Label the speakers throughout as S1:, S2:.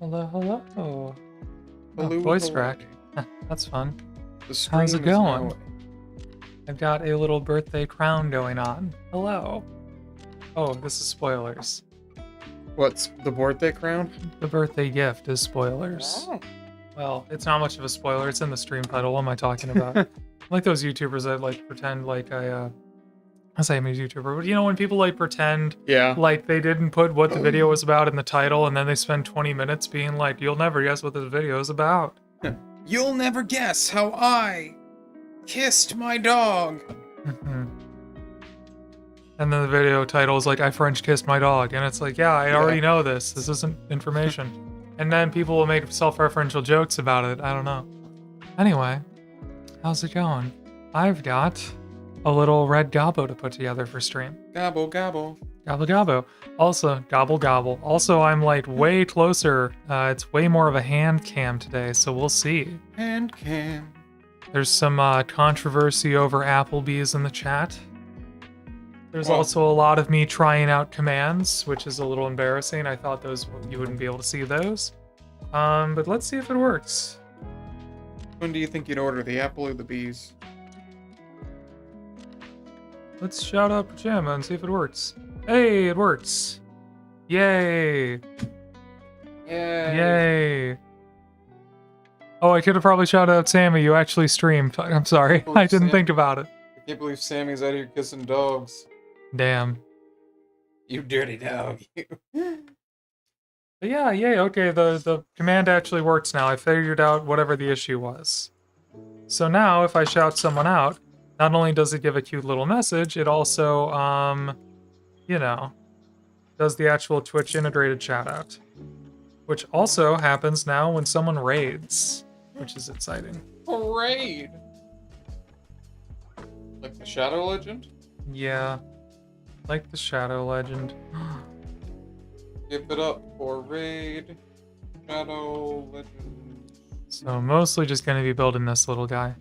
S1: Hello, hello. Oh,
S2: Hello,
S1: voice
S2: hello.
S1: crack. That's fun.
S2: The stream
S1: How's it
S2: is now-
S1: going? I've got a little birthday crown going on. Hello. Oh, this is spoilers.
S2: What's the birthday crown?
S1: The birthday gift is spoilers.
S2: Oh.
S1: Well, it's not much of a spoiler. It's in the stream title. What am I talking about? Like those YouTubers that like pretend like I say I'm a YouTuber, but you know when people like pretend
S2: Yeah.
S1: like they didn't put what the video was about in the title, and then they spend 20 minutes being like, "You'll never guess what this video is about."
S2: You'll never guess how I kissed my dog.
S1: Mhm. And then the video title is like, "I French kissed my dog," and it's like, "Yeah, I already know this. This isn't information." And then people will make self-referential jokes about it. I don't know. Anyway, how's it going? I've got a little red gobbo to put together for stream.
S2: Gobble, gobble.
S1: Gobble gobbo. Also, gobble gobble. Also, I'm like way closer. It's way more of a hand cam today, so we'll see.
S2: Hand cam.
S1: There's some controversy over Applebee's in the chat. There's
S2: Well-
S1: also a lot of me trying out commands, which is a little embarrassing. I thought those you wouldn't be able to see those. But let's see if it works.
S2: When do you think you'd order, the apple or the bees?
S1: Let's shout out Pajama and see if it works. Hey, it works. Yay. Yay. Oh, I could have probably shouted out Sammy. You actually streamed. I'm sorry.
S2: Oh,
S1: I didn't
S2: Sam.
S1: think about it.
S2: I can't believe Sammy's out here kissing dogs.
S1: Damn.
S2: You dirty dog.
S1: But yeah, yay. Okay, the command actually works now. I figured out whatever the issue was. So now if I shout someone out, not only does it give a cute little message, it also, you know, does the actual Twitch integrated shout out. Which also happens now when someone raids, which is exciting.
S2: Parade. Like the Shadow Legend?
S1: Yeah, like the Shadow Legend.
S2: Give it up for raid. Shadow Legend.
S1: So mostly just gonna be building this little guy.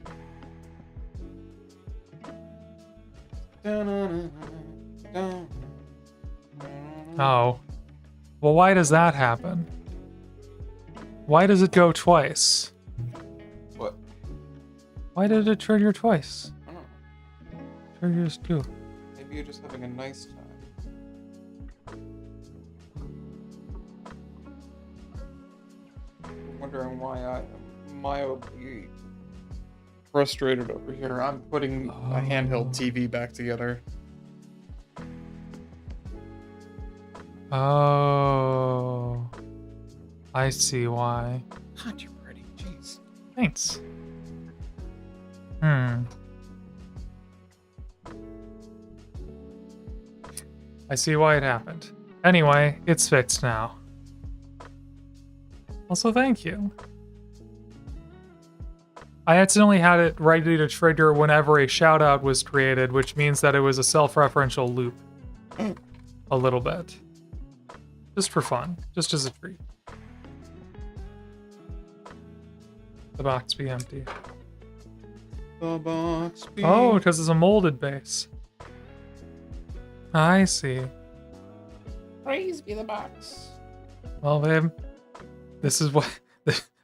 S1: Oh. Well, why does that happen? Why does it go twice?
S2: What?
S1: Why did it trigger twice?
S2: I don't know.
S1: Triggers two.
S2: Maybe you're just having a nice time. I'm wondering why I am mildly frustrated over here. I'm putting a handheld TV back together.
S1: Oh. I see why.
S2: God, you're pretty. Jeez.
S1: Thanks. I see why it happened. Anyway, it's fixed now. Also, thank you. I accidentally had it ready to trigger whenever a shoutout was created, which means that it was a self-referential loop. A little bit. Just for fun. Just as a treat. The box be empty.
S2: The box.
S1: Oh, because it's a molded base. I see.
S2: Praise be the box.
S1: Well, babe, this is what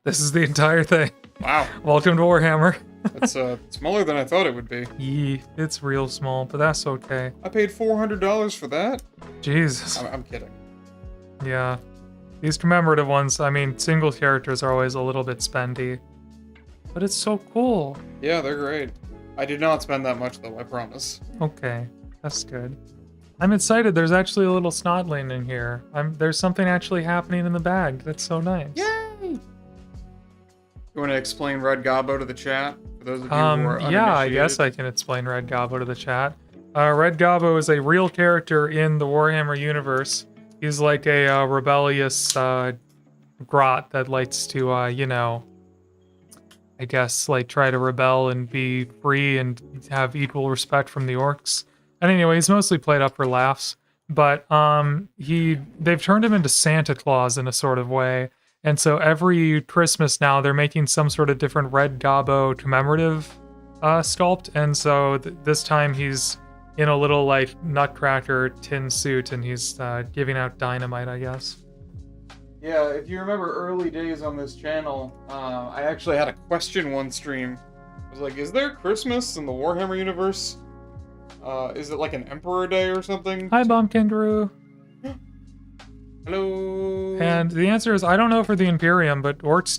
S1: this is the entire thing.
S2: Wow,
S1: Welcome to Warhammer.
S2: that's smaller than I thought it would be.
S1: Yee, it's real small, but that's okay.
S2: I paid $400 for that.
S1: Jesus.
S2: I'm kidding.
S1: Yeah. These commemorative ones, I mean, single characters are always a little bit spendy. But it's so cool.
S2: Yeah, they're great. I did not spend that much though, I promise.
S1: Okay, that's good. I'm excited. There's actually a little snotling in here. There's something actually happening in the bag. That's so nice.
S2: Yay! You want to explain Red Gobbo to the chat? For those of you who are
S1: Yeah, I guess
S2: uninitiated?
S1: I can explain Red Gobbo to the chat. Red Gobbo is a real character in the Warhammer universe. He's like a rebellious grot that likes to, you know, I guess, like, try to rebel and be free and have equal respect from the orcs. And anyway, he's mostly played up for laughs. But they've turned him into Santa Claus in a sort of way. And so every Christmas now, they're making some sort of different Red Gobbo commemorative sculpt. And so this time he's in a little, like, nutcracker tin suit, and he's giving out dynamite, I guess.
S2: Yeah, if you remember early days on this channel, I actually had a question one stream. I was like, is there Christmas in the Warhammer universe? Is it like an Emperor Day or something?
S1: Hi, Bomb Kangaroo.
S2: Hello.
S1: And the answer is I don't know for the Imperium, but Orts,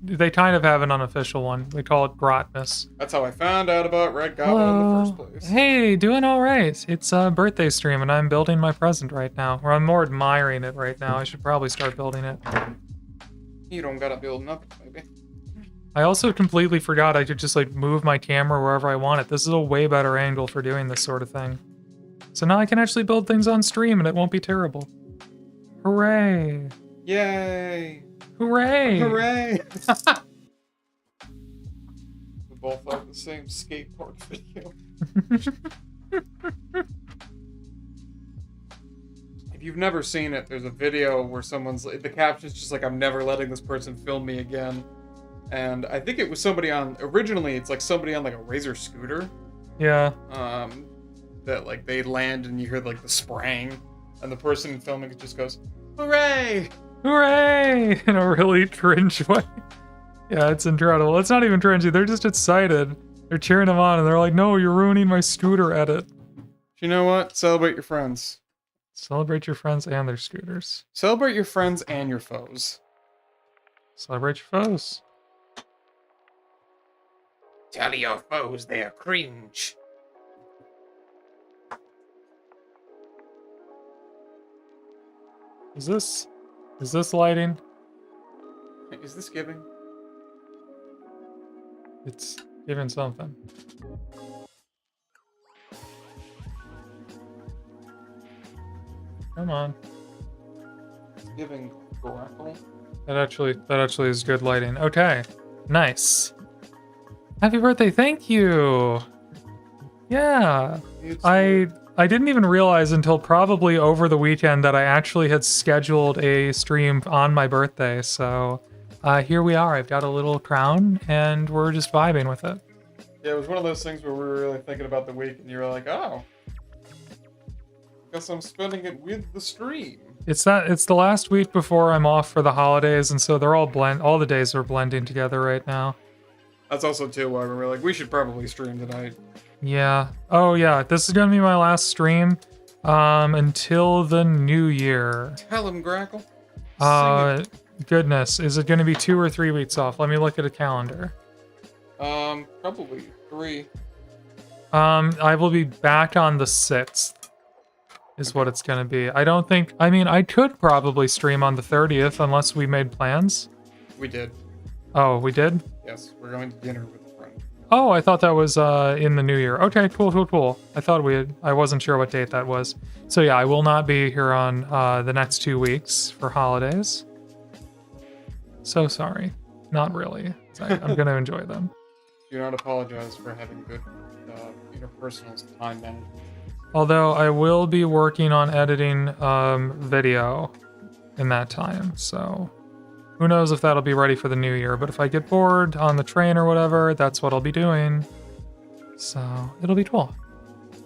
S1: they kind of have an unofficial one. We call it Grotmas.
S2: That's how I found out about Red Gobbo
S1: Hello.
S2: in the first place.
S1: Hey, doing all right. It's a birthday stream, and I'm building my present right now. Or I'm more admiring it right now. I should probably start building it.
S2: You don't gotta build nothing, baby.
S1: I also completely forgot I could just like move my camera wherever I want it. This is a way better angle for doing this sort of thing. So now I can actually build things on stream, and it won't be terrible. Hooray!
S2: Yay!
S1: Hooray!
S2: Hooray! We both like the same skate park video. If you've never seen it, there's a video where someone's the caption's just like, "I'm never letting this person film me again." And I think it was somebody on originally. It's like somebody on like a Razor scooter.
S1: Yeah.
S2: That like they land and you hear like the sprang, and the person filming it just goes, "Hooray!"
S1: Hooray! In a really cringe way. Yeah, it's incredible. It's not even cringy. They're just excited. They're cheering him on, and they're like, "No, you're ruining my scooter edit."
S2: You know what? Celebrate your friends.
S1: Celebrate your friends and their scooters.
S2: Celebrate your friends and your foes.
S1: Celebrate your foes.
S2: Tell your foes they're cringe.
S1: Is this lighting?
S2: Is this giving?
S1: It's giving something. Come on.
S2: It's giving grackle.
S1: That actually is good lighting. Okay. Nice. Happy birthday, thank you. Yeah. I didn't even realize until probably over the weekend that I actually had scheduled a stream on my birthday. So here we are. I've got a little crown and we're just vibing with it.
S2: Yeah, it was one of those things where we were really thinking about the week and you were like, oh, guess I'm spending it with the stream.
S1: It's the last week before I'm off for the holidays, and so they're all the days are blending together right now.
S2: That's also too why we were like, we should probably stream tonight.
S1: Yeah. Oh yeah, this is gonna be my last stream until the new year.
S2: Tell him, Grackle.
S1: Goodness, is it gonna be 2 or 3 weeks off? Let me look at a calendar.
S2: Probably 3.
S1: I will be back on the 6th. Is what it's gonna be. I mean, I could probably stream on the 30th unless we made plans.
S2: We did.
S1: Oh, we did?
S2: Yes, we're going to dinner with a friend.
S1: Oh, I thought that was in the new year. Okay, cool. I wasn't sure what date that was. So yeah, I will not be here on the next 2 weeks for holidays. So sorry. Not really. I'm gonna enjoy them.
S2: Do not apologize for having good interpersonal time management.
S1: Although I will be working on editing video in that time, so who knows if that'll be ready for the new year. But if I get bored on the train or whatever, that's what I'll be doing. So it'll be cool.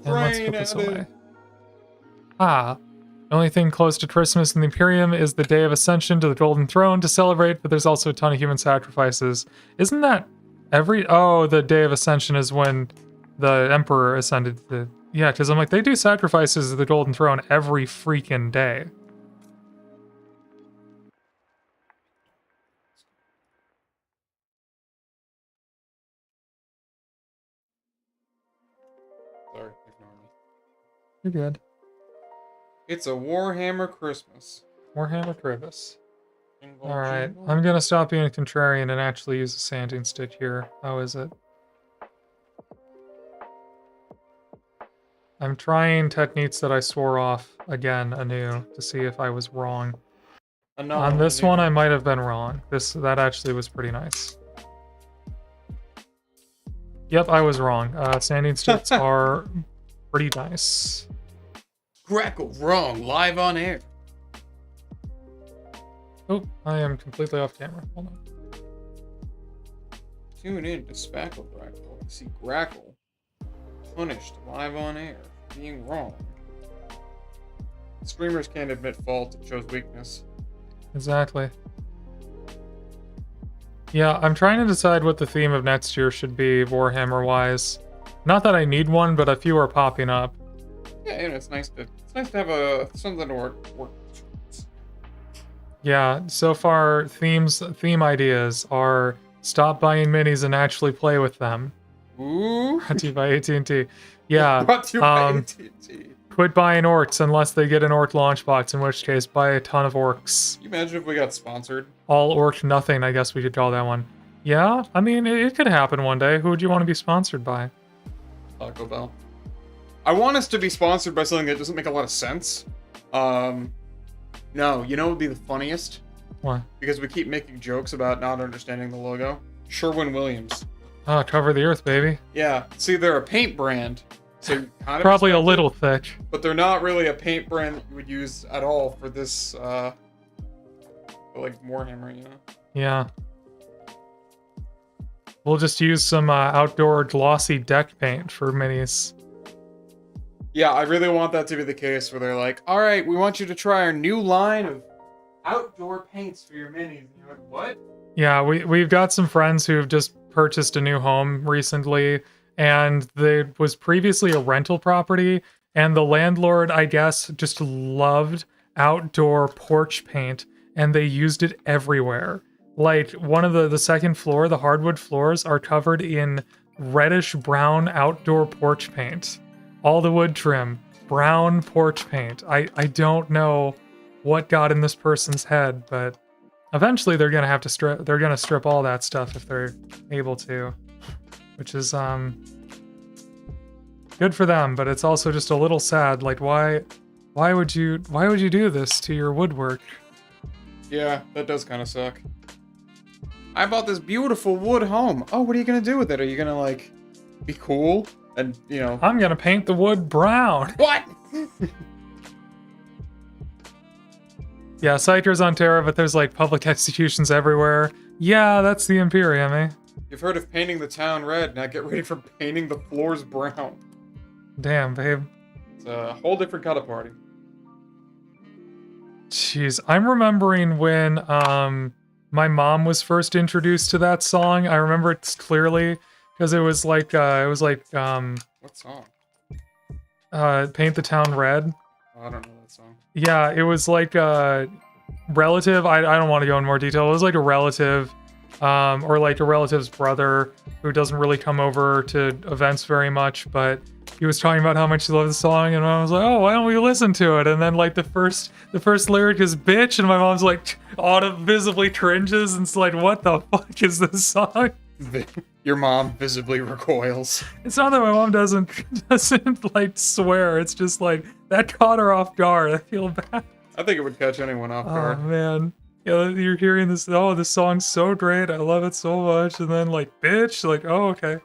S1: And let's put this away. The only thing close to Christmas in the Imperium is the Day of Ascension to the Golden Throne to celebrate, but there's also a ton of human sacrifices. Isn't that the Day of Ascension is when the Emperor ascended to the... Yeah, because I'm like, they do sacrifices at the Golden Throne every freaking day.
S2: Sorry, ignore me.
S1: You're good.
S2: It's a Warhammer Christmas.
S1: Warhammer Christmas. Alright, I'm gonna stop being a contrarian and actually use a sanding stick here. How is it? I'm trying techniques that I swore off again anew to see if I was wrong. On this one, I might have been wrong. That actually was pretty nice. Yep, I was wrong. Sanding sticks are pretty nice.
S2: Grackle wrong, live on air.
S1: Oh, I am completely off camera. Hold on.
S2: Tune in to Spackle Grackle to see Grackle punished live on air for being wrong. Streamers can't admit fault, it shows weakness.
S1: Exactly. Yeah, I'm trying to decide what the theme of next year should be, Warhammer-wise. Not that I need one, but a few are popping up.
S2: Yeah, and it's nice to have something to work.
S1: Yeah, so far theme ideas are stop buying minis and actually play with them.
S2: Ooh.
S1: Brought to you by AT&T. Yeah.
S2: Brought to you by AT&T.
S1: Quit buying orcs unless they get an orc launch box, in which case buy a ton of orcs.
S2: Can you imagine if we got sponsored?
S1: All orc nothing, I guess we could call that one. Yeah, I mean, it could happen one day. Who would you want to be sponsored by?
S2: Taco Bell. I want us to be sponsored by something that doesn't make a lot of sense. No, you know what would be the funniest?
S1: What?
S2: Because we keep making jokes about not understanding the logo. Sherwin-Williams.
S1: Oh, cover the earth, baby.
S2: Yeah, see, they're a paint brand. So kind of
S1: Probably a little thick.
S2: But they're not really a paint brand that you would use at all for this, for like Warhammer, you know?
S1: Yeah. We'll just use some outdoor glossy deck paint for minis.
S2: Yeah, I really want that to be the case where they're like, all right, we want you to try our new line of outdoor paints for your minis. And you're like, what?
S1: Yeah, we've got some friends who've just purchased a new home recently, and there was previously a rental property, and the landlord, I guess, just loved outdoor porch paint, and they used it everywhere. Like, one of the second floor, the hardwood floors are covered in reddish brown outdoor porch paint. All the wood trim, brown porch paint. I don't know what got in this person's head, but eventually they're gonna have to strip all that stuff if they're able to, which is good for them, but it's also just a little sad. Like, why would you do this to your woodwork?
S2: Yeah, that does kind of suck. I bought this beautiful wood home. Oh, what are you gonna do with it? Are you gonna like be cool and, you know?
S1: I'm gonna paint the wood brown.
S2: What?
S1: Yeah, Psycher's on Terra, but there's like public executions everywhere. Yeah, that's the Imperium, eh?
S2: You've heard of painting the town red. Now get ready for painting the floors brown.
S1: Damn, babe.
S2: It's a whole different kind of party.
S1: Jeez, I'm remembering when my mom was first introduced to that song. I remember it clearly because it was like
S2: What song?
S1: Paint the Town Red.
S2: Oh, I don't know that song.
S1: Yeah, it was like a relative. I don't want to go in more detail. It was like a relative, or like a relative's brother who doesn't really come over to events very much, but he was talking about how much he loved the song, and I was like, oh, why don't we listen to it? And then like the first lyric is bitch, and my mom's like visibly cringes and it's like, what the fuck is this song?
S2: Your mom visibly recoils.
S1: It's not that my mom doesn't like swear, it's just like that caught her off guard. I feel bad.
S2: I think it would catch anyone off guard.
S1: Oh man. Yeah, you're hearing this, oh, this song's so great, I love it so much, and then like bitch, like, oh, okay.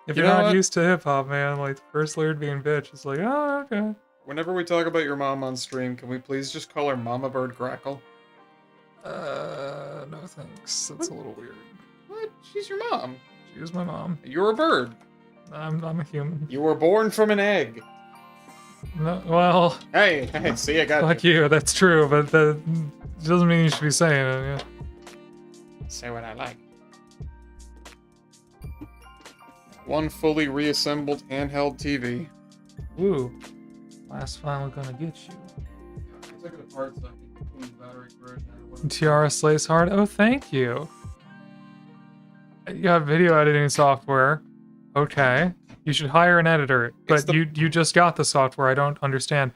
S1: If you're not used to hip-hop, man, like the first lyric being bitch, it's like, oh, okay.
S2: Whenever we talk about your mom on stream, can we please just call her Mama Bird Crackle?
S1: No thanks. That's a little weird.
S2: What? She's your mom.
S1: She was my mom.
S2: You're a bird.
S1: I'm a human.
S2: You were born from an egg.
S1: No, well...
S2: Hey, see, I got
S1: fuck you, that's true, but that doesn't mean you should be saying it, yeah.
S2: Say what I like. One fully reassembled handheld TV.
S1: Woo. Last finally gonna get you.
S2: I took it apart so I could clean the battery corrosion.
S1: Tiara slays hard. Oh, thank you. You got video editing software. Okay. You should hire an editor, but you just got the software. I don't understand.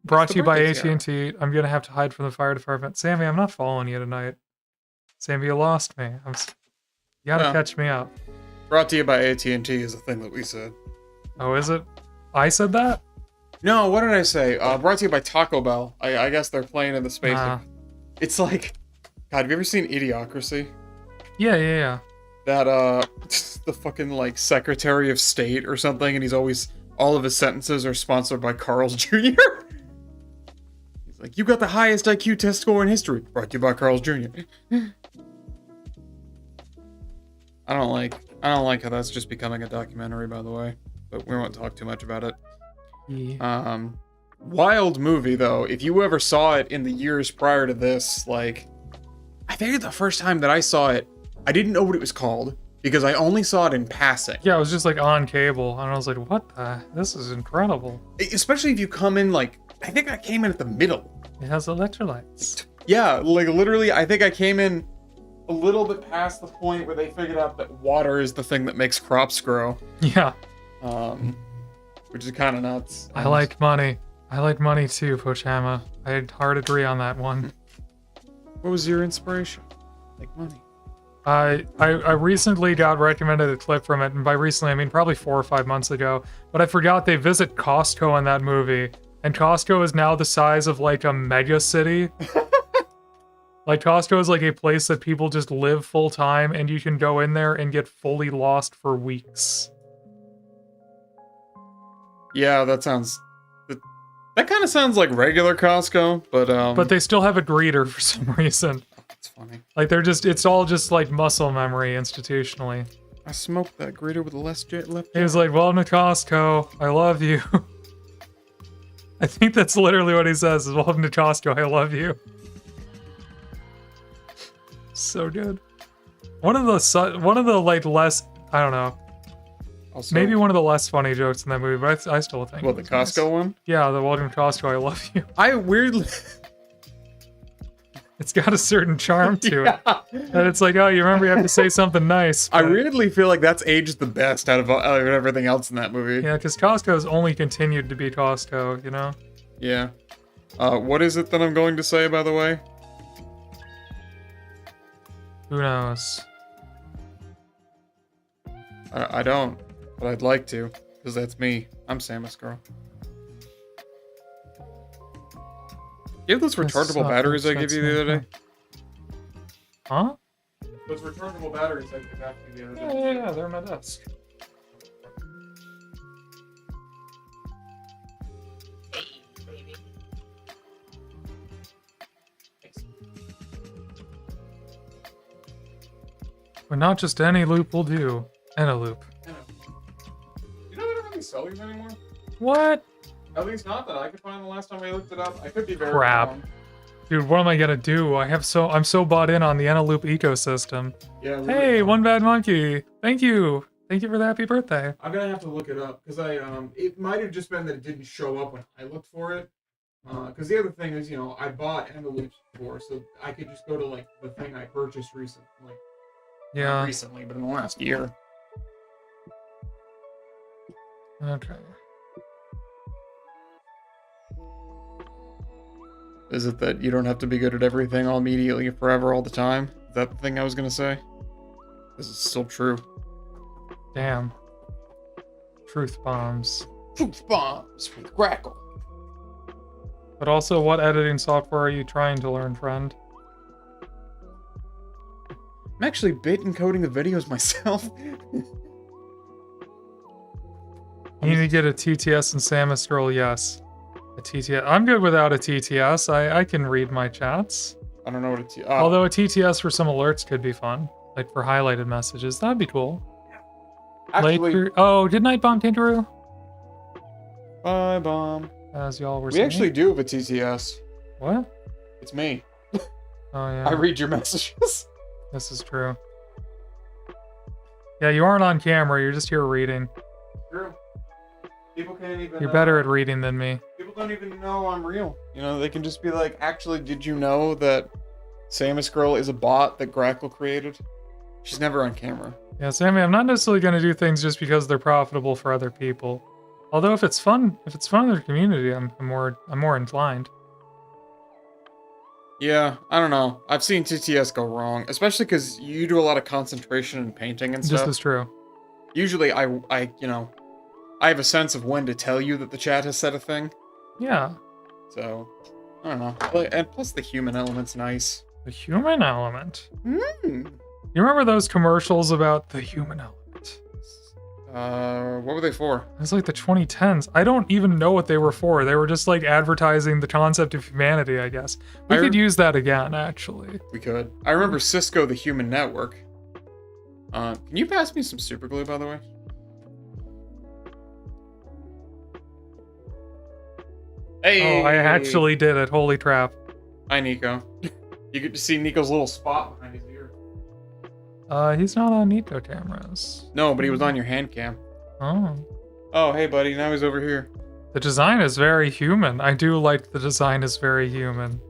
S1: Brought to you by AT&T. I'm gonna have to hide from the fire department. Sammy, I'm not following you tonight. Sammy, you lost me. You gotta catch me up.
S2: Brought to you by AT&T is a thing that we said.
S1: Oh, is it? I said that?
S2: No, what did I say? Brought to you by Taco Bell. I guess they're playing in the space. It's like, God, have you ever seen Idiocracy?
S1: Yeah.
S2: That, the fucking, like, Secretary of State or something, and he's always, all of his sentences are sponsored by Carl's Jr.? He's like, you got the highest IQ test score in history. Brought to you by Carl's Jr. I don't like how that's just becoming a documentary, by the way. But we won't talk too much about it.
S1: Yeah.
S2: Wild movie, though. If you ever saw it in the years prior to this, like, I think the first time that I saw it, I didn't know what it was called because I only saw it in passing.
S1: Yeah, it was just like on cable, and I was like, what the? This is incredible.
S2: Especially if you come in, like, I think I came in at the middle.
S1: It has electrolytes.
S2: Yeah, like, literally, I think I came in a little bit past the point where they figured out that water is the thing that makes crops grow.
S1: Yeah.
S2: Which is kind of nuts.
S1: I like money. I like money too, Pochama. I'd hard agree on that one.
S2: What was your inspiration? Like money.
S1: I recently got recommended a clip from it, and by recently I mean probably 4 or 5 months ago, but I forgot they visit Costco in that movie, and Costco is now the size of like a mega city. Like Costco is like a place that people just live full time, and you can go in there and get fully lost for weeks.
S2: Yeah, that sounds... That kind of sounds like regular Costco, but
S1: But they still have a greeter for some reason.
S2: That's funny.
S1: Like they're just, it's all just like muscle memory institutionally.
S2: I smoked that greeter with a left.
S1: He was like, welcome to Costco, I love you. I think that's literally what he says, is welcome to Costco, I love you. So good. One of the like less, I don't know,
S2: Also,
S1: maybe one of the less funny jokes in that movie, but I still think.
S2: What, the
S1: it was
S2: Costco
S1: nice.
S2: one?
S1: Yeah, the welcome to Costco, I love you.
S2: I weirdly...
S1: It's got a certain charm to it. And it's like, oh, you remember you have to say something nice.
S2: I
S1: but-
S2: weirdly feel like that's aged the best out of everything else in that movie.
S1: Yeah, because Costco's only continued to be Costco, you know?
S2: Yeah. What is it that I'm going to say, by the way?
S1: Who knows?
S2: I don't, but I'd like to, because that's me. I'm Samus Girl. You have those rechargeable batteries I gave you the other day?
S1: Huh?
S2: Those rechargeable batteries I gave you the other
S1: Yeah, yeah, they're on my desk. But not just any loop will do. And a loop.
S2: You know they don't really sell these anymore?
S1: What?
S2: At least not that I could find the last time I looked it up. I could be very
S1: Crap.
S2: wrong.
S1: Dude, what am I gonna do? I'm so bought in on the Eneloop ecosystem.
S2: Yeah.
S1: Hey, one bad monkey. Thank you. Thank you for the happy birthday.
S2: I'm gonna have to look it up because it might have just been that it didn't show up when I looked for it. Because the other thing is, I bought Enveloops before, so I could just go to like the thing I purchased recently. Not
S1: Yeah.
S2: recently, but in the last year.
S1: Okay.
S2: Is it that you don't have to be good at everything all immediately forever all the time? Is that the thing I was gonna say? This is still true.
S1: Damn. Truth bombs.
S2: Truth bombs with Grackle.
S1: But also, what editing software are you trying to learn, friend?
S2: I'm actually bit encoding the videos myself.
S1: You need to get a TTS and Samus Girl, yes. A TTS. I'm good without a TTS. I can read my chats.
S2: I don't know what it's.
S1: Although a TTS for some alerts could be fun. Like for highlighted messages. That'd be cool.
S2: actually,
S1: Oh, did Night Bomb Tinkeroo?
S2: bye bomb.
S1: As y'all were
S2: We
S1: saying.
S2: actually do have a TTS.
S1: What?
S2: It's me.
S1: Oh, yeah.
S2: I read your messages.
S1: This is true. Yeah, you aren't on camera. You're just here reading.
S2: True. People can't even.
S1: You're better at reading than me.
S2: People don't even know I'm real. They can just be like, actually, did you know that Samus Girl is a bot that Grackle created? She's never on camera.
S1: Yeah, Sammy, I'm not necessarily going to do things just because they're profitable for other people. Although if it's fun in their community, I'm more inclined.
S2: Yeah, I don't know. I've seen TTS go wrong, especially because you do a lot of concentration and painting and stuff.
S1: Just as true.
S2: Usually, I have a sense of when to tell you that the chat has said a thing.
S1: Yeah.
S2: So, I don't know. And plus, the human element's nice.
S1: The human element.
S2: Hmm.
S1: You remember those commercials about the human element?
S2: What were they for?
S1: It was like the 2010s. I don't even know what they were for. They were just like advertising the concept of humanity, I guess. We could use that again, actually.
S2: We could. I remember Cisco the Human Network. Can you pass me some super glue, by the way? Hey!
S1: Oh, I actually did it. Holy crap.
S2: Hi, Nico. You get to see Nico's little spot behind his ear.
S1: He's not on Nico cameras.
S2: No, but he was on your hand cam.
S1: Oh.
S2: Oh, hey, buddy. Now he's over here.
S1: The design is very human. I do like the design is very human.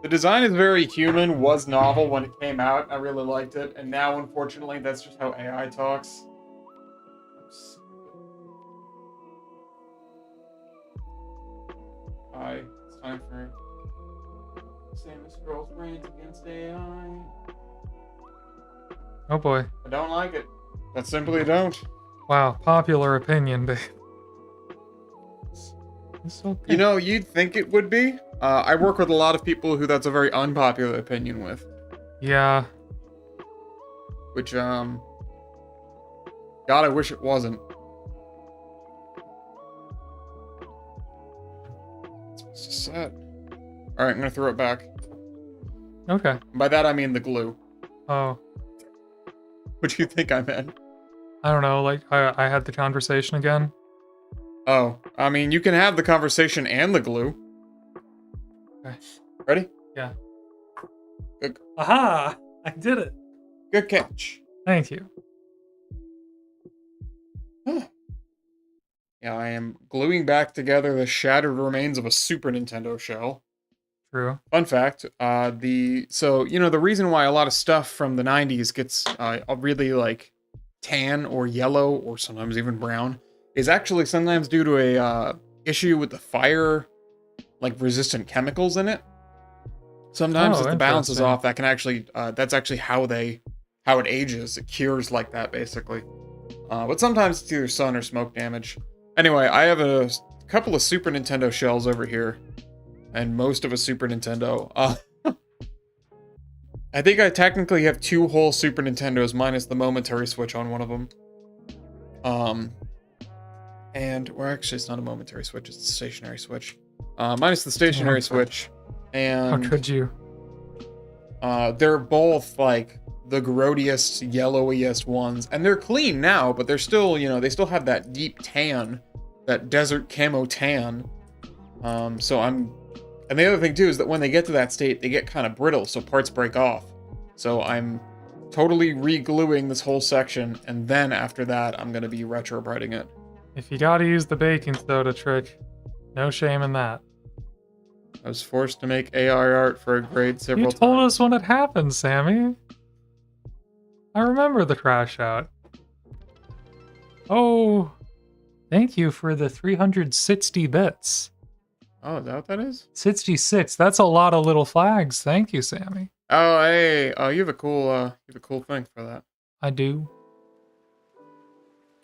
S2: The design is very human, was novel when it came out. I really liked it. And now, unfortunately, that's just how AI talks. Hi, it's time for Samus Girls Rant against AI.
S1: Oh boy.
S2: I don't like it. I simply don't.
S1: Wow, popular opinion, Dave. It's okay.
S2: You know, you'd think it would be. I work with a lot of people who that's a very unpopular opinion with.
S1: Yeah.
S2: Which, God, I wish it wasn't. It's so sad. Alright, I'm gonna throw it back.
S1: Okay.
S2: By that I mean the glue.
S1: Oh.
S2: What do you think I meant?
S1: I don't know, like, I had the conversation again.
S2: Oh, I mean, you can have the conversation and the glue.
S1: Okay.
S2: Ready?
S1: Yeah.
S2: Good.
S1: Aha! I did it!
S2: Good catch.
S1: Thank you.
S2: Yeah, I am gluing back together the shattered remains of a Super Nintendo shell.
S1: True.
S2: Fun fact, the reason why a lot of stuff from the 90s gets really like tan or yellow or sometimes even brown is actually sometimes due to a issue with the fire like resistant chemicals in it. Sometimes if the balance is off, that can actually that's actually how it ages. It cures like that basically. But sometimes it's either sun or smoke damage. Anyway, I have a couple of Super Nintendo shells over here. And most of a Super Nintendo. I think I technically have 2 whole Super Nintendos minus the momentary switch on one of them. Actually, it's not a momentary switch, it's a stationary switch. Minus the stationary switch. And
S1: how could you?
S2: They're both like the grodiest, yellowiest ones. And they're clean now, but they're still, they still have that deep tan. That desert camo tan. And the other thing too is that when they get to that state, they get kind of brittle, so parts break off. So I'm totally re-gluing this whole section, and then after that, I'm gonna be retro-breading it.
S1: If you gotta use the baking soda trick, no shame in that.
S2: I was forced to make AI art for a grade several times.
S1: You told us when it happened, Sammy. I remember the crash out. Oh, thank you for the 360 bits.
S2: Oh, is that what that is?
S1: 66. That's a lot of little flags. Thank you, Sammy.
S2: Oh, hey. Oh, you have a cool thing for that.
S1: I do.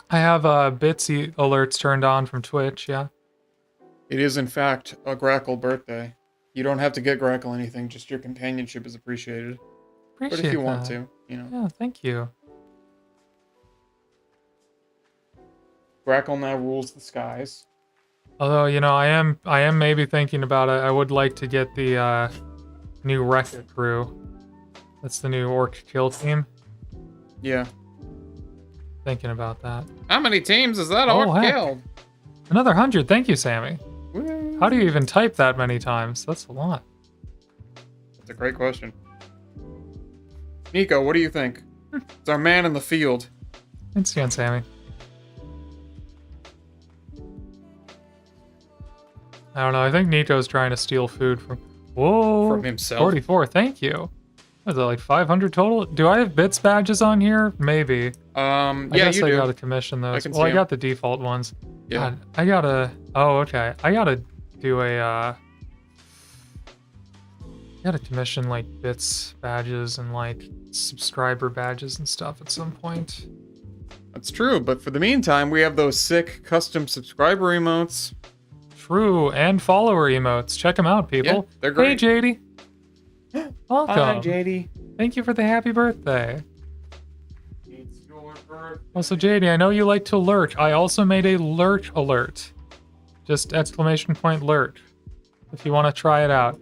S1: I have Bitsy alerts turned on from Twitch, yeah.
S2: It is, in fact, a Grackle birthday. You don't have to get Grackle anything, just your companionship is appreciated. But if you want to,
S1: Yeah, thank you.
S2: Grackle now rules the skies.
S1: Although, I am maybe thinking about it. I would like to get the new Wreck-It crew. That's the new Orc Kill team.
S2: Yeah.
S1: Thinking about that.
S2: How many teams is that Orc Kill?
S1: Another 100. Thank you, Sammy.
S2: Woo.
S1: How do you even type that many times? That's a lot.
S2: That's a great question. Nico, what do you think? It's our man in the field.
S1: It's again, Sammy. I don't know. I think Nico's trying to steal food from... Whoa!
S2: From himself.
S1: 44. Thank you. What is that, like 500 total? Do I have bits badges on here? Maybe.
S2: I
S1: guess
S2: you
S1: I
S2: do.
S1: gotta commission those.
S2: I
S1: I got the default ones.
S2: Yeah.
S1: God, I gotta... Oh, okay. I gotta do a, gotta commission, like, bits badges and, like, subscriber badges and stuff at some point.
S2: That's true, but for the meantime, we have those sick custom subscriber emotes.
S1: True, and follower emotes. Check them out, people.
S2: Yeah, they're great.
S1: Hey, JD. Welcome.
S2: Hi, JD.
S1: Thank you for the happy birthday.
S2: It's your birthday.
S1: Also, JD, I know you like to lurch. I also made a lurch alert. Just exclamation point lurch. If you want to try it out.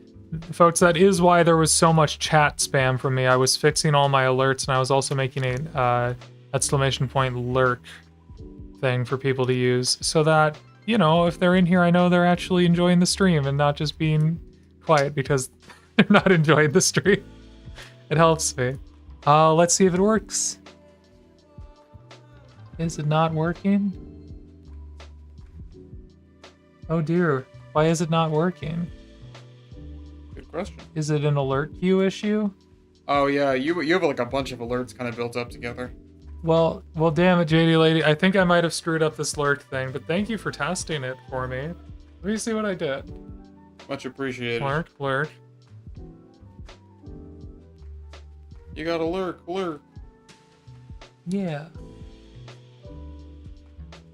S1: Folks, that is why there was so much chat spam from me. I was fixing all my alerts, and I was also making a exclamation point lurch thing for people to use, so that you know, if they're in here, I know they're actually enjoying the stream and not just being quiet because they're not enjoying the stream. It helps me. Let's see if it works. Is it not working? Oh dear, why is it not working?
S2: Good question.
S1: Is it an alert queue issue?
S2: Oh yeah, you have like a bunch of alerts kind of built up together.
S1: Well, damn it, JD lady. I think I might have screwed up this lurk thing, but thank you for testing it for me. Let me see what I did.
S2: Much appreciated.
S1: Lurk.
S2: You got a lurk.
S1: Yeah.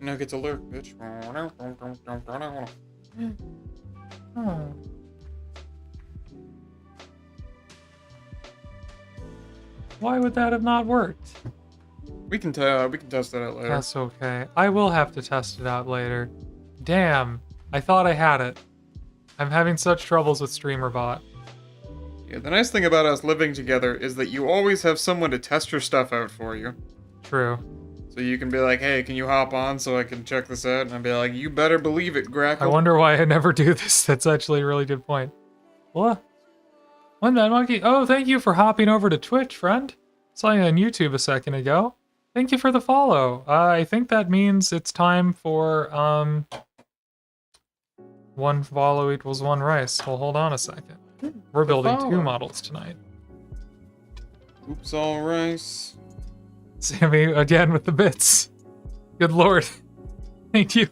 S2: Now get to lurk, bitch.
S1: Oh. Why would that have not worked?
S2: We can test that out later.
S1: That's okay. I will have to test it out later. Damn. I thought I had it. I'm having such troubles with StreamerBot.
S2: Yeah, the nice thing about us living together is that you always have someone to test your stuff out for you.
S1: True.
S2: So you can be like, hey, can you hop on so I can check this out? And I'll be like, you better believe it, Grackle.
S1: I wonder why I never do this. That's actually a really good point. What? One Man Monkey. Oh, thank you for hopping over to Twitch, friend. Saw you on YouTube a second ago. Thank you for the follow. I think that means it's time for, one follow equals one rice. Well, hold on a second. We're building two models tonight.
S2: Oops, all rice.
S1: Sammy, again with the bits. Good lord. Thank you.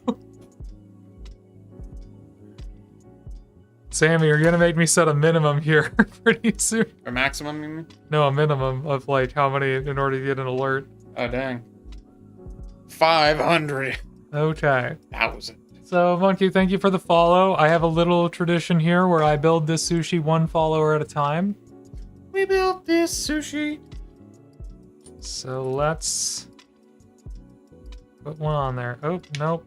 S1: Sammy, you're gonna make me set a minimum here pretty soon.
S2: A maximum, you mean?
S1: No, a minimum of like how many in order to get an alert.
S2: Oh, dang. 500.
S1: Okay.
S2: 1,000.
S1: So, Monkey, thank you for the follow. I have a little tradition here where I build this sushi one follower at a time.
S2: We built this sushi.
S1: So let's put one on there. Oh, nope.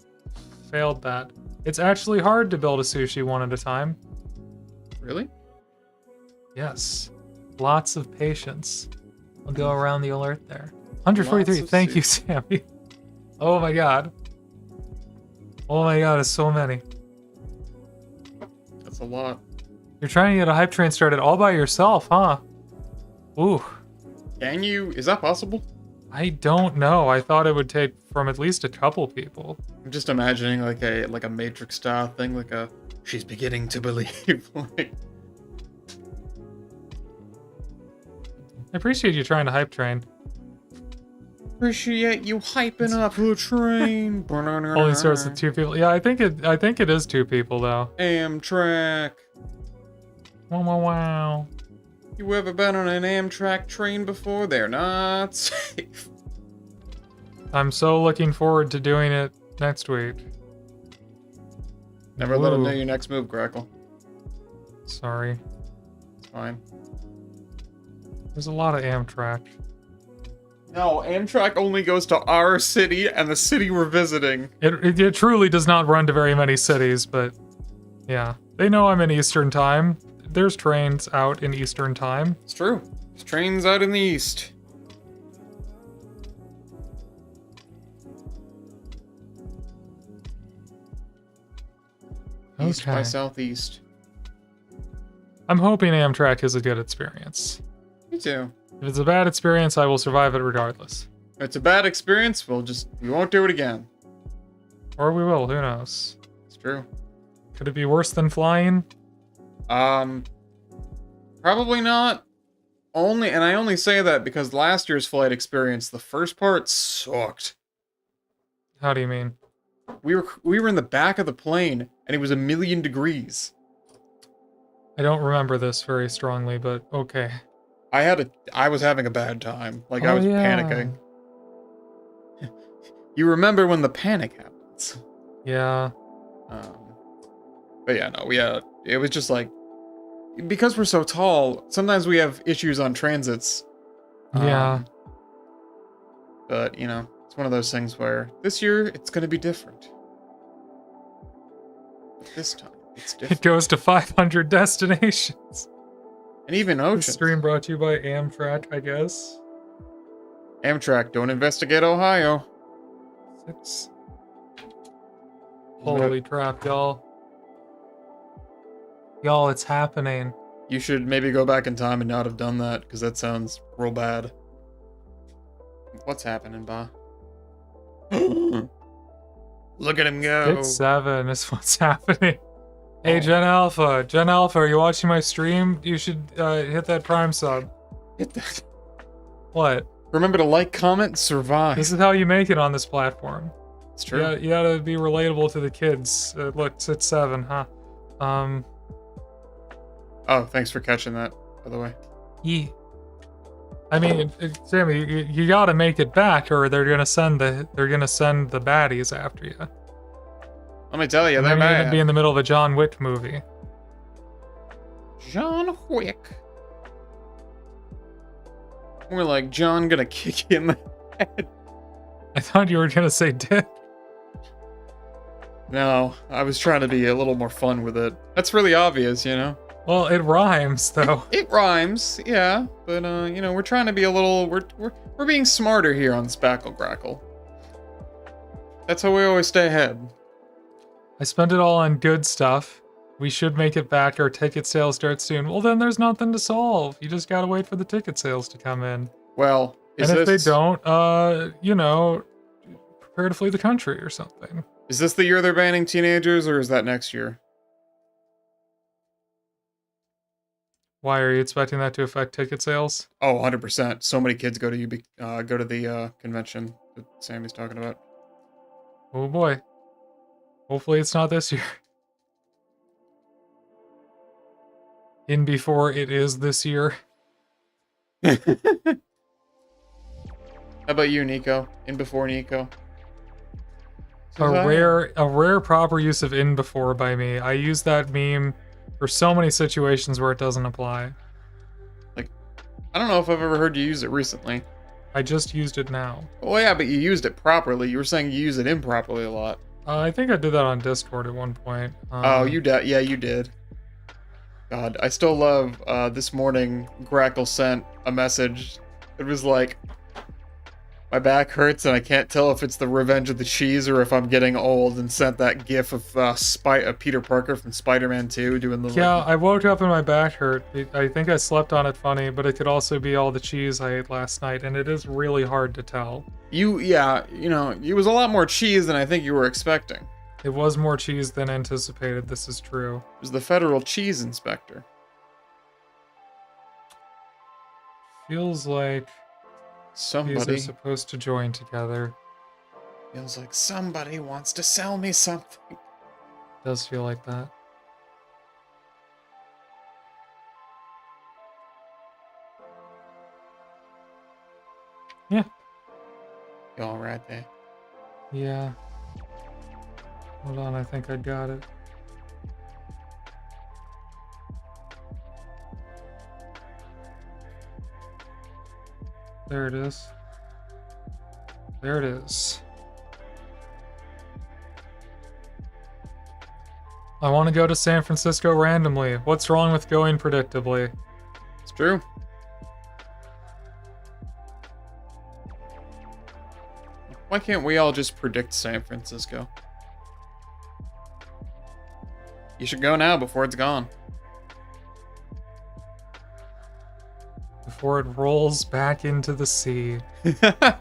S1: Failed that. It's actually hard to build a sushi one at a time.
S2: Really?
S1: Yes. Lots of patience. I'll go around the alert there. 143. Thank you, Sammy. Oh my god. Oh my god, it's so many.
S2: That's a lot.
S1: You're trying to get a hype train started all by yourself, huh? Ooh.
S2: Can you? Is that possible?
S1: I don't know. I thought it would take from at least a couple people.
S2: I'm just imagining like a Matrix style thing, like a she's beginning to believe. Like,
S1: I appreciate you trying to hype train.
S2: appreciate you hyping up a train.
S1: Only starts with two people. Yeah, I think it is two people though.
S2: Amtrak.
S1: Wow.
S2: You ever been on an Amtrak train before? They're not safe.
S1: I'm so looking forward to doing it next week.
S2: Never let them know your next move, Grackle.
S1: Sorry.
S2: It's fine.
S1: There's a lot of Amtrak.
S2: No, Amtrak only goes to our city and the city we're visiting.
S1: It truly does not run to very many cities, but yeah. They know I'm in Eastern Time. There's trains out in Eastern Time.
S2: It's true. There's trains out in the east. East by southeast.
S1: I'm hoping Amtrak is a good experience.
S2: Me too.
S1: If it's a bad experience, I will survive it regardless.
S2: If it's a bad experience, we won't do it again.
S1: Or we will, who knows?
S2: It's true.
S1: Could it be worse than flying?
S2: Probably not. I only say that because last year's flight experience, the first part sucked.
S1: How do you mean?
S2: We were in the back of the plane, and it was 1,000,000 degrees.
S1: I don't remember this very strongly, but okay.
S2: I was having a bad time. Like, I was
S1: yeah.
S2: panicking. You remember when the panic happens.
S1: Yeah.
S2: But yeah, no, it was just like, because we're so tall, sometimes we have issues on transits.
S1: Yeah.
S2: But, it's one of those things where this year, it's going to be different. But this time, it's different.
S1: It goes to 500 destinations.
S2: And even oceans.
S1: This stream brought to you by Amtrak, I guess.
S2: Amtrak, don't investigate Ohio.
S1: 6. Holy crap, y'all. Y'all, it's happening.
S3: You should maybe go back in time and not have done that, because that sounds real bad. What's happening, Ba? Look at him go.
S1: 6-7 is what's happening. Hey, Gen Alpha. Gen Alpha, are you watching my stream? You should hit that Prime sub.
S3: Hit that.
S1: What?
S3: Remember to like, comment, survive.
S1: This is how you make it on this platform.
S3: It's true.
S1: Yeah, you gotta be relatable to the kids. Look, it's 7, huh?
S3: Oh, thanks for catching that, by the way.
S1: Yeah. I mean, Sammy, you gotta make it back, or they're gonna send the baddies after you.
S3: Let me tell you,
S1: And
S3: they're
S1: then you're gonna
S3: bad.
S1: be in the middle of a John Wick movie.
S3: John Wick. More like John gonna kick you in the head.
S1: I thought you were gonna say dick.
S3: No, I was trying to be a little more fun with it. That's really obvious, you know?
S1: Well, it rhymes though.
S3: It rhymes, yeah, but you know, we're trying to be a little, we're being smarter here on Spackle Grackle. That's how we always stay ahead.
S1: I spent it all on good stuff. We should make it back. Our ticket sales start soon. Well, then there's nothing to solve. You just gotta wait for the ticket sales to come in.
S3: Well,
S1: And if they don't, you know, prepare to flee the country or something.
S3: Is this the year they're banning teenagers, or is that next year?
S1: Why are you expecting that to affect ticket sales?
S3: Oh, 100%. So many kids go to the convention that Sammy's talking about.
S1: Oh boy. Hopefully it's not this year. In before it is this year.
S3: How about you, Nico? In before Nico?
S1: A rare proper use of in before by me. I use that meme for so many situations where it doesn't apply.
S3: Like, I don't know if I've ever heard you use it recently.
S1: I just used it now.
S3: Oh yeah, but you used it properly. You were saying you use it improperly a lot.
S1: I think I did that on Discord at one point.
S3: Oh, you did. Yeah, you did. God, I still love, this morning, Grackle sent a message. It was like, my back hurts and I can't tell if it's the Revenge of the Cheese or if I'm getting old, and sent that gif of Peter Parker from Spider-Man 2 doing the...
S1: Yeah, I woke up and my back hurt. I think I slept on it funny, but it could also be all the cheese I ate last night, and it is really hard to tell.
S3: Yeah, you know, it was a lot more cheese than I think you were expecting.
S1: It was more cheese than anticipated, this is true.
S3: It was the federal cheese inspector.
S1: Feels like these
S3: Somebody...
S1: are supposed to join together.
S3: Feels like somebody wants to sell me something.
S1: Does feel like that. Yeah.
S3: You all right there?
S1: Yeah. Hold on, I think I got it. There it is. There it is. I want to go to San Francisco randomly. What's wrong with going predictably?
S3: It's true. Why can't we all just predict San Francisco? You should go now before it's gone.
S1: Before it rolls back into the sea.
S3: It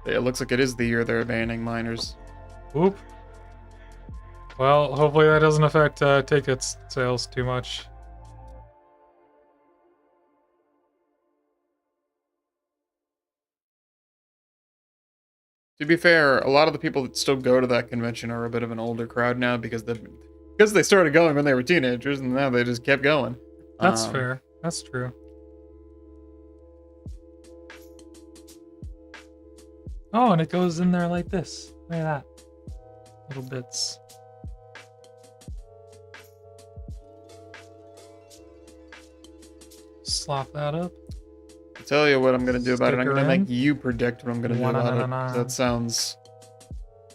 S3: looks like it is the year they're banning minors.
S1: Whoop. Well, hopefully that doesn't affect tickets sales too much.
S3: To be fair, a lot of the people that still go to that convention are a bit of an older crowd now because they started going when they were teenagers and now they just kept going.
S1: That's fair. That's true. Oh, and it goes in there like this. Look at that. Little bits. Slop that up.
S3: I'll tell you what I'm going to do about it. I'm
S1: Sticker
S3: going to
S1: in.
S3: make you predict what I'm going to do about it.
S1: Wa-na-na-na-na.
S3: That sounds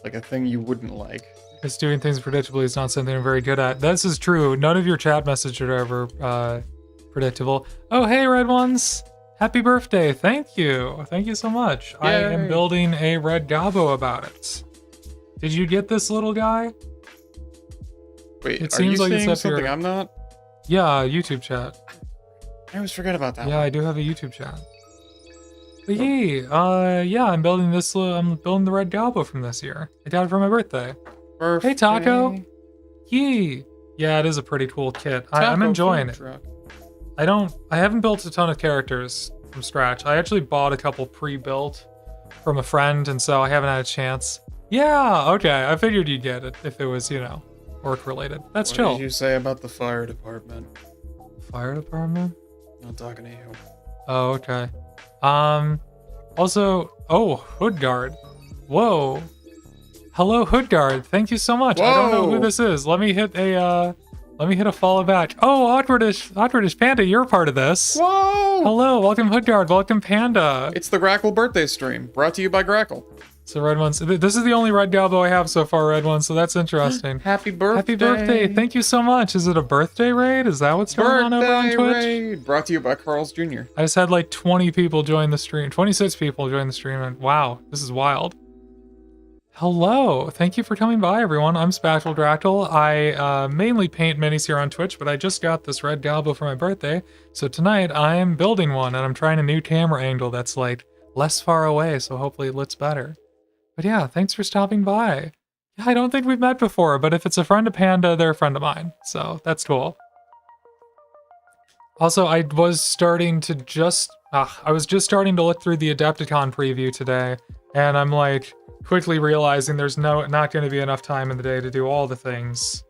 S3: like a thing you wouldn't like.
S1: Because doing things predictably is not something I'm very good at. This is true. None of your chat messages are ever predictable. Oh, hey, Red Ones. Happy birthday. Thank you. Thank you so much. I am
S3: Yay.
S1: building a red Gobbo about it. Did you get this little guy?
S3: Wait,
S1: It
S3: are you
S1: seems like it's
S3: seeing
S1: up
S3: something
S1: here.
S3: I'm not?
S1: Yeah, YouTube chat.
S3: I always forget about that
S1: Yeah,
S3: one.
S1: I do have a YouTube chat. But yeah, I'm building this. I'm building the red Gobbo from this year. I got it for my birthday.
S3: Birthday.
S1: Hey, Taco. Yee. Yeah, it is a pretty cool kit. I'm
S3: Taco
S1: enjoying
S3: food
S1: it.
S3: truck.
S1: I haven't built a ton of characters from scratch. I actually bought a couple pre-built from a friend, and so I haven't had a chance. Yeah, okay. I figured you'd get it if it was, work related. That's
S3: What
S1: chill.
S3: did you say about the fire department?
S1: Fire department?
S3: Not talking to you.
S1: Oh, okay. Also, Hood Guard. Whoa. Hello, Hood Guard. Thank you so much. I don't know who
S3: Whoa.
S1: this is. Let me hit a follow back. Oh, Awkwardish Panda, you're part of this.
S3: Whoa!
S1: Hello, welcome Hood Guard, welcome Panda.
S3: It's the Grackle birthday stream, brought to you by Grackle.
S1: So Red Ones. This is the only Red Gobbo I have so far, Red One, so that's interesting.
S3: Happy birthday!
S1: Happy birthday. Thank you so much. Is it a birthday raid? Is that what's going on over on
S3: Birthday
S1: Twitch?
S3: raid, brought to you by Carl's Jr.
S1: I just had like 20 people join the stream. 26 people join the stream, and wow, this is wild. Hello, thank you for coming by, everyone. I'm Spatchel Drackle. I mainly paint minis here on Twitch, but I just got this red Gobbo for my birthday. So tonight I am building one, and I'm trying a new camera angle that's like less far away, so hopefully it looks better. But yeah, thanks for stopping by. Yeah, I don't think we've met before, but if it's a friend of Panda, they're a friend of mine, so that's cool. Also, I was just starting to look through the Adepticon preview today, and I'm like quickly realizing there's not going to be enough time in the day to do all the things,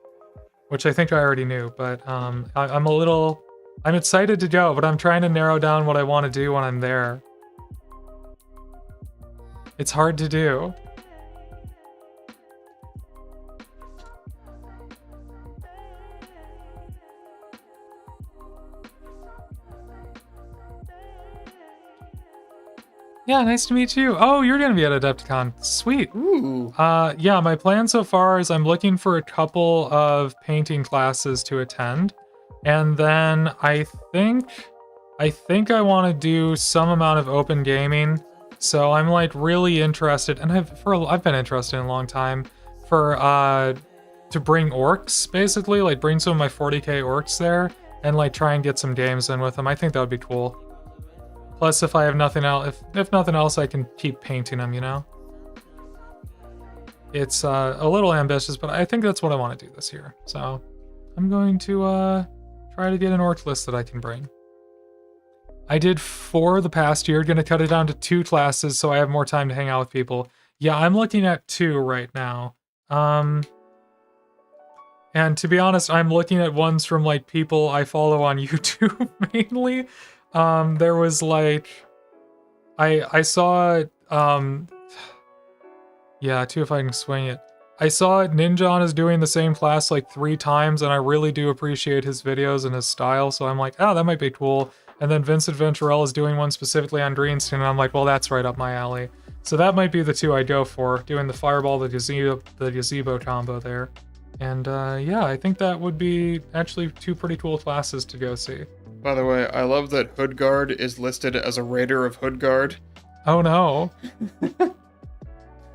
S1: which I think I already knew. But I'm excited to go, but I'm trying to narrow down what I want to do when I'm there. It's hard to do. Yeah, nice to meet you. Oh, you're gonna be at Adepticon. Sweet.
S3: Ooh.
S1: Yeah, my plan so far is I'm looking for a couple of painting classes to attend. And then I think I want to do some amount of open gaming. So I'm like really interested, and I've been interested in a long time to bring orcs, basically, like bring some of my 40k orcs there and like try and get some games in with them. I think that would be cool. Plus, if I have nothing else, if nothing else, I can keep painting them, It's a little ambitious, but I think that's what I want to do this year. So I'm going to try to get an orc list that I can bring. I did 4 the past year, gonna cut it down to 2 classes so I have more time to hang out with people. Yeah, I'm looking at 2 right now. And to be honest, I'm looking at ones from like people I follow on YouTube mainly. There was like, I saw, yeah, 2 if I can swing it. I saw Ninjon is doing the same class like 3 times, and I really do appreciate his videos and his style, so I'm like, oh, that might be cool. And then Vincent Venturell is doing one specifically on Greenstein, and I'm like, well, that's right up my alley. So that might be the 2 I go for, doing the Fireball, the gazebo combo there. And yeah, I think that would be actually 2 pretty cool classes to go see.
S3: By the way, I love that Hoodguard is listed as a raider of Hoodguard.
S1: Oh no.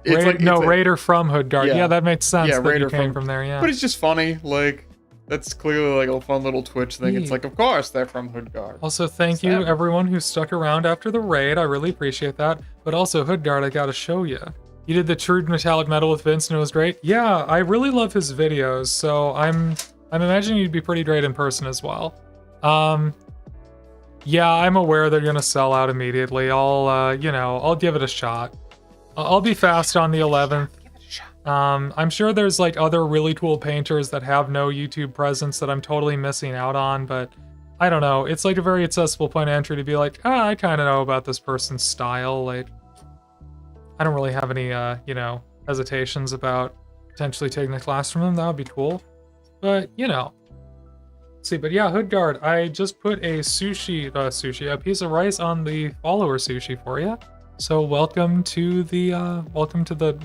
S1: Raider from Hoodguard. Yeah, that makes sense.
S3: Yeah,
S1: that
S3: Raider
S1: you came from there, yeah.
S3: But it's just funny, like, that's clearly like a fun little Twitch thing. It's like, of course, they're from Hoodguard.
S1: Also, thank you everyone who stuck around after the raid. I really appreciate that. But also, Hoodguard, I gotta show you. You did the True Metallic Metal with Vince and it was great. Yeah, I really love his videos, so I'm imagining you'd be pretty great in person as well. Yeah, I'm aware they're gonna sell out immediately. I'll give it a shot. I'll be fast on the 11th. I'm sure there's like other really cool painters that have no YouTube presence that I'm totally missing out on, but I don't know. It's like a very accessible point of entry to be like, I kind of know about this person's style. Like, I don't really have any, hesitations about potentially taking a class from them. That would be cool. But, see, but yeah, Hoodguard, I just put a a piece of rice on the follower sushi for you. So welcome to the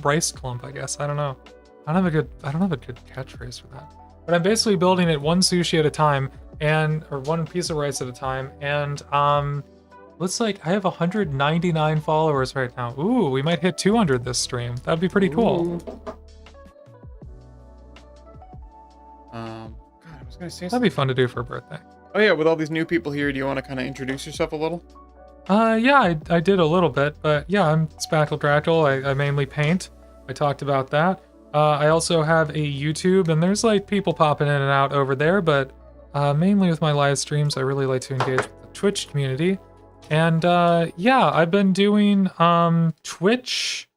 S1: rice clump, I guess. I don't know. I don't have a good catchphrase for that. But I'm basically building it 1 sushi at a time or 1 piece of rice at a time. And looks like I have 199 followers right now. Ooh, we might hit 200 this stream. That'd be pretty cool.
S3: God, I was gonna say
S1: That'd
S3: something.
S1: be fun to do for a birthday.
S3: Oh yeah, with all these new people here, do you want to kind of introduce yourself a little?
S1: Yeah, I did a little bit, but yeah, I'm Spackle Drackle. I mainly paint. I talked about that. I also have a YouTube, and there's like people popping in and out over there, but mainly with my live streams, I really like to engage with the Twitch community. And yeah, I've been doing Twitch.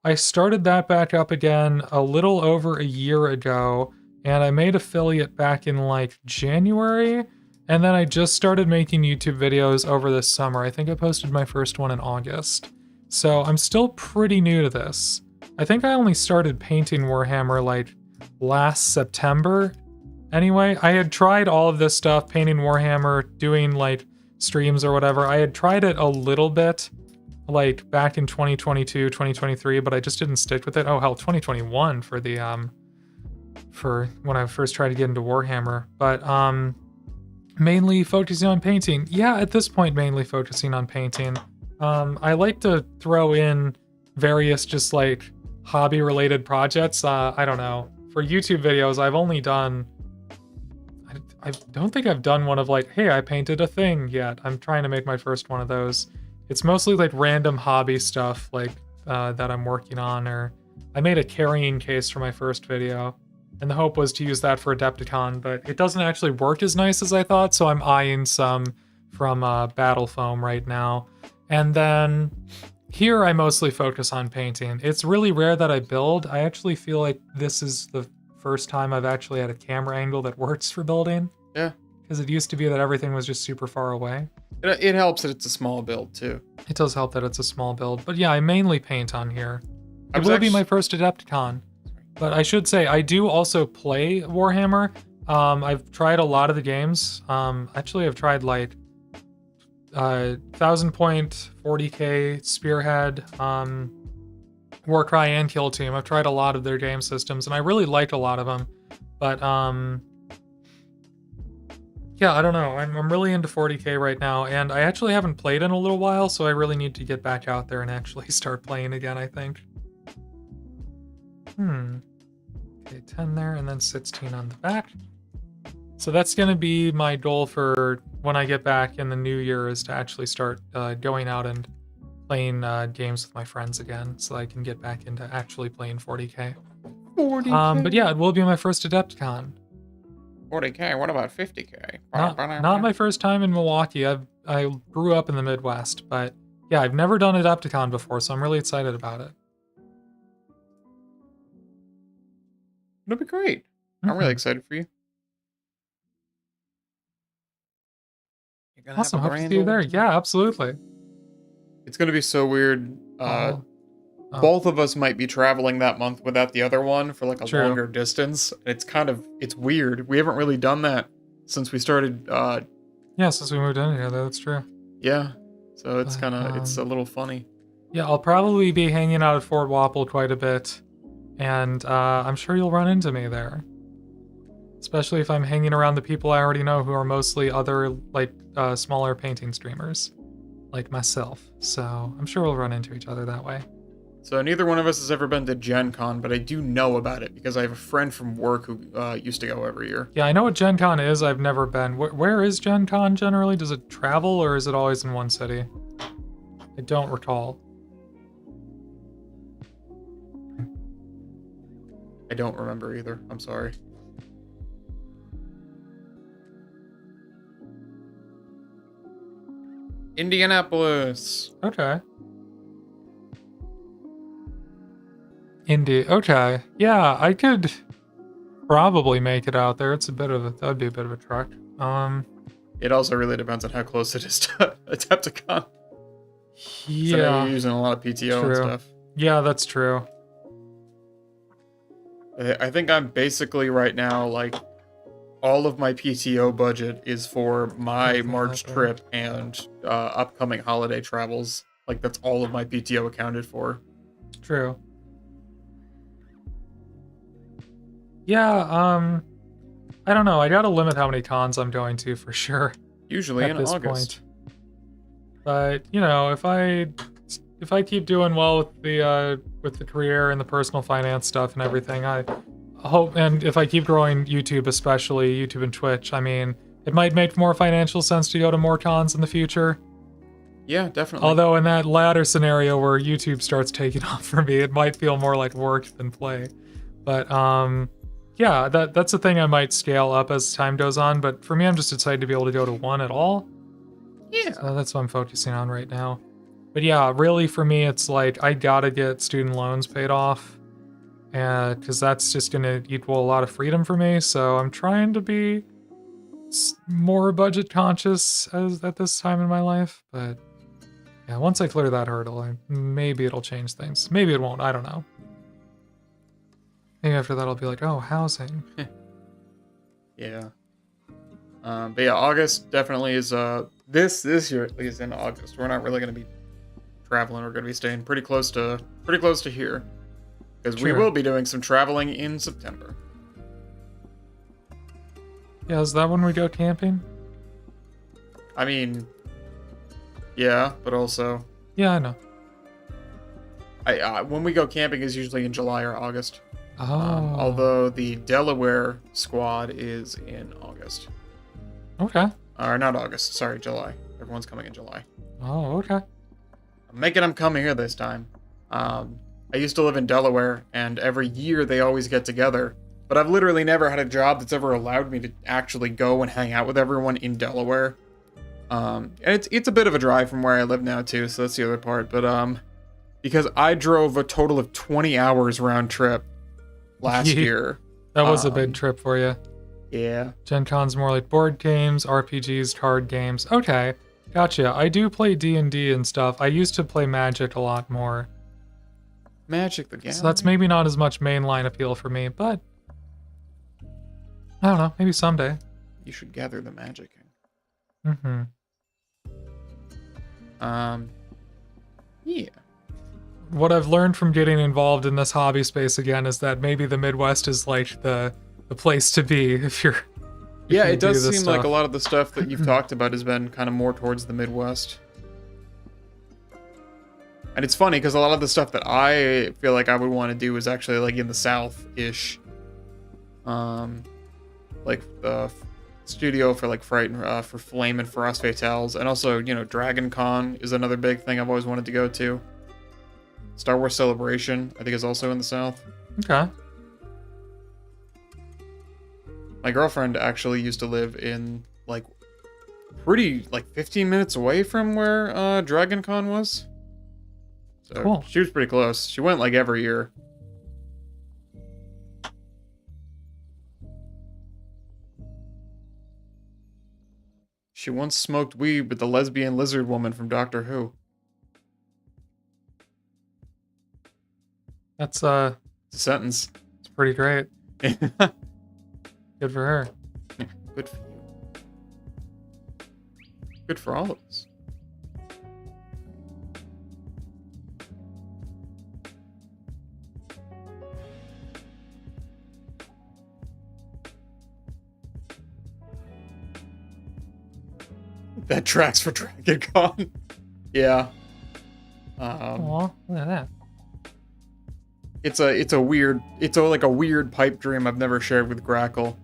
S1: I started that back up again a little over a year ago, and I made affiliate back in like January. And then I just started making YouTube videos over this summer. I think I posted my first one in August. So I'm still pretty new to this. I think I only started painting Warhammer like last September. Anyway, I had tried all of this stuff, painting Warhammer, doing like streams or whatever. I had tried it a little bit like back in 2022, 2023, but I just didn't stick with it. Oh hell, 2021 for the for when I first tried to get into Warhammer. But mainly focusing on painting. Yeah, at this point, mainly focusing on painting. I like to throw in various just like hobby related projects. I don't know. For YouTube videos, I've only done, I don't think I've done one of like, hey, I painted a thing yet. I'm trying to make my first one of those. It's mostly like random hobby stuff like that I'm working on, or I made a carrying case for my first video. And the hope was to use that for Adepticon, but it doesn't actually work as nice as I thought, so I'm eyeing some from Battle Foam right now. And then here I mostly focus on painting. It's really rare that I build. I actually feel like this is the first time I've actually had a camera angle that works for building.
S3: Yeah.
S1: Because it used to be that everything was just super far away.
S3: It helps that it's a small build too.
S1: It does help that it's a small build. But yeah, I mainly paint on here.
S3: I
S1: It
S3: was
S1: will be
S3: actu-
S1: my first Adepticon. But I should say, I do also play Warhammer. I've tried a lot of the games. Actually, I've tried like 1,000 point, 40k, Spearhead, Warcry, and Kill Team. I've tried a lot of their game systems, and I really liked a lot of them. But yeah, I don't know. I'm really into 40k right now, and I actually haven't played in a little while, so I really need to get back out there and actually start playing again, I think. Okay, 10 there, and then 16 on the back. So that's going to be my goal for when I get back in the new year, is to actually start going out and playing games with my friends again, so I can get back into actually playing 40k.
S3: 40K.
S1: But yeah, it will be my first Adepticon.
S3: 40K. What about 50K?
S1: Not my first time in Milwaukee. I grew up in the Midwest, but yeah, I've never done Adepticon before, so I'm really excited about it.
S3: It'll be great. I'm really excited for you. You're gonna
S1: Awesome.
S3: have a
S1: Hope to
S3: grand
S1: see you there.
S3: old-
S1: Yeah, absolutely.
S3: It's gonna be so weird.
S1: Oh.
S3: Both of us might be traveling that month without the other one for like a
S1: True.
S3: longer distance. It's weird. We haven't really done that since we started.
S1: Yeah, since we moved in here, that's true.
S3: Yeah. So it's
S1: But,
S3: it's a little funny.
S1: Yeah, I'll probably be hanging out at Fort Wapple quite a bit, and I'm sure you'll run into me there. Especially if I'm hanging around the people I already know, who are mostly other, like, smaller painting streamers, like myself. So I'm sure we'll run into each other that way.
S3: So neither one of us has ever been to Gen Con, but I do know about it because I have a friend from work who used to go every year.
S1: Yeah, I know what Gen Con is. I've never been. Where is Gen Con generally? Does it travel, or is it always in one city? I don't recall.
S3: I don't remember either. I'm sorry. Indianapolis.
S1: Okay. Indy. Okay. Yeah, I could probably make it out there. It's that'd be a bit of a trek.
S3: It also really depends on how close it is to Adepticon. So now
S1: Yeah.
S3: you're using a lot of PTO and
S1: True.
S3: stuff.
S1: Yeah, that's true.
S3: I think I'm basically right now, like, all of my PTO budget is for my March trip and upcoming holiday travels. Like, that's all of my PTO accounted for.
S1: True. Yeah, I don't know. I gotta limit how many cons I'm going to for sure
S3: Usually
S1: at
S3: in
S1: this
S3: August.
S1: point. But, you know, if I keep doing well with the career and the personal finance stuff and everything, hope, and if I keep growing YouTube, especially YouTube and Twitch, I mean, it might make more financial sense to go to more cons in the future.
S3: Yeah, definitely.
S1: Although in that latter scenario where YouTube starts taking off for me, it might feel more like work than play. But yeah, that's a thing I might scale up as time goes on. But for me, I'm just excited to be able to go to one at all.
S3: Yeah.
S1: So that's what I'm focusing on right now. But yeah, really for me, it's like I gotta get student loans paid off, and because that's just gonna equal a lot of freedom for me. So I'm trying to be more budget conscious at this time in my life. But yeah, once I clear that hurdle, maybe it'll change things. Maybe it won't. I don't know. Maybe after that, I'll be like, oh, housing.
S3: Yeah. But yeah, August definitely is this year at least in August. We're not really gonna be traveling. We're gonna be staying pretty close to here. Because we
S1: Sure.
S3: will be doing some traveling in September.
S1: Yeah, is that when we go camping?
S3: I mean, yeah, but also
S1: Yeah, I know.
S3: when we go camping is usually in July or August.
S1: Oh.
S3: Although the Delaware squad is in August.
S1: Okay.
S3: Or not August, sorry, July. Everyone's coming in July.
S1: Oh, okay.
S3: I'm making them come here this time. I used to live in Delaware, and every year they always get together. But I've literally never had a job that's ever allowed me to actually go and hang out with everyone in Delaware. And it's a bit of a drive from where I live now too, so that's the other part. But because I drove a total of 20 hours round trip last year.
S1: That was a big trip for you.
S3: Yeah.
S1: Gen Con's more like board games, RPGs, card games. Okay, gotcha. I do play D&D and stuff. I used to play Magic a lot more.
S3: Magic the Gathering.
S1: So that's maybe not as much mainline appeal for me, but I don't know, maybe someday.
S3: You should gather the Magic.
S1: Mm-hmm.
S3: Yeah.
S1: What I've learned from getting involved in this hobby space again is that maybe the Midwest is like the place to be if you're.
S3: Yeah,
S1: you
S3: it does
S1: do this
S3: seem like a
S1: stuff.
S3: lot of the stuff that you've talked about has been kind of more towards the Midwest. And it's funny because a lot of the stuff that I feel like I would want to do is actually like in the South-ish. Like the studio for like Fright, for Flame and Frost Fatales, and also, you know, Dragon Con is another big thing I've always wanted to go to. Star Wars Celebration, I think, is also in the South.
S1: Okay.
S3: My girlfriend actually used to live in like 15 minutes away from where Dragon Con was. So
S1: Cool.
S3: She was pretty close. She went like every year. She once smoked weed with the lesbian lizard woman from Doctor Who.
S1: That's
S3: It's a sentence.
S1: it's pretty great. Good for her.
S3: Good for you. Good for all of us. That tracks for Dragon Con. Yeah.
S1: Aw, look at that.
S3: It's a weird pipe dream I've never shared with Grackle.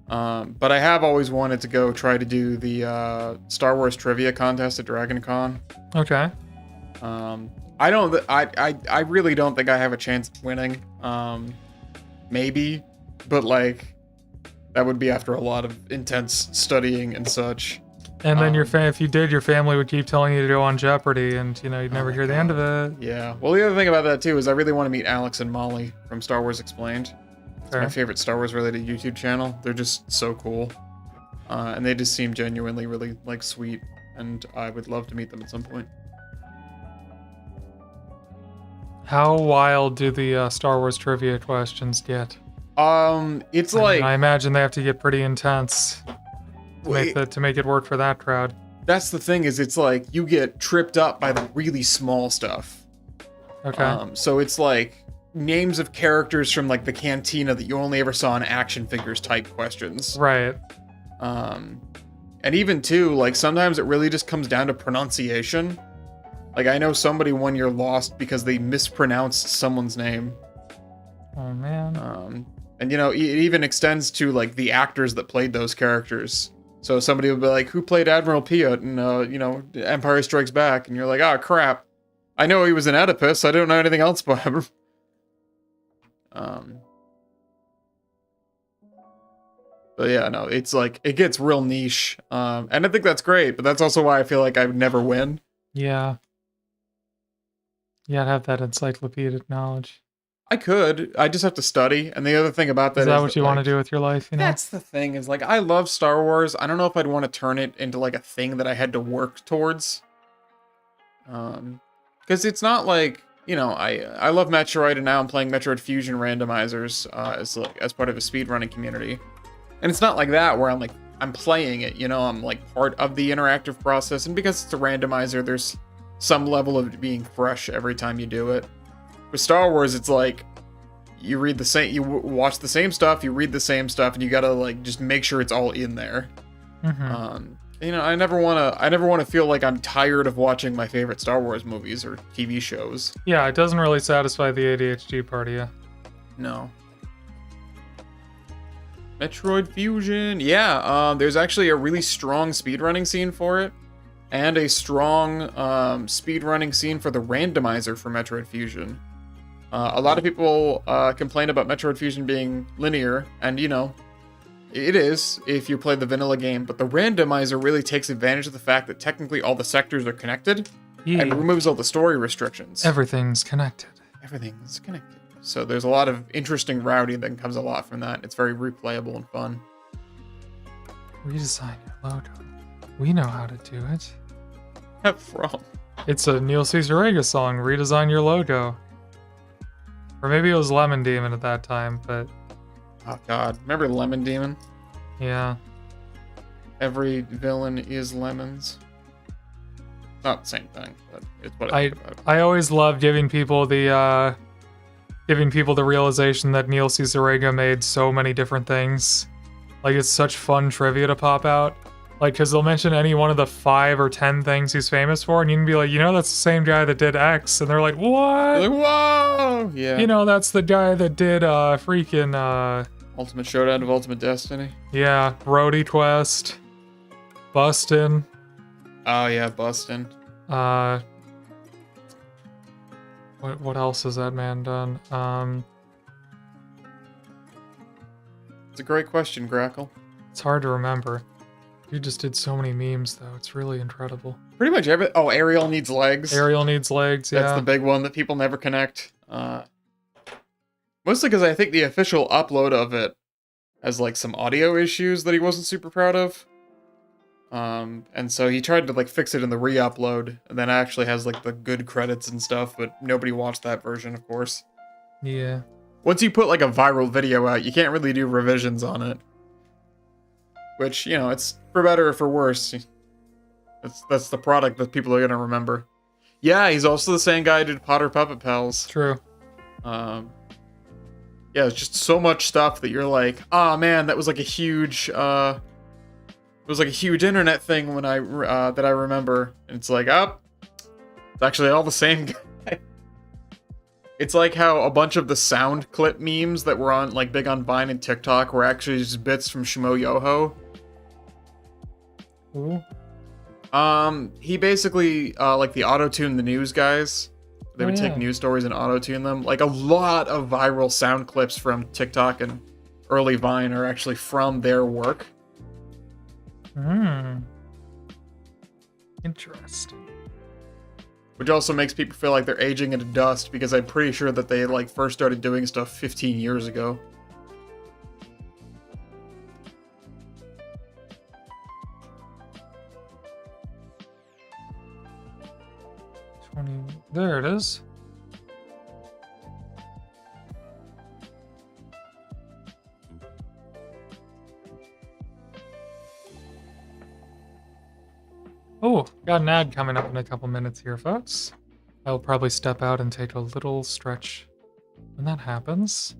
S3: But I have always wanted to go try to do the Star Wars trivia contest at Dragon Con.
S1: Okay.
S3: I really don't think I have a chance of winning. Maybe, but like that would be after a lot of intense studying and such.
S1: And then if you did, your family would keep telling you to go on Jeopardy, and you know you'd never hear the end of it.
S3: Yeah. Well, the other thing about that too is I really want to meet Alex and Molly from Star Wars Explained. It's my
S1: Fair.
S3: favorite Star Wars related YouTube channel. They're just so cool, and they just seem genuinely really like sweet, and I would love to meet them at some point.
S1: How wild do the Star Wars trivia questions get?
S3: It's
S1: I
S3: like
S1: mean, I imagine they have to get pretty intense
S3: wait,
S1: to make it work for that crowd.
S3: that's the thing is it's like you get tripped up by the really small stuff.
S1: Okay.
S3: So it's like names of characters from like the cantina that you only ever saw in action figures type questions.
S1: Right.
S3: And even too, like sometimes it really just comes down to pronunciation. Like I know somebody one year lost because they mispronounced someone's name.
S1: Oh man.
S3: And, you know, it even extends to, like, the actors that played those characters. So somebody would be like, who played Admiral Piot in, you know, Empire Strikes Back? And you're like, oh, crap. I know he was an Oedipus. I don't know anything else about him. But yeah, no, it's like, it gets real niche. And I think that's great, but that's also why I feel like I would never win.
S1: Yeah. Yeah, I'd have that encyclopedic knowledge.
S3: I could. I just have to study. And the other thing about that
S1: Is that what you want to
S3: like,
S1: do with your life, you know?
S3: that's the thing, is like, I love Star Wars. I don't know if I'd want to turn it into like a thing that I had to work towards. Because it's not like, you know, I love Metroid, and now I'm playing Metroid Fusion randomizers as part of a speedrunning community. And it's not like that where I'm playing it, you know, I'm like part of the interactive process, and because it's a randomizer, there's some level of it being fresh every time you do it. With Star Wars, it's like you read the same, you watch the same stuff, you read the same stuff, and you gotta like just make sure it's all in there.
S1: Mm-hmm.
S3: You know, I never want to feel like I'm tired of watching my favorite Star Wars movies or TV shows.
S1: Yeah, it doesn't really satisfy the ADHD part of you.
S3: No. Metroid Fusion, yeah. There's actually a really strong speedrunning scene for it, and a strong speedrunning scene for the randomizer for Metroid Fusion. A lot of people complain about Metroid Fusion being linear, and you know, it is if you play the vanilla game, but the randomizer really takes advantage of the fact that technically all the sectors are connected, and removes all the story restrictions.
S1: Everything's connected.
S3: Everything's connected. So there's a lot of interesting routing that comes a lot from that. It's very replayable and fun.
S1: Redesign your logo. We know how to do it.
S3: From?
S1: It's a Neil Caesarega song, Redesign Your Logo. Or maybe it was Lemon Demon at that time, but...
S3: Oh god, remember Lemon Demon?
S1: Yeah.
S3: Every villain is lemons. Not the same thing, but it's what I think about.
S1: I always love giving people the realization that Neil Caesarega made so many different things. Like, it's such fun trivia to pop out. Like, because they'll mention any one of the 5 or 10 things he's famous for, and you can be like, you know, that's the same guy that did X. And they're like, what?
S3: You're like, whoa! Yeah.
S1: You know, that's the guy that did freaking...
S3: Ultimate Showdown of Ultimate Destiny.
S1: Yeah, Brody Quest. Bustin'.
S3: Oh yeah, Bustin'.
S1: What else has that man done?
S3: It's a great question, Grackle.
S1: It's hard to remember. You just did so many memes, though. It's really incredible.
S3: Pretty much every... Oh, Ariel Needs Legs.
S1: Ariel Needs Legs, yeah.
S3: That's the big one that people never connect. Mostly because I think the official upload of it has, like, some audio issues that he wasn't super proud of. And so he tried to, like, fix it in the re-upload, and then actually has, like, the good credits and stuff, but nobody watched that version, of course.
S1: Yeah.
S3: Once you put, like, a viral video out, you can't really do revisions on it. Which, you know, it's for better or for worse. That's the product that people are gonna remember. Yeah, he's also the same guy who did Potter Puppet Pals.
S1: True.
S3: Yeah, it's just so much stuff that you're like, oh man, that was like a huge, it was like a huge internet thing when that I remember. And it's like, oh, it's actually all the same guy. It's like how a bunch of the sound clip memes that were on, like, big on Vine and TikTok were actually just bits from Shimo Yoho.
S1: Ooh.
S3: He basically, like the auto-tune the news guys. They would take news stories and auto-tune them. Like, a lot of viral sound clips from TikTok and early Vine are actually from their work.
S1: Interesting.
S3: Which also makes people feel like they're aging into dust, because I'm pretty sure that they, like, first started doing stuff 15 years ago.
S1: There it is. Oh, got an ad coming up in a couple minutes here, folks. I'll probably step out and take a little stretch when that happens.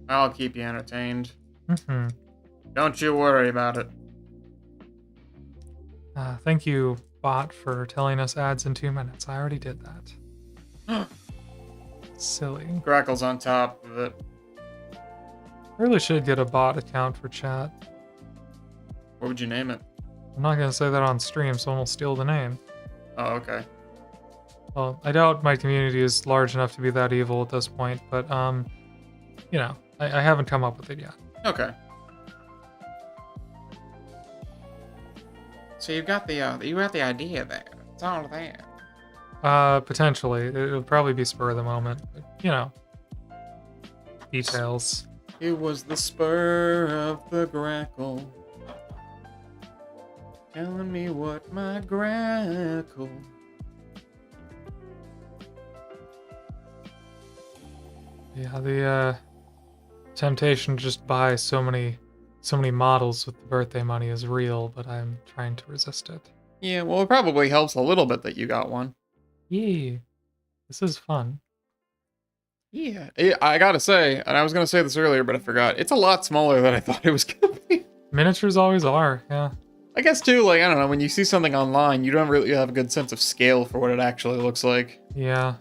S3: I'll keep you entertained.
S1: Mm-hmm.
S3: Don't you worry about it.
S1: Thank you, bot, for telling us ads in 2 minutes. I already did that. Silly.
S3: Grackle's on top of it.
S1: Really should get a bot account for chat.
S3: What would you name it?
S1: I'm not gonna say that on stream, someone will steal the name.
S3: Oh, okay.
S1: Well, I doubt my community is large enough to be that evil at this point, but you know, I haven't come up with it yet.
S3: Okay. So you got the idea there. It's all there.
S1: Potentially. It'll probably be spur of the moment, but you know. Details.
S3: It was the spur of the grackle. Telling me what my grackle.
S1: Yeah, the temptation to just buy so many models with the birthday money is real, but I'm trying to resist it.
S3: Yeah, well, it probably helps a little bit that you got one.
S1: Yay. This is fun.
S3: Yeah, I gotta say, and I was gonna say this earlier, but I forgot. It's a lot smaller than I thought it was gonna be.
S1: Miniatures always are, yeah.
S3: I guess too, like, I don't know, when you see something online, you don't really have a good sense of scale for what it actually looks like.
S1: Yeah.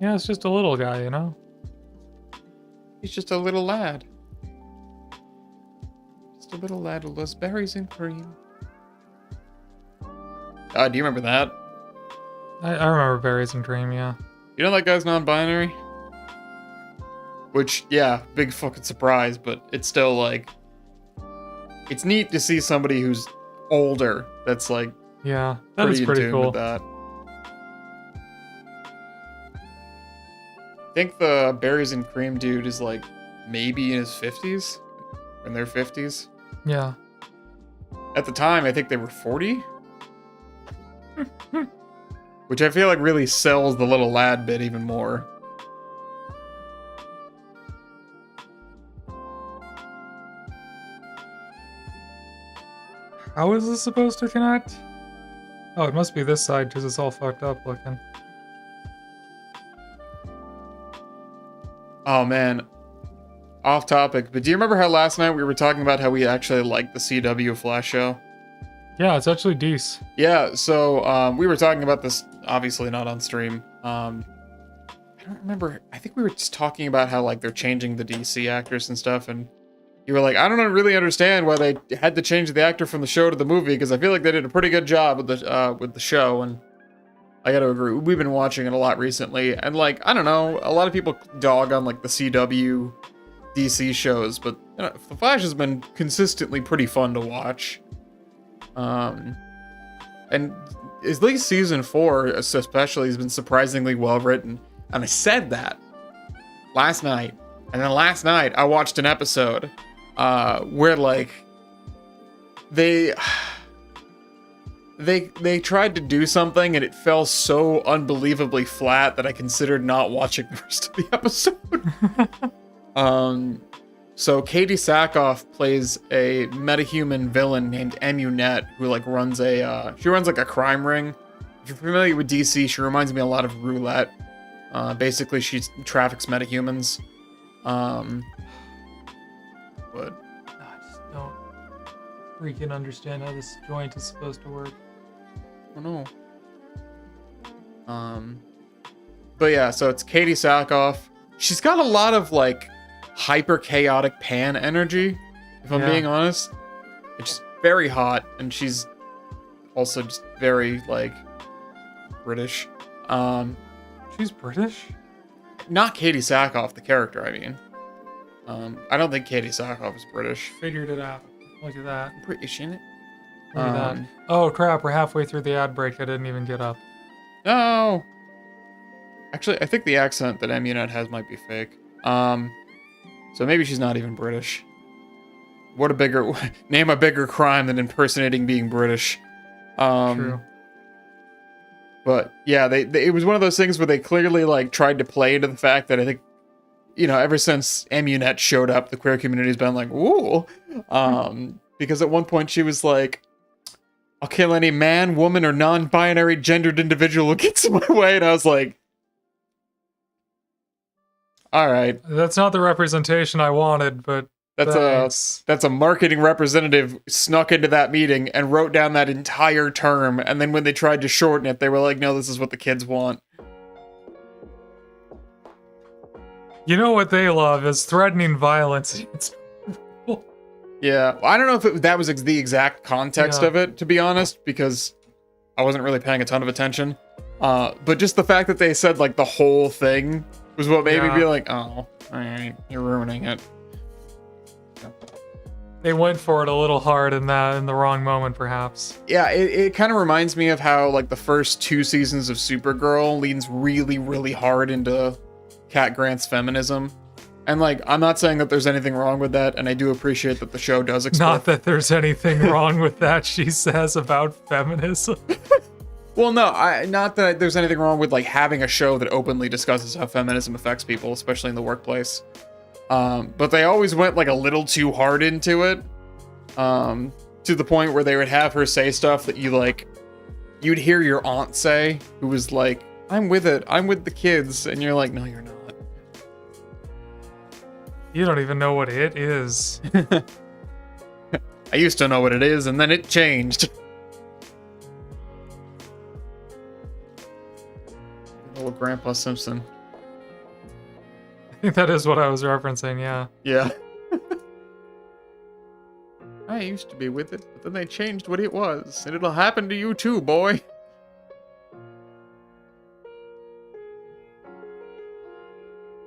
S1: Yeah, it's just a little guy, you know?
S3: He's just a little lad. Just a little lad who loves berries and cream. Do you remember that?
S1: I remember Berries and Cream, yeah.
S3: You know that guy's non-binary? Which, yeah, big fucking surprise, but it's still, like... It's neat to see somebody who's older that's, like...
S1: Yeah, that is
S3: in
S1: pretty
S3: tune
S1: cool.
S3: with that. I think the Berries and Cream dude is, like, maybe in his 50s? In their 50s?
S1: Yeah.
S3: At the time, I think they were 40? Which I feel like really sells the little lad bit even more.
S1: How is this supposed to connect? Oh, it must be this side because it's all fucked up looking.
S3: Oh man, off topic, but do you remember how last night we were talking about how we actually liked the CW Flash show?
S1: Yeah, it's actually decent.
S3: Yeah, so we were talking about this, obviously not on stream. I don't remember, I think we were just talking about how like they're changing the DC actors and stuff, and you were like, I don't really understand why they had to change the actor from the show to the movie, because I feel like they did a pretty good job with the show, and I gotta agree. We've been watching it a lot recently, and like, I don't know, a lot of people dog on like the CW DC shows, but you know, The Flash has been consistently pretty fun to watch. And at least season 4 especially has been surprisingly well written. And I said that last night, and then last night I watched an episode where like they tried to do something and it fell so unbelievably flat that I considered not watching the rest of the episode. So Katie Sackhoff plays a metahuman villain named Emunette who like runs like a crime ring. If you're familiar with DC, she reminds me a lot of Roulette. Basically she traffics metahumans. But
S1: I just don't freaking understand how this joint is supposed to work.
S3: oh no. But yeah, so it's Katie Sackhoff. She's got a lot of like hyper chaotic pan energy, if I'm being honest. It's just very hot, and she's also just very like British.
S1: She's British?
S3: Not Katie Sackhoff, the character, I mean. I don't think Katie Sackhoff is British.
S1: Figured it out. Look at that.
S3: British, isn't it?
S1: Look at that. Oh crap, we're halfway through the ad break. I didn't even get up.
S3: No! Actually, I think the accent that Emunette has might be fake. So maybe she's not even British. What a bigger... Name a bigger crime than impersonating being British.
S1: True.
S3: But yeah, it was one of those things where they clearly like tried to play into the fact that I think, you know, ever since Emunette showed up, the queer community's been like, ooh. Because at one point she was like, I'll kill any man, woman, or non-binary gendered individual who gets in my way. And I was like, all right.
S1: That's not the representation I wanted, but thanks.
S3: That's a marketing representative snuck into that meeting and wrote down that entire term, and then when they tried to shorten it, they were like, no, this is what the kids want.
S1: You know what they love is threatening violence. It's
S3: Yeah, I don't know if that was the exact context
S1: Yeah.
S3: of it, to be honest, because I wasn't really paying a ton of attention. But just the fact that they said like the whole thing was what made me
S1: Yeah.
S3: be like, oh, alright, you're ruining it.
S1: They went for it a little hard in the wrong moment, perhaps.
S3: Yeah, it kind of reminds me of how like the first 2 seasons of Supergirl leans really, really hard into Cat Grant's feminism. And like, I'm not saying that there's anything wrong with that, and I do appreciate that the show does explore.
S1: Not that there's anything wrong with that, she says about feminism.
S3: Well, no, not that there's anything wrong with like having a show that openly discusses how feminism affects people, especially in the workplace. But they always went like a little too hard into it, to the point where they would have her say stuff that you'd hear your aunt say, who was like, "I'm with it, I'm with the kids," and you're like, "No, you're not."
S1: You don't even know what it is.
S3: I used to know what it is, and then it changed. Little Grandpa Simpson.
S1: I think that is what I was referencing, yeah.
S3: Yeah. I used to be with it, but then they changed what it was, and it'll happen to you too, boy.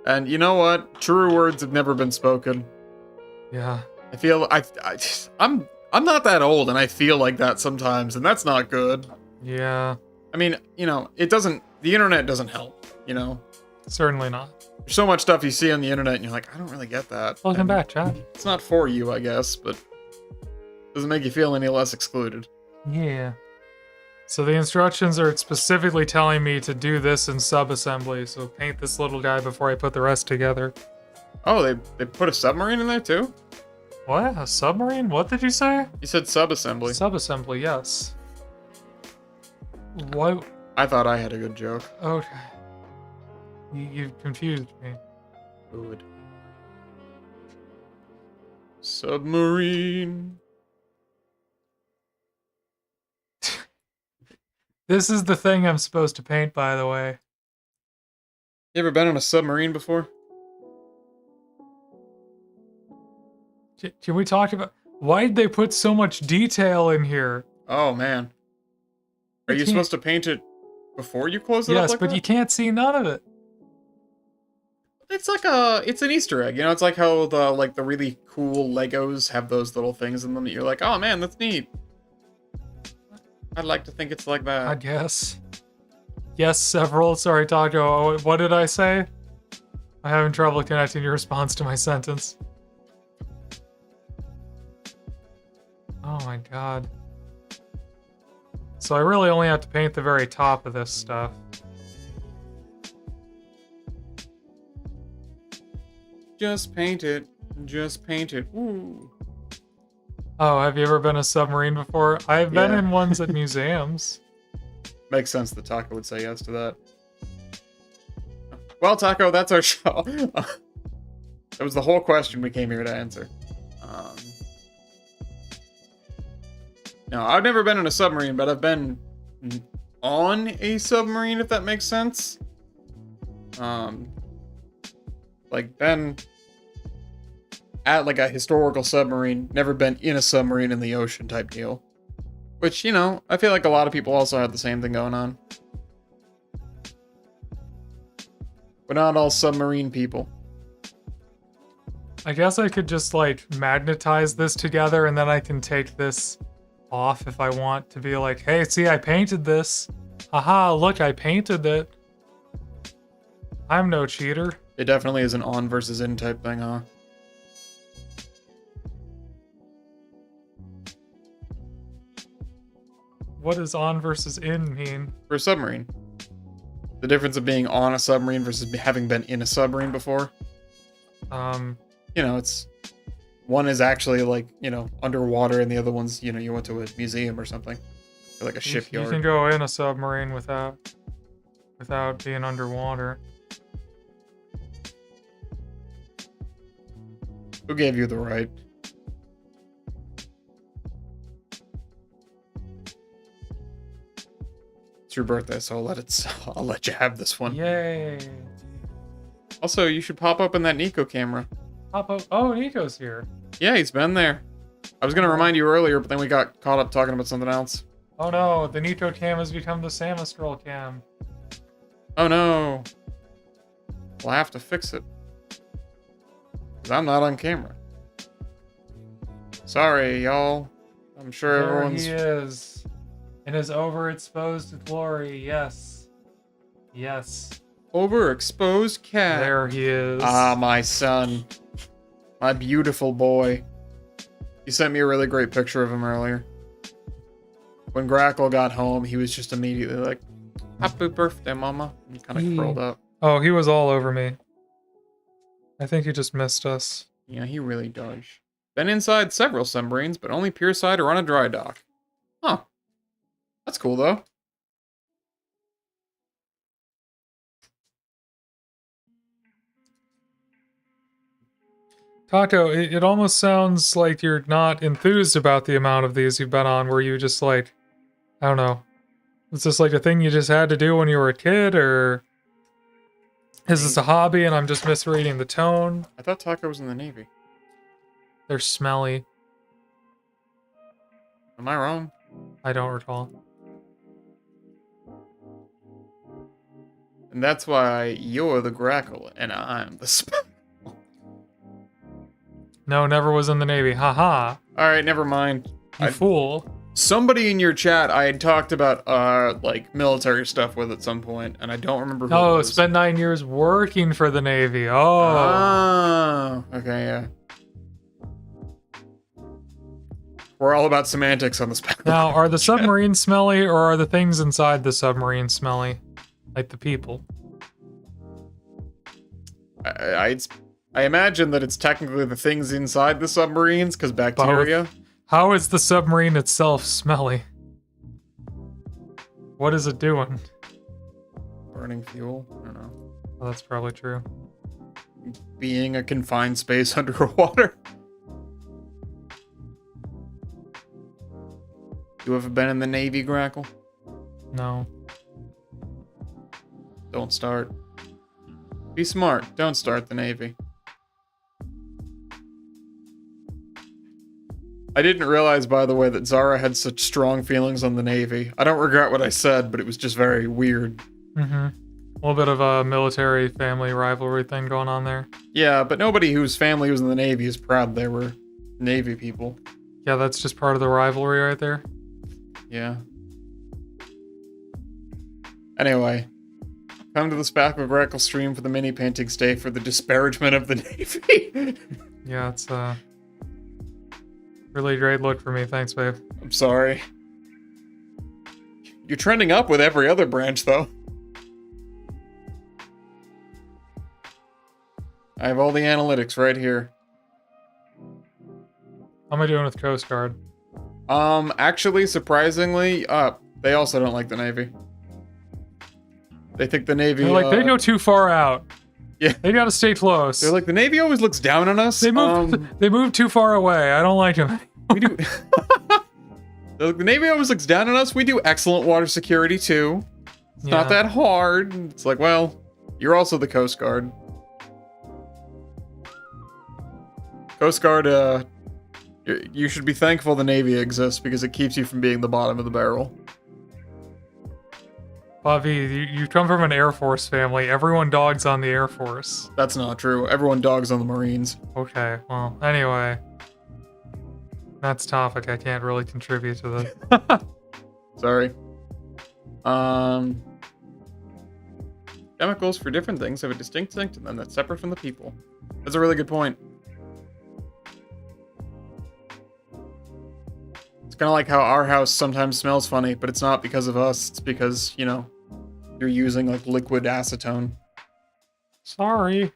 S3: And you know what? Truer words have never been spoken.
S1: Yeah.
S3: I feel I'm not that old, and I feel like that sometimes, and that's not good.
S1: Yeah.
S3: I mean, the internet doesn't help,
S1: Certainly not.
S3: There's so much stuff you see on the internet, and you're like, I don't really get that.
S1: Welcome
S3: And
S1: back, chat.
S3: It's not for you, I guess, but doesn't make you feel any less excluded.
S1: Yeah. So the instructions are specifically telling me to do this in subassembly, so paint this little guy before I put the rest together.
S3: Oh, they put a submarine in there too?
S1: What? A submarine? What did you say?
S3: You said subassembly.
S1: Subassembly, yes. What?
S3: I thought I had a good joke.
S1: Okay. You've confused me.
S3: Good. Submarine.
S1: This is the thing I'm supposed to paint, by the way.
S3: You ever been on a submarine before?
S1: Can we talk about... Why did they put so much detail in here?
S3: Oh, man. Are you
S1: can't-
S3: supposed to paint it before you close it up
S1: Yes,
S3: like
S1: but
S3: that?
S1: you can't see none of it.
S3: It's like it's an Easter egg. It's like how the really cool Legos have those little things in them that you're like, oh man, that's neat. I'd like to think it's like that.
S1: I guess. Yes, several. Sorry, Taco. What did I say? I'm having trouble connecting your response to my sentence. Oh my god. So I really only have to paint the very top of this stuff.
S3: Just paint it. Just paint it. Ooh.
S1: Oh, have you ever been a submarine before? I've been
S3: Yeah.
S1: in ones at museums.
S3: Makes sense that Taco would say yes to that. Well, Taco, that's our show. That was the whole question we came here to answer. No, I've never been in a submarine, but I've been on a submarine, if that makes sense. Like, been at, like, a historical submarine, never been in a submarine in the ocean type deal. Which, I feel like a lot of people also have the same thing going on. We're not all submarine people.
S1: I guess I could just, like, magnetize this together and then I can take this off if I want to be like, hey, see, I painted this. Haha, look, I painted it. I'm no cheater.
S3: It definitely is an on versus in type thing, huh?
S1: What does on versus in mean?
S3: For a submarine. The difference of being on a submarine versus having been in a submarine before. It's... One is actually, like, underwater, and the other one's, you went to a museum or something. Or like a shipyard.
S1: You can go in a submarine without being underwater.
S3: Who gave you the right? It's your birthday, so I'll let you have this one.
S1: Yay.
S3: Also, you should pop up in that Nico camera.
S1: Pop up. Oh, Nico's here.
S3: Yeah, he's been there. I was gonna remind you earlier, but then we got caught up talking about something else.
S1: Oh no, the Nico cam has become the Samus girl cam.
S3: Oh no. We'll have to fix it. Because I'm not on camera. Sorry, y'all. I'm sure
S1: There
S3: everyone's...
S1: he is. In his overexposed glory, yes. Yes.
S3: Overexposed cat.
S1: There he is.
S3: Ah, my son. My beautiful boy. You sent me a really great picture of him earlier. When Grackle got home, he was just immediately like, "Happy birthday, mama." And kind of curled up.
S1: Oh, he was all over me. I think he just missed us.
S3: Yeah, he really does. Been inside several submarines, but only pure side or on a dry dock. Huh. That's cool, though.
S1: Taco, it almost sounds like you're not enthused about the amount of these you've been on, where you just like, I don't know. Is this like a thing you just had to do when you were a kid, or is this a hobby and I'm just misreading the tone?
S3: I thought Taco was in the Navy.
S1: They're smelly.
S3: Am I wrong?
S1: I don't recall.
S3: And that's why you're the Grackle and I'm the Spell.
S1: No, never was in the Navy. Haha.
S3: Alright, never mind.
S1: You fool.
S3: Somebody in your chat I had talked about, like, military stuff with at some point, and I don't remember who it
S1: Oh,
S3: was.
S1: spent 9 years working for the Navy. Oh.
S3: Oh, okay, yeah. We're all about semantics on this panel.
S1: Now, are the submarines smelly, or are the things inside the submarine smelly? Like the people?
S3: I imagine that it's technically the things inside the submarines, because bacteria.
S1: How is the submarine itself smelly? What is it doing?
S3: Burning fuel? I don't know.
S1: Oh, that's probably true.
S3: Being a confined space underwater. You ever been in the Navy, Grackle?
S1: No.
S3: Don't start. Be smart. Don't start the Navy. I didn't realize, by the way, that Zara had such strong feelings on the Navy. I don't regret what I said, but it was just very weird.
S1: Mm-hmm. A little bit of a military family rivalry thing going on there.
S3: Yeah, but nobody whose family was in the Navy is proud they were Navy people.
S1: Yeah, that's just part of the rivalry right there.
S3: Yeah. Anyway. Come to the Spackle Grackle stream for the mini painting stay for the disparagement of the Navy.
S1: Yeah, it's really great look for me. Thanks, babe.
S3: I'm sorry. You're trending up with every other branch, though. I have all the analytics right here.
S1: How am I doing with Coast Guard?
S3: Actually, surprisingly, they also don't like the Navy. They think the Navy...
S1: They're like, they go too far out.
S3: Yeah.
S1: They gotta stay close.
S3: They're like, the Navy always looks down on us.
S1: They move too far away. I don't like them.
S3: We do... They're like, the Navy always looks down on us. We do excellent water security, too. It's not that hard. It's like, well, you're also the Coast Guard. Coast Guard, you should be thankful the Navy exists because it keeps you from being the bottom of the barrel.
S1: Bobby, you come from an Air Force family. Everyone dogs on the Air Force.
S3: That's not true. Everyone dogs on the Marines.
S1: Okay, well, anyway. That's topic. I can't really contribute to this.
S3: Sorry. Chemicals for different things have a distinct scent in them that's separate from the people. That's a really good point. It's kind of like how our house sometimes smells funny, but it's not because of us. It's because, you know, you're using, like, liquid acetone.
S1: Sorry.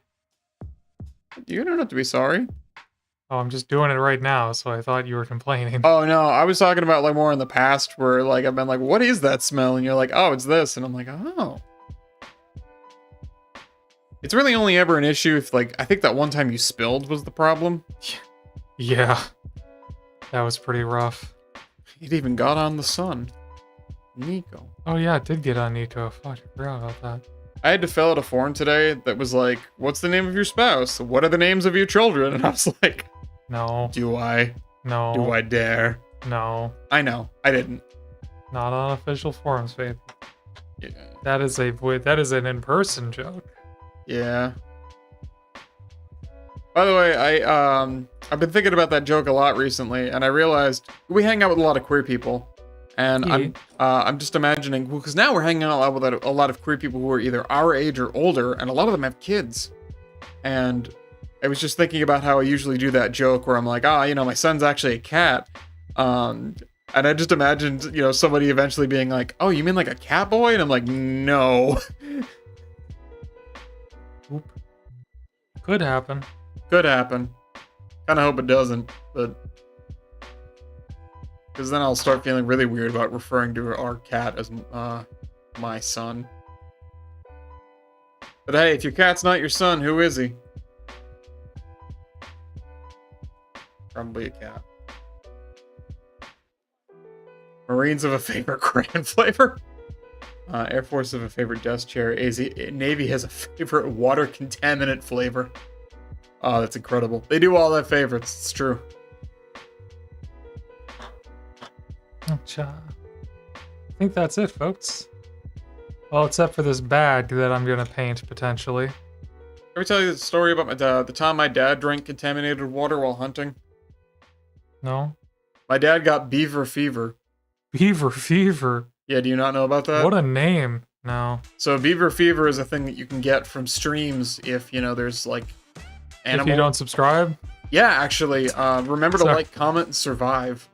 S3: You don't have to be sorry.
S1: Oh, I'm just doing it right now, so I thought you were complaining.
S3: Oh, no, I was talking about, like, more in the past where, like, I've been like, what is that smell? And you're like, oh, it's this. And I'm like, oh. It's really only ever an issue if, like, I think that one time you spilled was the problem.
S1: Yeah. That was pretty rough.
S3: It even got on the sun. Nico.
S1: Oh yeah, it did get on Nico. Fuck, I forgot about that.
S3: I had to fill out a form today that was like, what's the name of your spouse? What are the names of your children? And I was like,
S1: No.
S3: do I?
S1: No.
S3: Do I dare?
S1: No.
S3: I know. I didn't.
S1: Not on official forums, babe.
S3: Yeah.
S1: That is an in-person joke.
S3: Yeah. By the way, I've been thinking about that joke a lot recently, and I realized we hang out with a lot of queer people, and I'm just imagining, because now we're hanging out with a lot of queer people who are either our age or older, and a lot of them have kids. And I was just thinking about how I usually do that joke where I'm like, my son's actually a cat. And I just imagined, somebody eventually being like, oh, you mean like a cat boy? And I'm like, no.
S1: Oop. Could happen.
S3: Could happen. Kind of hope it doesn't, but... Because then I'll start feeling really weird about referring to our cat as my son. But hey, if your cat's not your son, who is he? Probably a cat. Marines have a favorite crayon flavor. Air Force have a favorite desk chair. Navy has a favorite water contaminant flavor. Oh, that's incredible. They do all their favorites. It's true.
S1: I think that's it, folks. Well, except for this bag that I'm gonna paint, potentially.
S3: Ever tell you the story about the time my dad drank contaminated water while hunting?
S1: No?
S3: My dad got beaver fever.
S1: Beaver fever?
S3: Yeah, do you not know about that?
S1: What a name. No.
S3: So beaver fever is a thing that you can get from streams if, there's, like, animal...
S1: If you don't subscribe?
S3: Yeah, actually. Remember to
S1: Sorry.
S3: like, comment, and survive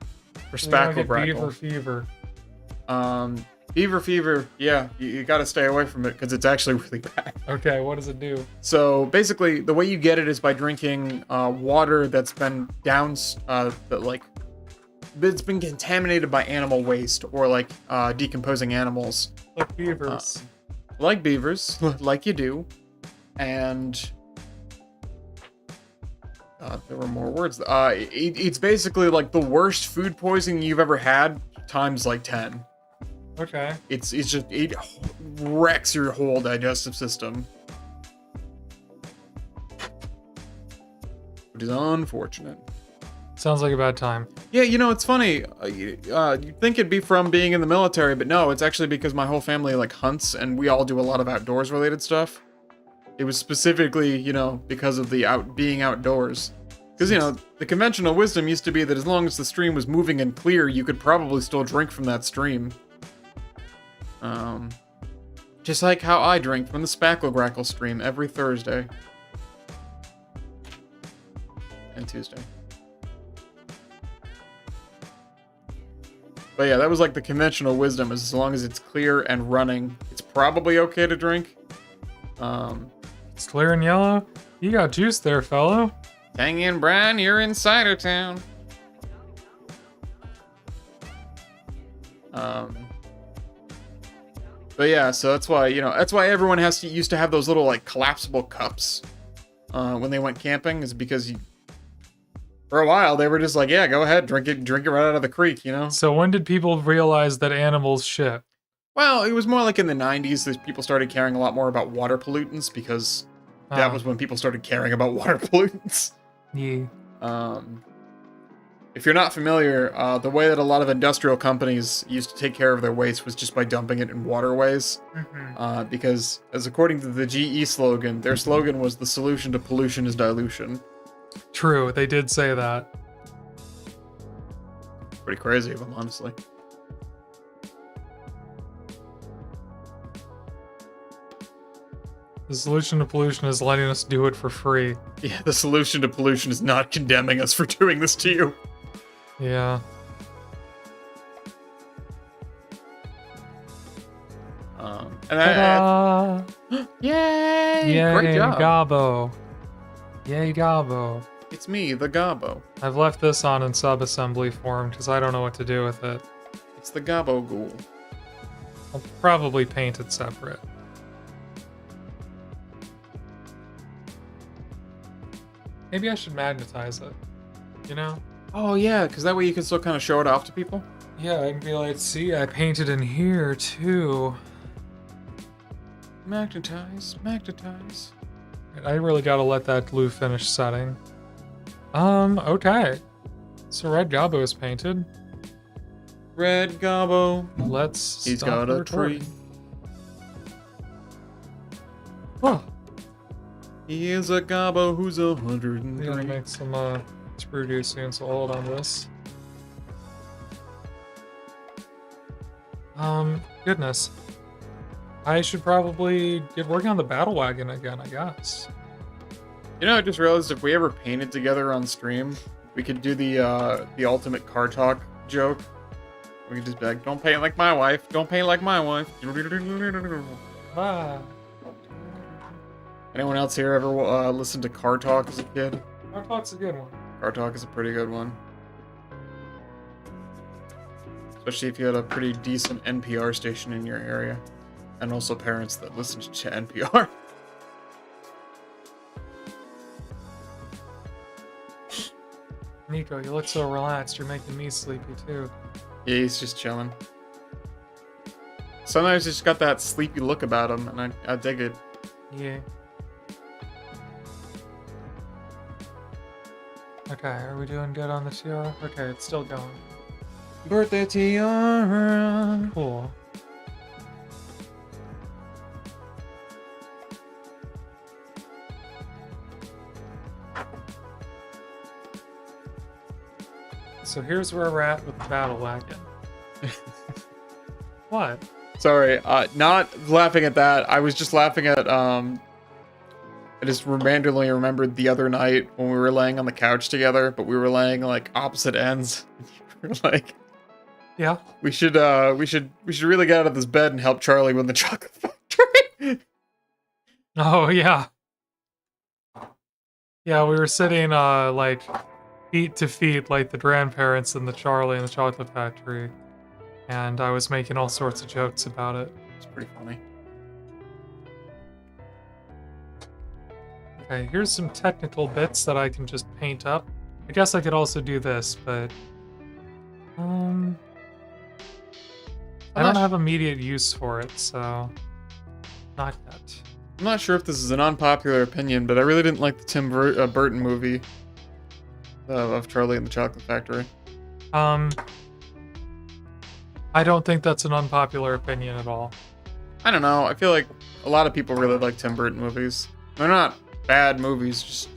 S3: for
S1: You don't
S3: Spackle
S1: get
S3: Brackle.
S1: Beaver fever.
S3: Beaver fever, yeah, you gotta stay away from it because it's actually really bad.
S1: Okay, what does it do?
S3: So basically, the way you get it is by drinking water that's been it's been contaminated by animal waste or like decomposing animals.
S1: Like beavers.
S3: Like beavers, like you do. And there were more words. It's basically like the worst food poisoning you've ever had times like 10.
S1: Okay.
S3: It wrecks your whole digestive system. Which is unfortunate.
S1: Sounds like a bad time.
S3: Yeah, it's funny. You'd think it'd be from being in the military, but no, it's actually because my whole family like hunts and we all do a lot of outdoors related stuff. It was specifically, because of the being outdoors. Because, the conventional wisdom used to be that as long as the stream was moving and clear, you could probably still drink from that stream. Just like how I drink from the Spackle Grackle stream every Thursday. And Tuesday. But yeah, that was like the conventional wisdom, is as long as it's clear and running, it's probably okay to drink.
S1: It's clear and yellow. You got juice there, fellow.
S3: Tangy and Brian, you're in Cider Town. But yeah, so that's why, that's why everyone used to have those little like collapsible cups when they went camping, is because for a while they were just like, yeah, go ahead, drink it right out of the creek,
S1: So when did people realize that animals shit?
S3: Well, it was more like in the 90s that people started caring a lot more about water pollutants, because that was when people started caring about water pollutants.
S1: Yeah.
S3: If you're not familiar, the way that a lot of industrial companies used to take care of their waste was just by dumping it in waterways.
S1: Mm-hmm.
S3: Because, as according to the GE slogan, their slogan was, the solution to pollution is dilution.
S1: True, they did say that.
S3: Pretty crazy of them, honestly.
S1: The solution to pollution is letting us do it for free.
S3: Yeah, the solution to pollution is not condemning us for doing this to you.
S1: Yeah. Ta-da!
S3: Yay!
S1: Yay,
S3: Great job.
S1: Gobbo. Yay, Gobbo.
S3: It's me, the Gobbo.
S1: I've left this on in sub-assembly form because I don't know what to do with it.
S3: It's the Gobbo ghoul.
S1: I'll probably paint it separate. Maybe I should magnetize it.
S3: Oh yeah, because that way you can still kind of show it off to people.
S1: Yeah, I can be like, see, I painted in here too.
S3: Magnetize, magnetize.
S1: I really gotta let that glue finish setting. Okay. So Red Gobbo is painted.
S3: Red Gobbo.
S1: Let's
S3: He's
S1: stop
S3: got
S1: the
S3: a
S1: recording.
S3: tree.
S1: Oh,
S3: He is a Gobbo who's
S1: we gotta
S3: 103.
S1: make some sprue juice soon, so hold on this. Goodness. I should probably get working on the battle wagon again, I guess.
S3: You know, I just realized if we ever painted together on stream, we could do the ultimate car talk joke. We could just be like, "Don't paint like my wife. Don't paint like my wife."
S1: Ah,
S3: Anyone else here ever listened to car talk as a kid?
S1: our talk's a good one.
S3: Car talk is a pretty good one. Especially if you had a pretty decent NPR station in your area. And also parents that listened to NPR.
S1: Nico, you look so relaxed. You're making me sleepy too.
S3: Yeah, he's just chilling. Sometimes he's just got that sleepy look about him, and I dig it.
S1: Yeah. Okay, are we doing good on the tiara? Okay, it's still going.
S3: Birthday tiara.
S1: Cool. So here's where we're at with the battle wagon. What?
S3: Sorry, not laughing at that. I was just laughing at I just randomly remembered the other night when we were laying on the couch together, but we were laying like opposite ends. We were like,
S1: Yeah.
S3: we should really get out of this bed and help Charlie win the chocolate factory.
S1: Oh yeah. Yeah, we were sitting like feet to feet like the grandparents in the Charlie and the Chocolate Factory. And I was making all sorts of jokes about it.
S3: It's pretty funny.
S1: Okay, here's some technical bits that I can just paint up. I guess I could also do this, but I don't have immediate use for it, so not yet.
S3: I'm not sure if this is an unpopular opinion, but I really didn't like the Tim Burton movie of Charlie and the Chocolate Factory.
S1: I don't think that's an unpopular opinion at all.
S3: I don't know. I feel like a lot of people really like Tim Burton movies. They're not bad movies, just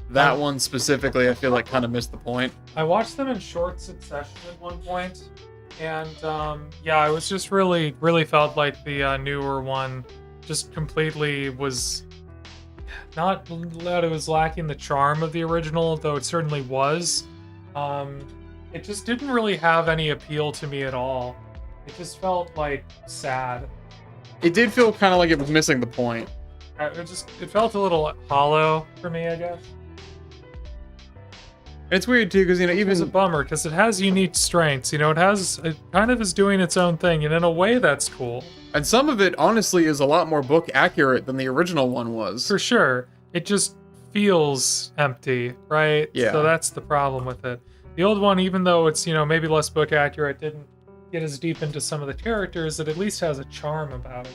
S3: that one specifically I feel like kind of missed the point.
S1: I watched them in short succession at one point, and yeah, I was just really felt like the newer one just completely was not that it was lacking the charm of the original, though it certainly was. It just didn't really have any appeal to me at all. It just felt like sad.
S3: It did feel kind of like it was missing the point.
S1: It felt a little hollow for me, I guess.
S3: It's weird too, because
S1: It was a bummer because it has unique strengths. It kind of is doing its own thing, and in a way, that's cool.
S3: and some of it honestly is a lot more book accurate than the original one was.
S1: For sure. It just feels empty, right?
S3: Yeah.
S1: So that's the problem with it. The old one, even though it's, maybe less book accurate, didn't get as deep into some of the characters, it at least has a charm about it.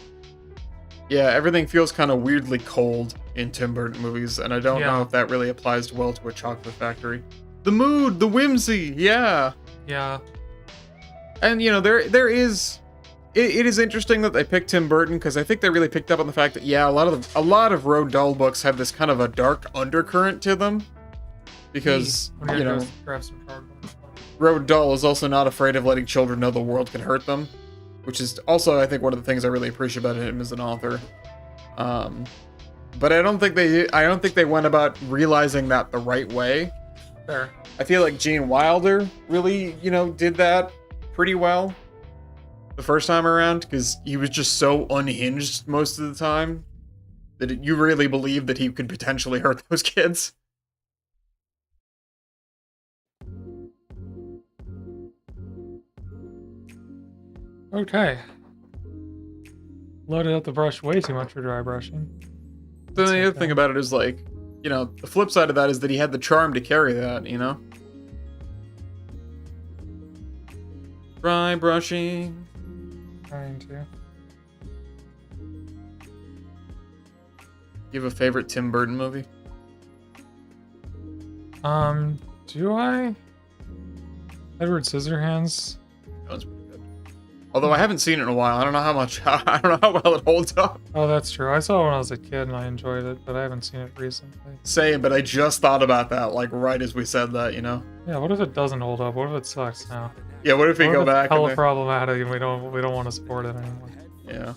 S3: Yeah, everything feels kind of weirdly cold in Tim Burton movies, and I don't know
S1: Yeah.
S3: if that really applies well to a chocolate factory. The mood, the whimsy, yeah.
S1: Yeah.
S3: And there is it is interesting that they picked Tim Burton because I think they really picked up on the fact that a lot of Roald Dahl books have this kind of a dark undercurrent to them. Because
S1: I'm gonna go grab some cardboard.
S3: Roald Dahl is also not afraid of letting children know the world can hurt them, which is also I think one of the things I really appreciate about him as an author. But I don't think they went about realizing that the right way.
S1: There.
S3: I feel like Gene Wilder really, did that pretty well the first time around because he was just so unhinged most of the time that you really believed that he could potentially hurt those kids.
S1: Okay. Loaded up the brush way too much for dry brushing.
S3: Then the other thing about it is the flip side of that is that he had the charm to carry that, Dry brushing.
S1: Trying to.
S3: You have a favorite Tim Burton movie?
S1: Do I? Edward Scissorhands.
S3: That one's pretty good. Although I haven't seen it in a while. I don't know how much. I don't know how well it holds up.
S1: Oh, that's true. I saw it when I was a kid and I enjoyed it, but I haven't seen it recently.
S3: Same, but I just thought about that, like, right as we said that, you know?
S1: Yeah, what if it doesn't hold up? What if it sucks now?
S3: Yeah, what if we
S1: What
S3: go
S1: if it's
S3: back
S1: hella
S3: and
S1: problematic and we don't want to support it anymore?
S3: yeah.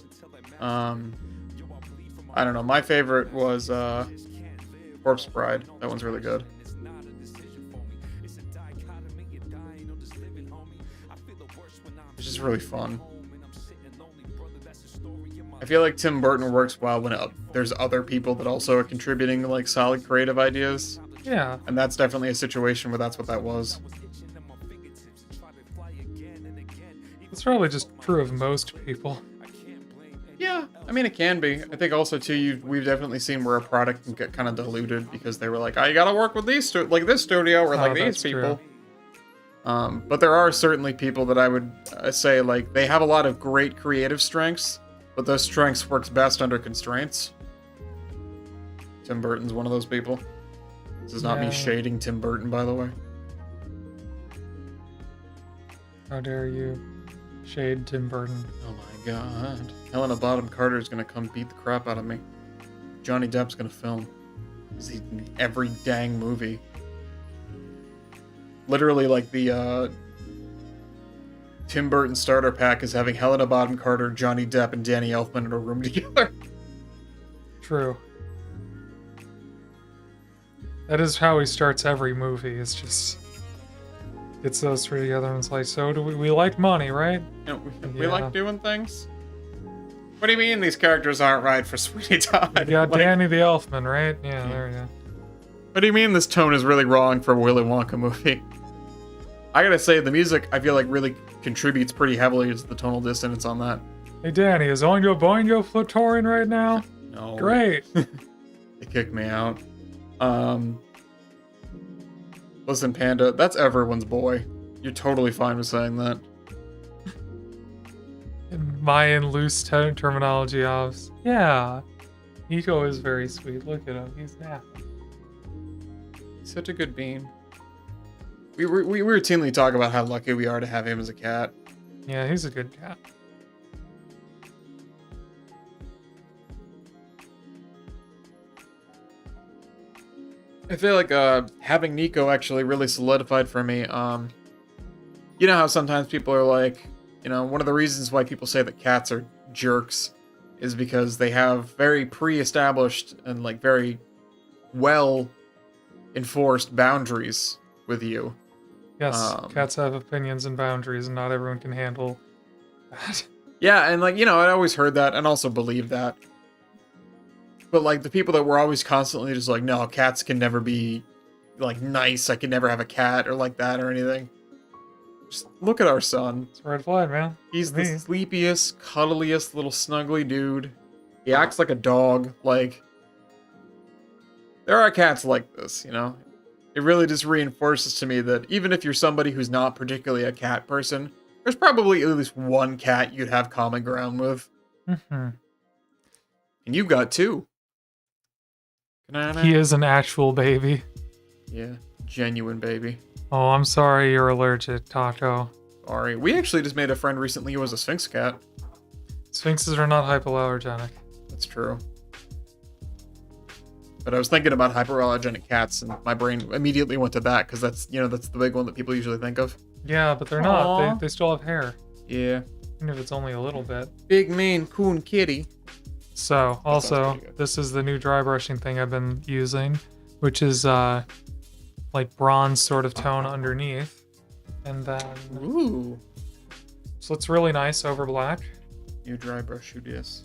S3: I don't know. My favorite was Corpse Bride. That one's really good. It's just really fun. I feel like Tim Burton works well when there's other people that also are contributing like solid creative ideas.
S1: Yeah.
S3: And that's definitely a situation where that's what that was.
S1: It's probably just true of most people.
S3: Yeah, I mean, it can be. I think also, too, we've definitely seen where a product can get kind of diluted because they were like, oh, you gotta work with these, like this studio or like these people. But there are certainly people that I would say, like, they have a lot of great creative strengths, but those strengths works best under constraints. Tim Burton's one of those people. This is not me shading Tim Burton, by the way.
S1: How dare you shade Tim Burton?
S3: Oh my god. Helena Bonham Carter is gonna come beat the crap out of me. Johnny Depp's gonna film. He's in every dang movie. Literally, like, the Tim Burton starter pack is having Helena Bonham Carter, Johnny Depp, and Danny Elfman in a room together.
S1: True. That is how he starts every movie. It's just gets those three together and it's like, so do we like money, right?
S3: You know, we like doing things. What do you mean these characters aren't right for Sweeney Todd?
S1: You got
S3: Like,
S1: Danny the Elfman, right? Yeah, there you go.
S3: what do you mean this tone is really wrong for a Willy Wonka movie? I gotta say, the music, I feel like, really contributes pretty heavily to the tonal dissonance on that.
S1: Hey Danny, is Oingo Boingo Flatorin right now?
S3: No.
S1: Great.
S3: They kicked me out. Listen, Panda, that's everyone's boy. You're totally fine with saying that.
S1: In Mayan loose terminology of, yeah, Nico is very sweet. Look at him, he's napping.
S3: He's such a good bean. We routinely talk about how lucky we are to have him as a cat.
S1: Yeah, he's a good cat.
S3: I feel like having Nico actually really solidified for me. You know how sometimes people are like, you know, one of the reasons why people say that cats are jerks is because they have very pre-established and like very well enforced boundaries with you.
S1: Yes, cats have opinions and boundaries, and not everyone can handle that.
S3: Yeah, and like, you know, I always heard that and also believed that. But like the people that were always constantly just like, no, cats can never be like nice. I can never have a cat or like that or anything. Just look at our son.
S1: It's a red flag, man.
S3: He's the sleepiest, cuddliest little snuggly dude. He acts like a dog. Like, there are cats like this, you know? It really just reinforces to me that even if you're somebody who's not particularly a cat person, there's probably at least one cat you'd have common ground with.
S1: Mm-hmm.
S3: And you got two.
S1: He is an actual baby.
S3: Yeah, genuine baby.
S1: Oh, I'm sorry you're allergic, Taco.
S3: Sorry. We actually just made a friend recently who was a Sphinx cat.
S1: Sphinxes are not hypoallergenic.
S3: That's true. But I was thinking about hyperallergenic cats, and my brain immediately went to that, because that's, you know, that's the big one that people usually think of.
S1: Yeah, but they're not. They still have hair.
S3: Yeah.
S1: Even if it's only a little bit.
S3: Big Maine Coon Kitty.
S1: So, also, this is the new dry brushing thing I've been using, which is, like bronze sort of tone underneath. And then...
S3: Ooh.
S1: So it's really nice over black.
S3: You dry brush, you yes.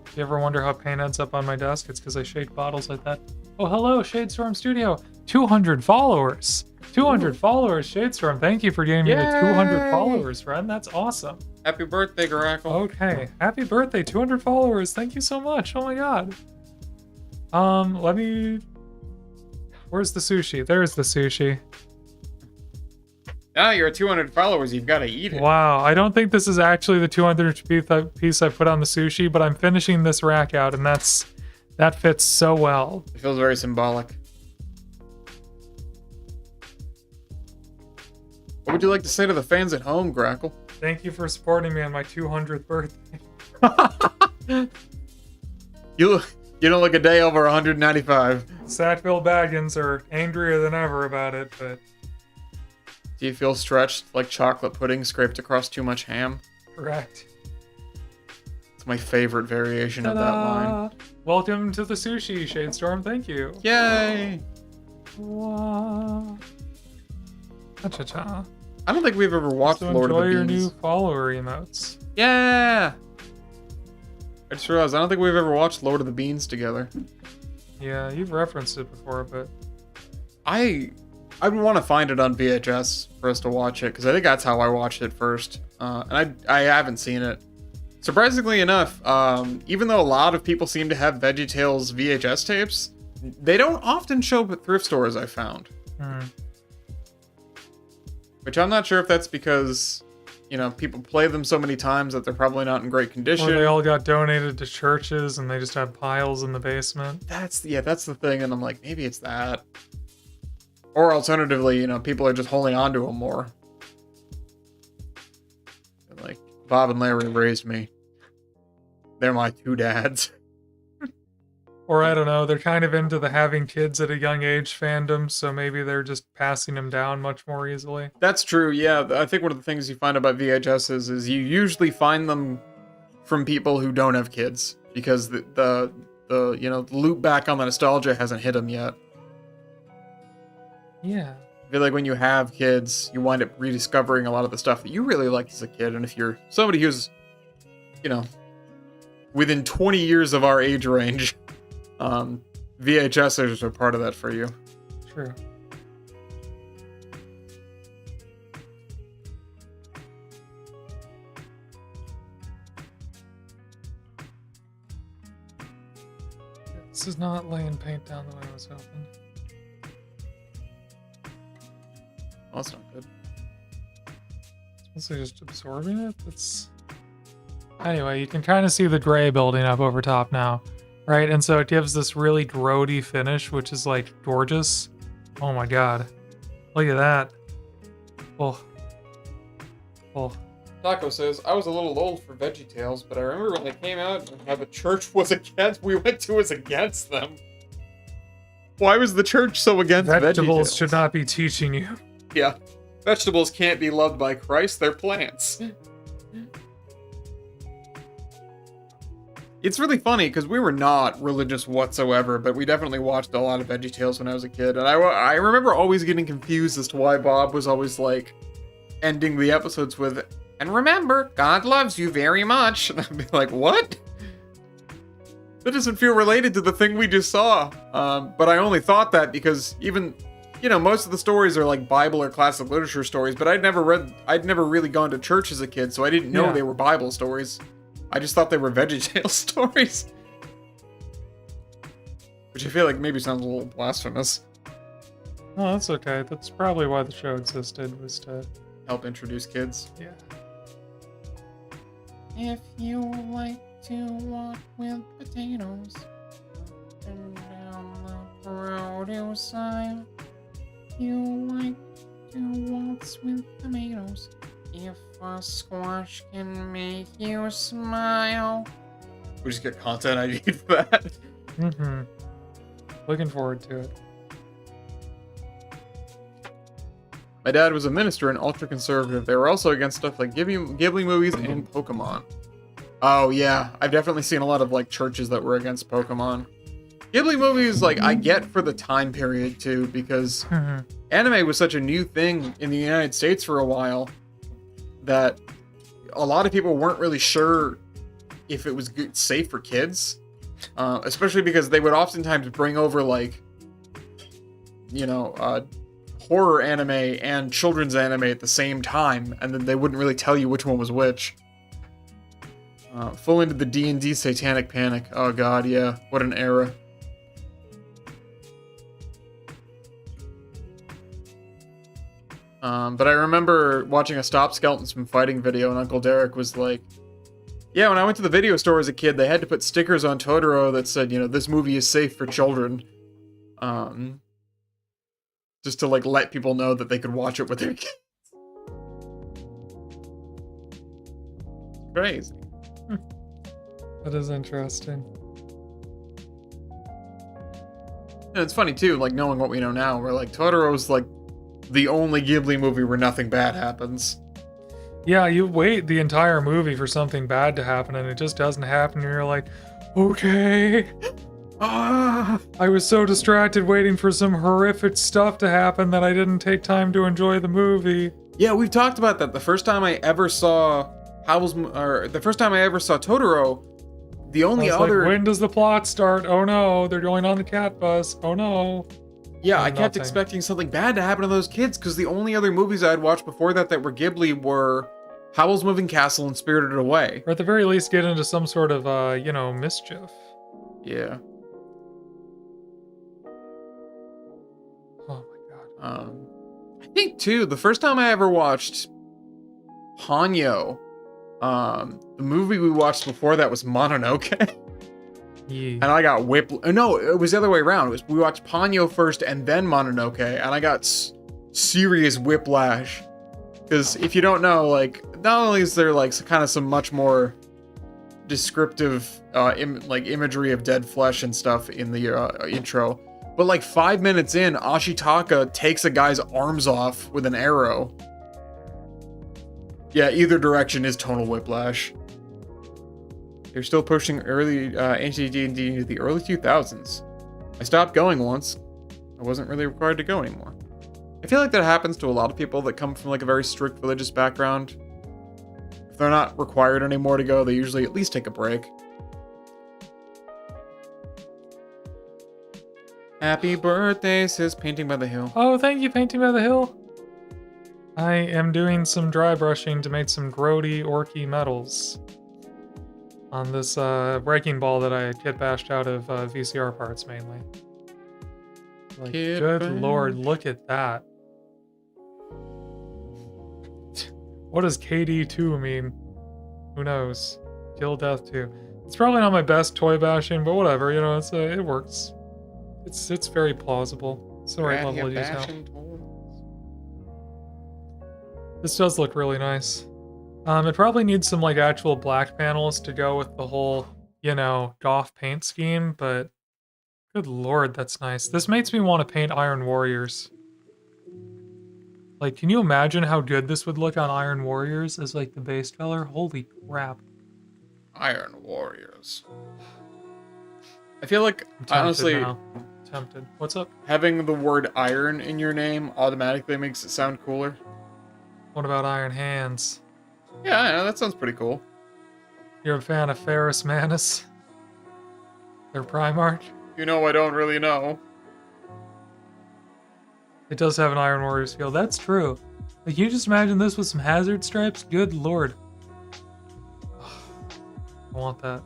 S1: If you ever wonder how paint ends up on my desk, it's because I shake bottles like that. Oh, hello, Shadestorm Studio. 200 followers. 200 followers, Shadestorm. Thank you for getting me to 200 followers, friend. That's awesome.
S3: Happy birthday, Grackle.
S1: Okay. Happy birthday, 200 followers. Thank you so much. Oh my god. Let me... Where's the sushi? There's the sushi.
S3: Now you're at 200 followers. You've got to eat it.
S1: Wow, I don't think this is actually the 200th piece I put on the sushi, but I'm finishing this rack out, and that fits so well.
S3: It feels very symbolic. What would you like to say to the fans at home, Grackle?
S1: Thank you for supporting me on my 200th birthday.
S3: You don't look a day over 195.
S1: Sackville Baggins are angrier than ever about it, but
S3: Do you feel stretched like chocolate pudding scraped across too much ham?
S1: correct.
S3: It's my favorite variation of that
S1: Ta-da!
S3: line.
S1: Welcome to the sushi, Shadestorm. Thank you.
S3: Yay!
S1: Wow. Cha-cha-cha.
S3: I don't think we've ever watched
S1: So
S3: Lord of
S1: enjoy
S3: the
S1: your
S3: Beans.
S1: new follower emotes.
S3: Yeah! I just realized I don't think we've ever watched Lord of the Beans together.
S1: Yeah, you've referenced it before, but
S3: I would want to find it on VHS for us to watch it, because I think that's how I watched it first. And I haven't seen it. Surprisingly enough, even though a lot of people seem to have VeggieTales VHS tapes, they don't often show up at thrift stores, I found. Which I'm not sure if that's because, you know, people play them so many times that they're probably not in great condition.
S1: or they all got donated to churches and they just have piles in the basement.
S3: That's the thing, and I'm like, maybe it's that. Or alternatively, you know, people are just holding on to them more. Like, Bob and Larry raised me. They're my two dads.
S1: Or I don't know, they're kind of into the having kids at a young age fandom, so maybe they're just passing them down much more easily.
S3: That's true, yeah. I think one of the things you find about VHSs is you usually find them from people who don't have kids, because the you know, loop back on the nostalgia hasn't hit them yet.
S1: Yeah.
S3: I feel like when you have kids, you wind up rediscovering a lot of the stuff that you really liked as a kid, and if you're somebody who's, you know, within 20 years of our age range, VHSers are part of that for you.
S1: True. This is not laying paint down the way I was hoping.
S3: Oh, that's not good.
S1: It's mostly just absorbing it. That's anyway. You can kind of see the gray building up over top now, right? And so it gives this really grody finish, which is like gorgeous. Oh my god, look at that. Oh, oh.
S3: Taco says, I was a little old for VeggieTales, but I remember when they came out and how the church was against, we went to was against them. Why was the church so against
S1: Vegetables
S3: VeggieTales?
S1: should not be teaching you.
S3: Yeah. Vegetables can't be loved by Christ, they're plants. It's really funny, because we were not religious whatsoever, but we definitely watched a lot of VeggieTales when I was a kid, and I remember always getting confused as to why Bob was always, like, ending the episodes with, and remember, God loves you very much. And I'd be like, what? That doesn't feel related to the thing we just saw. But I only thought that because even, you know, most of the stories are like Bible or classic literature stories, but I'd never really gone to church as a kid, so I didn't know
S1: Yeah.
S3: they were Bible stories. I just thought they were VeggieTales stories. Which I feel like maybe sounds a little blasphemous.
S1: Oh, that's okay. That's probably why the show existed, was to,
S3: Help introduce kids.
S1: yeah.
S4: If you like to walk with potatoes up and down the produce aisle, you like to waltz with tomatoes. If a squash can make you smile.
S3: We just get content ID for that.
S1: Mm-hmm. Looking forward to it.
S3: My dad was a minister and ultra-conservative. They were also against stuff like Ghibli movies and Pokemon. Oh, yeah. I've definitely seen a lot of, like, churches that were against Pokemon. Ghibli movies, like, I get for the time period, too, because
S1: Mm-hmm.
S3: anime was such a new thing in the United States for a while that a lot of people weren't really sure if it was good, safe for kids. Especially because they would oftentimes bring over, like, you know, horror anime and children's anime at the same time, and then they wouldn't really tell you which one was which. Full into the D&D satanic panic. Oh god, yeah. What an era. But I remember watching a Stop Skeletons from Fighting video, and Uncle Derek was like, yeah, when I went to the video store as a kid, they had to put stickers on Totoro that said, you know, this movie is safe for children. Just to, like, let people know that they could watch it with their kids. Crazy.
S1: That is interesting.
S3: And it's funny, too, like, knowing what we know now, where, like, Totoro's, like, the only Ghibli movie where nothing bad happens.
S1: Yeah, you wait the entire movie for something bad to happen, and it just doesn't happen, and you're like, okay. I was so distracted waiting for some horrific stuff to happen that I didn't take time to enjoy the movie.
S3: Yeah, we've talked about that. The first time I ever saw the first time I ever saw Totoro, the only other...
S1: Like, when does the plot start? Oh no, they're going on the cat bus. Oh no.
S3: Yeah, I kept expecting something bad to happen to those kids, because the only other movies I had watched before that were Ghibli were Howl's Moving Castle and Spirited Away.
S1: Or at the very least, get into some sort of, mischief.
S3: Yeah.
S1: Oh my god.
S3: I think, too, the first time I ever watched Ponyo, the movie we watched before that was Mononoke.
S1: Yeah.
S3: And I got no, it was the other way around. We watched Ponyo first and then Mononoke, and I got serious whiplash. Because if you don't know, like, not only is there, like, kind of some much more descriptive, imagery of dead flesh and stuff in the intro, but, like, 5 minutes in, Ashitaka takes a guy's arms off with an arrow. Yeah, either direction is tonal whiplash. They're still pushing early anti-D&D into the early 2000s. I stopped going once. I wasn't really required to go anymore. I feel like that happens to a lot of people that come from, like, a very strict religious background. If they're not required anymore to go, they usually at least take a break. Happy birthday, says Painting by the Hill.
S1: Oh, thank you, Painting by the Hill. I am doing some dry brushing to make some grody orky metals on this breaking ball that I kit bashed out of VCR parts mainly. Like, good lord, look at that. What does KD2 mean? Who knows? Kill Death 2. It's probably not my best toy bashing, but whatever, you know, it works. It's very plausible. It's the right level of detail. This does look really nice. It probably needs some, like, actual black panels to go with the whole, goth paint scheme, but good lord, that's nice. This makes me want to paint Iron Warriors. Like, can you imagine how good this would look on Iron Warriors as, like, the base color? Holy crap.
S3: Iron Warriors. I feel like,
S1: Honestly, tempted. What's up?
S3: Having the word iron in your name automatically makes it sound cooler.
S1: What about Iron Hands?
S3: Yeah, I know, that sounds pretty cool.
S1: You're a fan of Ferris Manus? Their Primarch?
S3: You know, I don't really know.
S1: It does have an Iron Warriors feel. That's true. Like, you just imagine this with some hazard stripes? Good lord. I want that.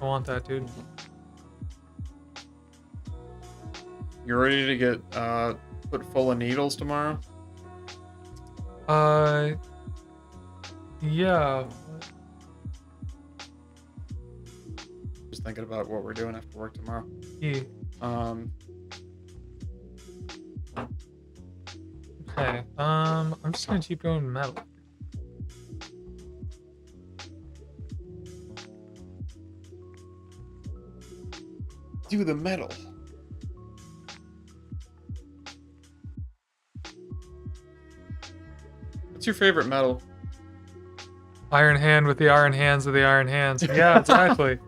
S1: I want that, dude.
S3: You ready to get put full of needles tomorrow?
S1: Yeah.
S3: Just thinking about what we're doing after work tomorrow.
S1: Yeah. Okay. I'm just gonna keep going metal.
S3: Do the metal. What's your favorite metal?
S1: Iron Hand with the Iron Hands of the Iron Hands. Yeah, exactly.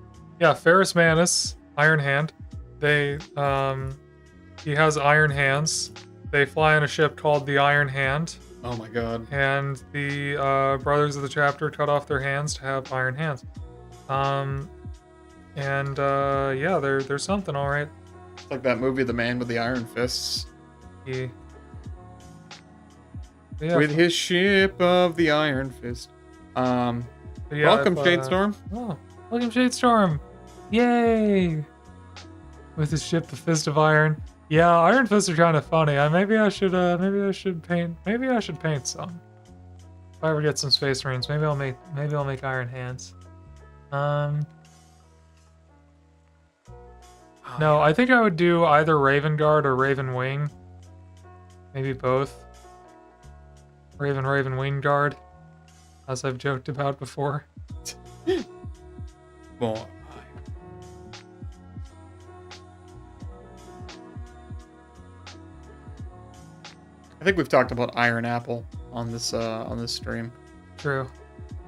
S1: Yeah, Ferris Manus, Iron Hand. They, he has iron hands. They fly on a ship called the Iron Hand.
S3: Oh my god.
S1: And the brothers of the chapter cut off their hands to have iron hands. Yeah, they're something, all right.
S3: It's like that movie, The Man with the Iron Fists.
S1: Yeah. Yeah,
S3: with his ship of the Iron Fist.
S1: yeah,
S3: welcome, Shadestorm.
S1: Oh, welcome, Shadestorm. Yay! with his ship, the Fist of Iron. Yeah, Iron Fists are kind of funny. Maybe I should paint some. If I ever get some Space Marines, maybe I'll make Iron Hands. No, I think I would do either Raven Guard or Raven Wing. Maybe both. Raven Wing Guard, as I've joked about before.
S3: More. I think we've talked about Iron Apple on this stream.
S1: True.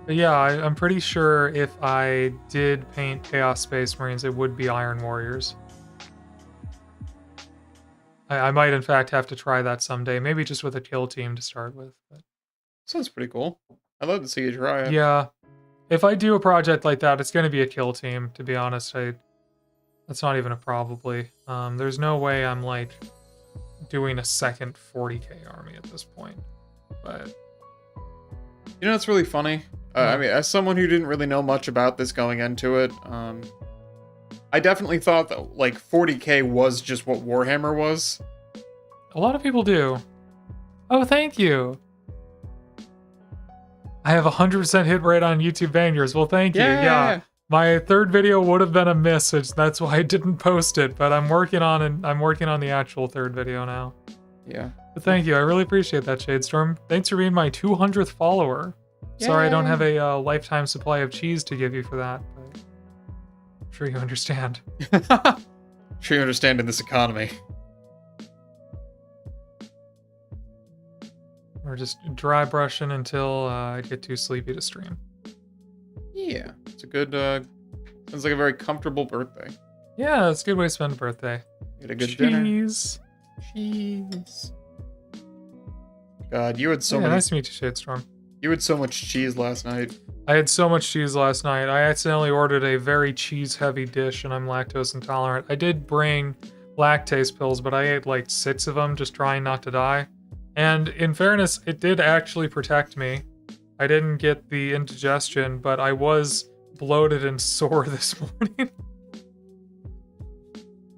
S1: But yeah, I'm pretty sure if I did paint Chaos Space Marines, it would be Iron Warriors. I might, in fact, have to try that someday. Maybe just with a kill team to start with. But...
S3: Sounds pretty cool. I'd love to see you try it.
S1: Yeah. If I do a project like that, it's going to be a kill team, to be honest. That's not even a probably. There's no way I'm, like, doing a second 40k army at this point. But...
S3: You know, it's really funny. I mean, as someone who didn't really know much about this going into it, I definitely thought that, like, 40k was just what Warhammer was.
S1: A lot of people do. Oh, thank you. I have 100% hit rate on YouTube bangers. Well, thank you. Yeah. My third video would have been a miss, which that's why I didn't post it, but I'm working on the actual third video now.
S3: Yeah.
S1: But thank you. I really appreciate that, Shadestorm. Thanks for being my 200th follower. Sorry I don't have a lifetime supply of cheese to give you for that, but I'm sure you understand.
S3: Sure you understand in this economy.
S1: Or just dry brushing until I get too sleepy to stream.
S3: Yeah, it's a good, sounds like a very comfortable birthday.
S1: Yeah, it's a good way to spend a birthday.
S3: Get a good dinner.
S1: Cheese.
S3: God, you had so many...
S1: Nice to meet you, Shadestorm.
S3: You had so much cheese last night.
S1: I had so much cheese last night. I accidentally ordered a very cheese-heavy dish, and I'm lactose intolerant. I did bring lactase pills, but I ate like 6 of them, just trying not to die. And in fairness, it did actually protect me. I didn't get the indigestion, but I was bloated and sore this morning.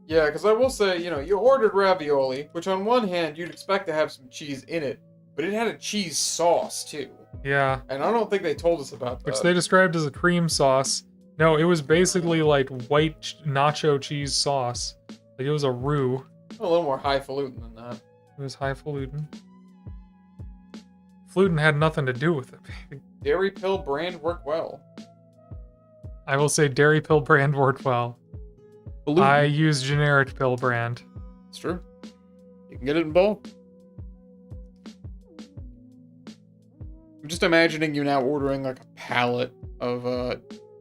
S3: Yeah, because I will say, you know, you ordered ravioli, which on one hand, you'd expect to have some cheese in it, but it had a cheese sauce, too.
S1: Yeah.
S3: And I don't think they told us about that.
S1: Which they described as a cream sauce. No, it was basically like white nacho cheese sauce. Like it was a roux.
S3: A little more highfalutin than that.
S1: It was highfalutin. Flutin had nothing to do with it, baby.
S3: Dairy pill brand worked well.
S1: I will say dairy pill brand worked well.
S3: Falutin.
S1: I use generic pill brand.
S3: It's true. You can get it in bulk. I'm just imagining you now ordering like a pallet of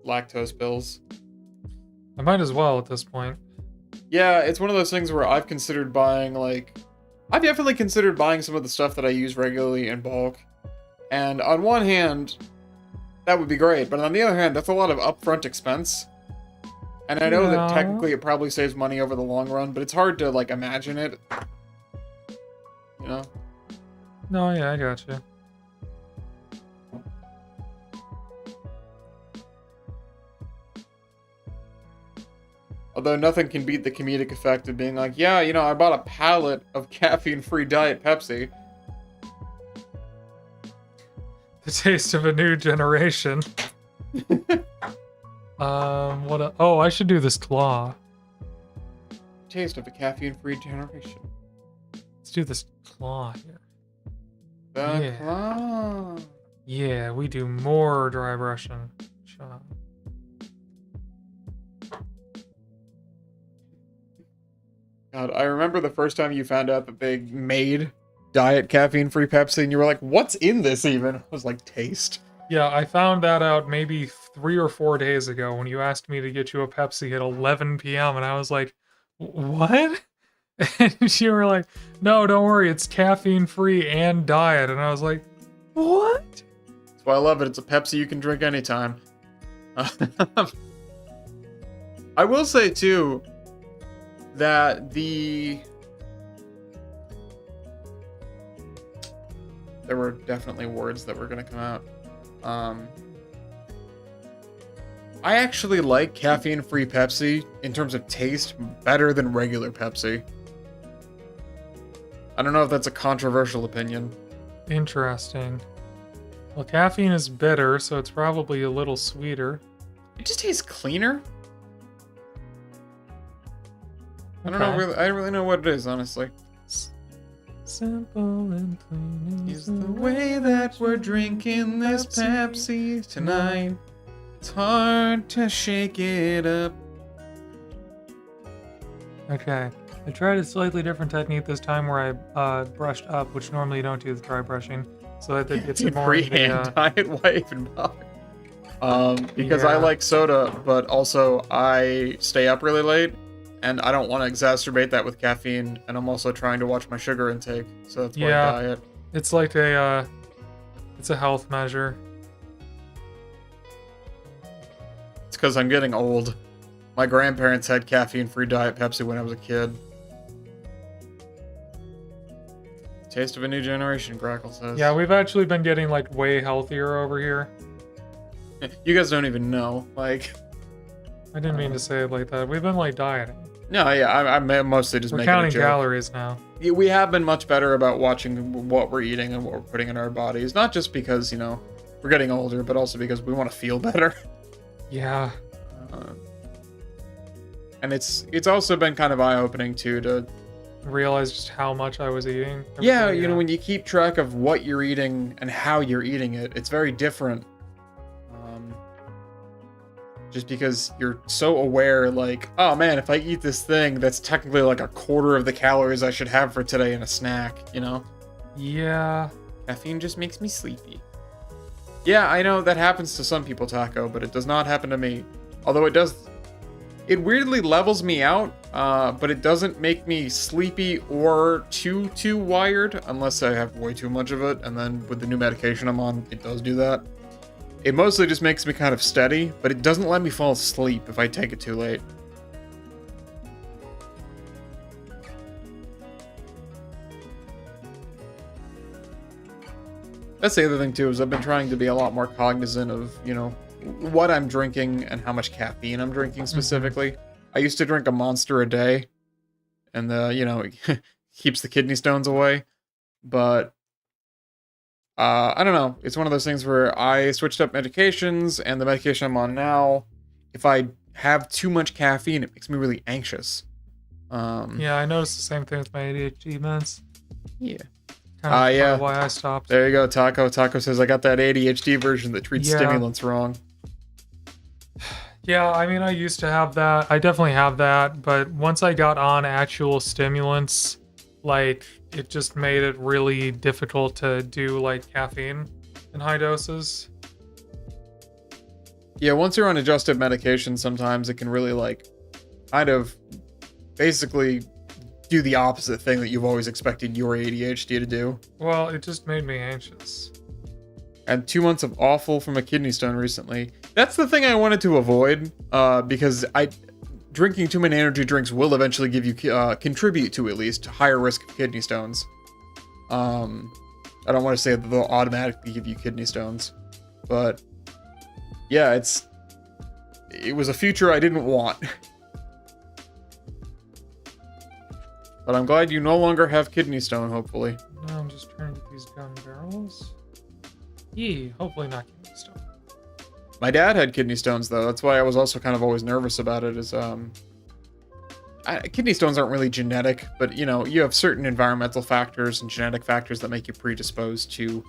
S3: lactose pills.
S1: I might as well at this point.
S3: Yeah, it's one of those things where I've considered buying I've definitely considered buying some of the stuff that I use regularly in bulk. And on one hand, that would be great, but on the other hand, that's a lot of upfront expense. And I know that technically it probably saves money over the long run, but it's hard to like imagine it. You know?
S1: No, yeah, I gotcha.
S3: Although nothing can beat the comedic effect of being like, yeah, you know, I bought a pallet of caffeine-free Diet Pepsi.
S1: The taste of a new generation. Oh, I should do this claw.
S3: Taste of a caffeine-free generation.
S1: Let's do this claw here.
S3: The claw.
S1: Yeah, we do more dry brushing. Shot.
S3: God, I remember the first time you found out that they made Diet caffeine-free Pepsi, and you were like, what's in this even? I was like, taste.
S1: Yeah, I found that out maybe 3 or 4 days ago when you asked me to get you a Pepsi at 11 p.m. And I was like, what? And you were like, no, don't worry, it's caffeine-free and diet. And I was like, what?
S3: That's why I love it. It's a Pepsi you can drink anytime. I will say, too, that there were definitely words that were going to come out. I actually like caffeine-free Pepsi in terms of taste better than regular Pepsi. I don't know if that's a controversial opinion.
S1: Interesting. Well, caffeine is bitter, so it's probably a little sweeter.
S3: It just tastes cleaner. I don't
S1: Okay.
S3: know. Really, I don't really know what it is, honestly.
S1: Simple and clean
S3: Is the way that we're drinking this Pepsi tonight. It's hard to shake it up.
S1: Okay. I tried a slightly different technique this time where I brushed up, which normally you don't do with dry brushing, so that it gets more in the,
S3: Freehand diet. Why even bother? Because I
S1: Yeah.
S3: like soda, but also I stay up really late, and I don't want to exacerbate that with caffeine, and I'm also trying to watch my sugar intake, so that's why
S1: Yeah.
S3: I diet.
S1: It's like a it's a health measure.
S3: It's because I'm getting old. My grandparents had caffeine-free Diet Pepsi when I was a kid. Taste of a new generation, Grackle says.
S1: Yeah, we've actually been getting like way healthier over here.
S3: You guys don't even know. Like,
S1: I didn't mean to say it like that. We've been like dieting.
S3: no, yeah, I'm mostly just
S1: We're
S3: making a
S1: counting
S3: joke.
S1: calories now.
S3: Yeah, we have been much better about watching what we're eating and what we're putting in our bodies. Not just because, you know, we're getting older, but also because we want to feel better.
S1: Yeah.
S3: And it's also been kind of eye-opening, too, to...
S1: Realize just how much I was eating.
S3: Yeah,
S1: Everything,
S3: you know, when you keep track of what you're eating and how you're eating it, it's very different. Just because you're so aware, like, oh man, if I eat this thing, that's technically like a quarter of the calories I should have for today in a snack, you know?
S1: Yeah.
S3: Caffeine just makes me sleepy. Yeah, I know that happens to some people, Taco, but it does not happen to me. Although it does... It weirdly levels me out, but it doesn't make me sleepy or too wired, unless I have way too much of it, and then with the new medication I'm on, it does do that. It mostly just makes me kind of steady, but it doesn't let me fall asleep if I take it too late. That's the other thing too, is I've been trying to be a lot more cognizant of, you know, what I'm drinking and how much caffeine I'm drinking specifically. I used to drink a Monster a day, and you know, it keeps the kidney stones away. But I don't know. It's one of those things where I switched up medications, and the medication I'm on now, if I have too much caffeine, it makes me really anxious.
S1: Yeah, I noticed the same thing with my ADHD meds.
S3: Yeah.
S1: Kind
S3: Yeah.
S1: of why I stopped.
S3: There you go, Taco. Taco says I got that ADHD version that treats
S1: Yeah.
S3: stimulants wrong.
S1: Yeah, I mean, I used to have that. I definitely have that, but once I got on actual stimulants, like, it just made it really difficult to do, like, caffeine in high doses.
S3: Yeah, once you're on adjusted medication, sometimes it can really, like, kind of basically do the opposite thing that you've always expected your ADHD to do.
S1: Well, it just made me anxious.
S3: And 2 months of awful from a kidney stone recently. That's the thing I wanted to avoid, because drinking too many energy drinks will eventually give you, contribute to at least, higher risk of kidney stones. I don't want to say that they'll automatically give you kidney stones, but yeah, it was a future I didn't want. But I'm glad you no longer have kidney stone, hopefully.
S1: Now I'm just trying to get these gun barrels. Yee, hopefully not kidney stone.
S3: My dad had kidney stones, though. That's why I was also kind of always nervous about it, is, kidney stones aren't really genetic, but, you know, you have certain environmental factors and genetic factors that make you predisposed to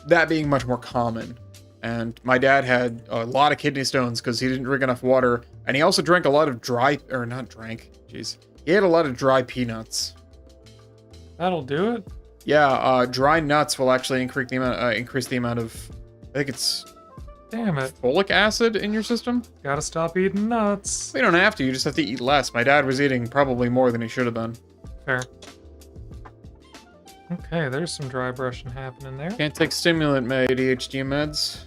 S3: that being much more common. And my dad had a lot of kidney stones because he didn't drink enough water, and he also drank a lot of he had a lot of dry peanuts.
S1: That'll do it?
S3: Yeah, dry nuts will actually increase the amount of, I think it's
S1: Damn it.
S3: folic acid in your system.
S1: Gotta stop eating nuts.
S3: You don't have to, you just have to eat less. My dad was eating probably more than he should have been.
S1: Fair. Okay, there's some dry brushing happening there.
S3: Can't take stimulant ADHD meds.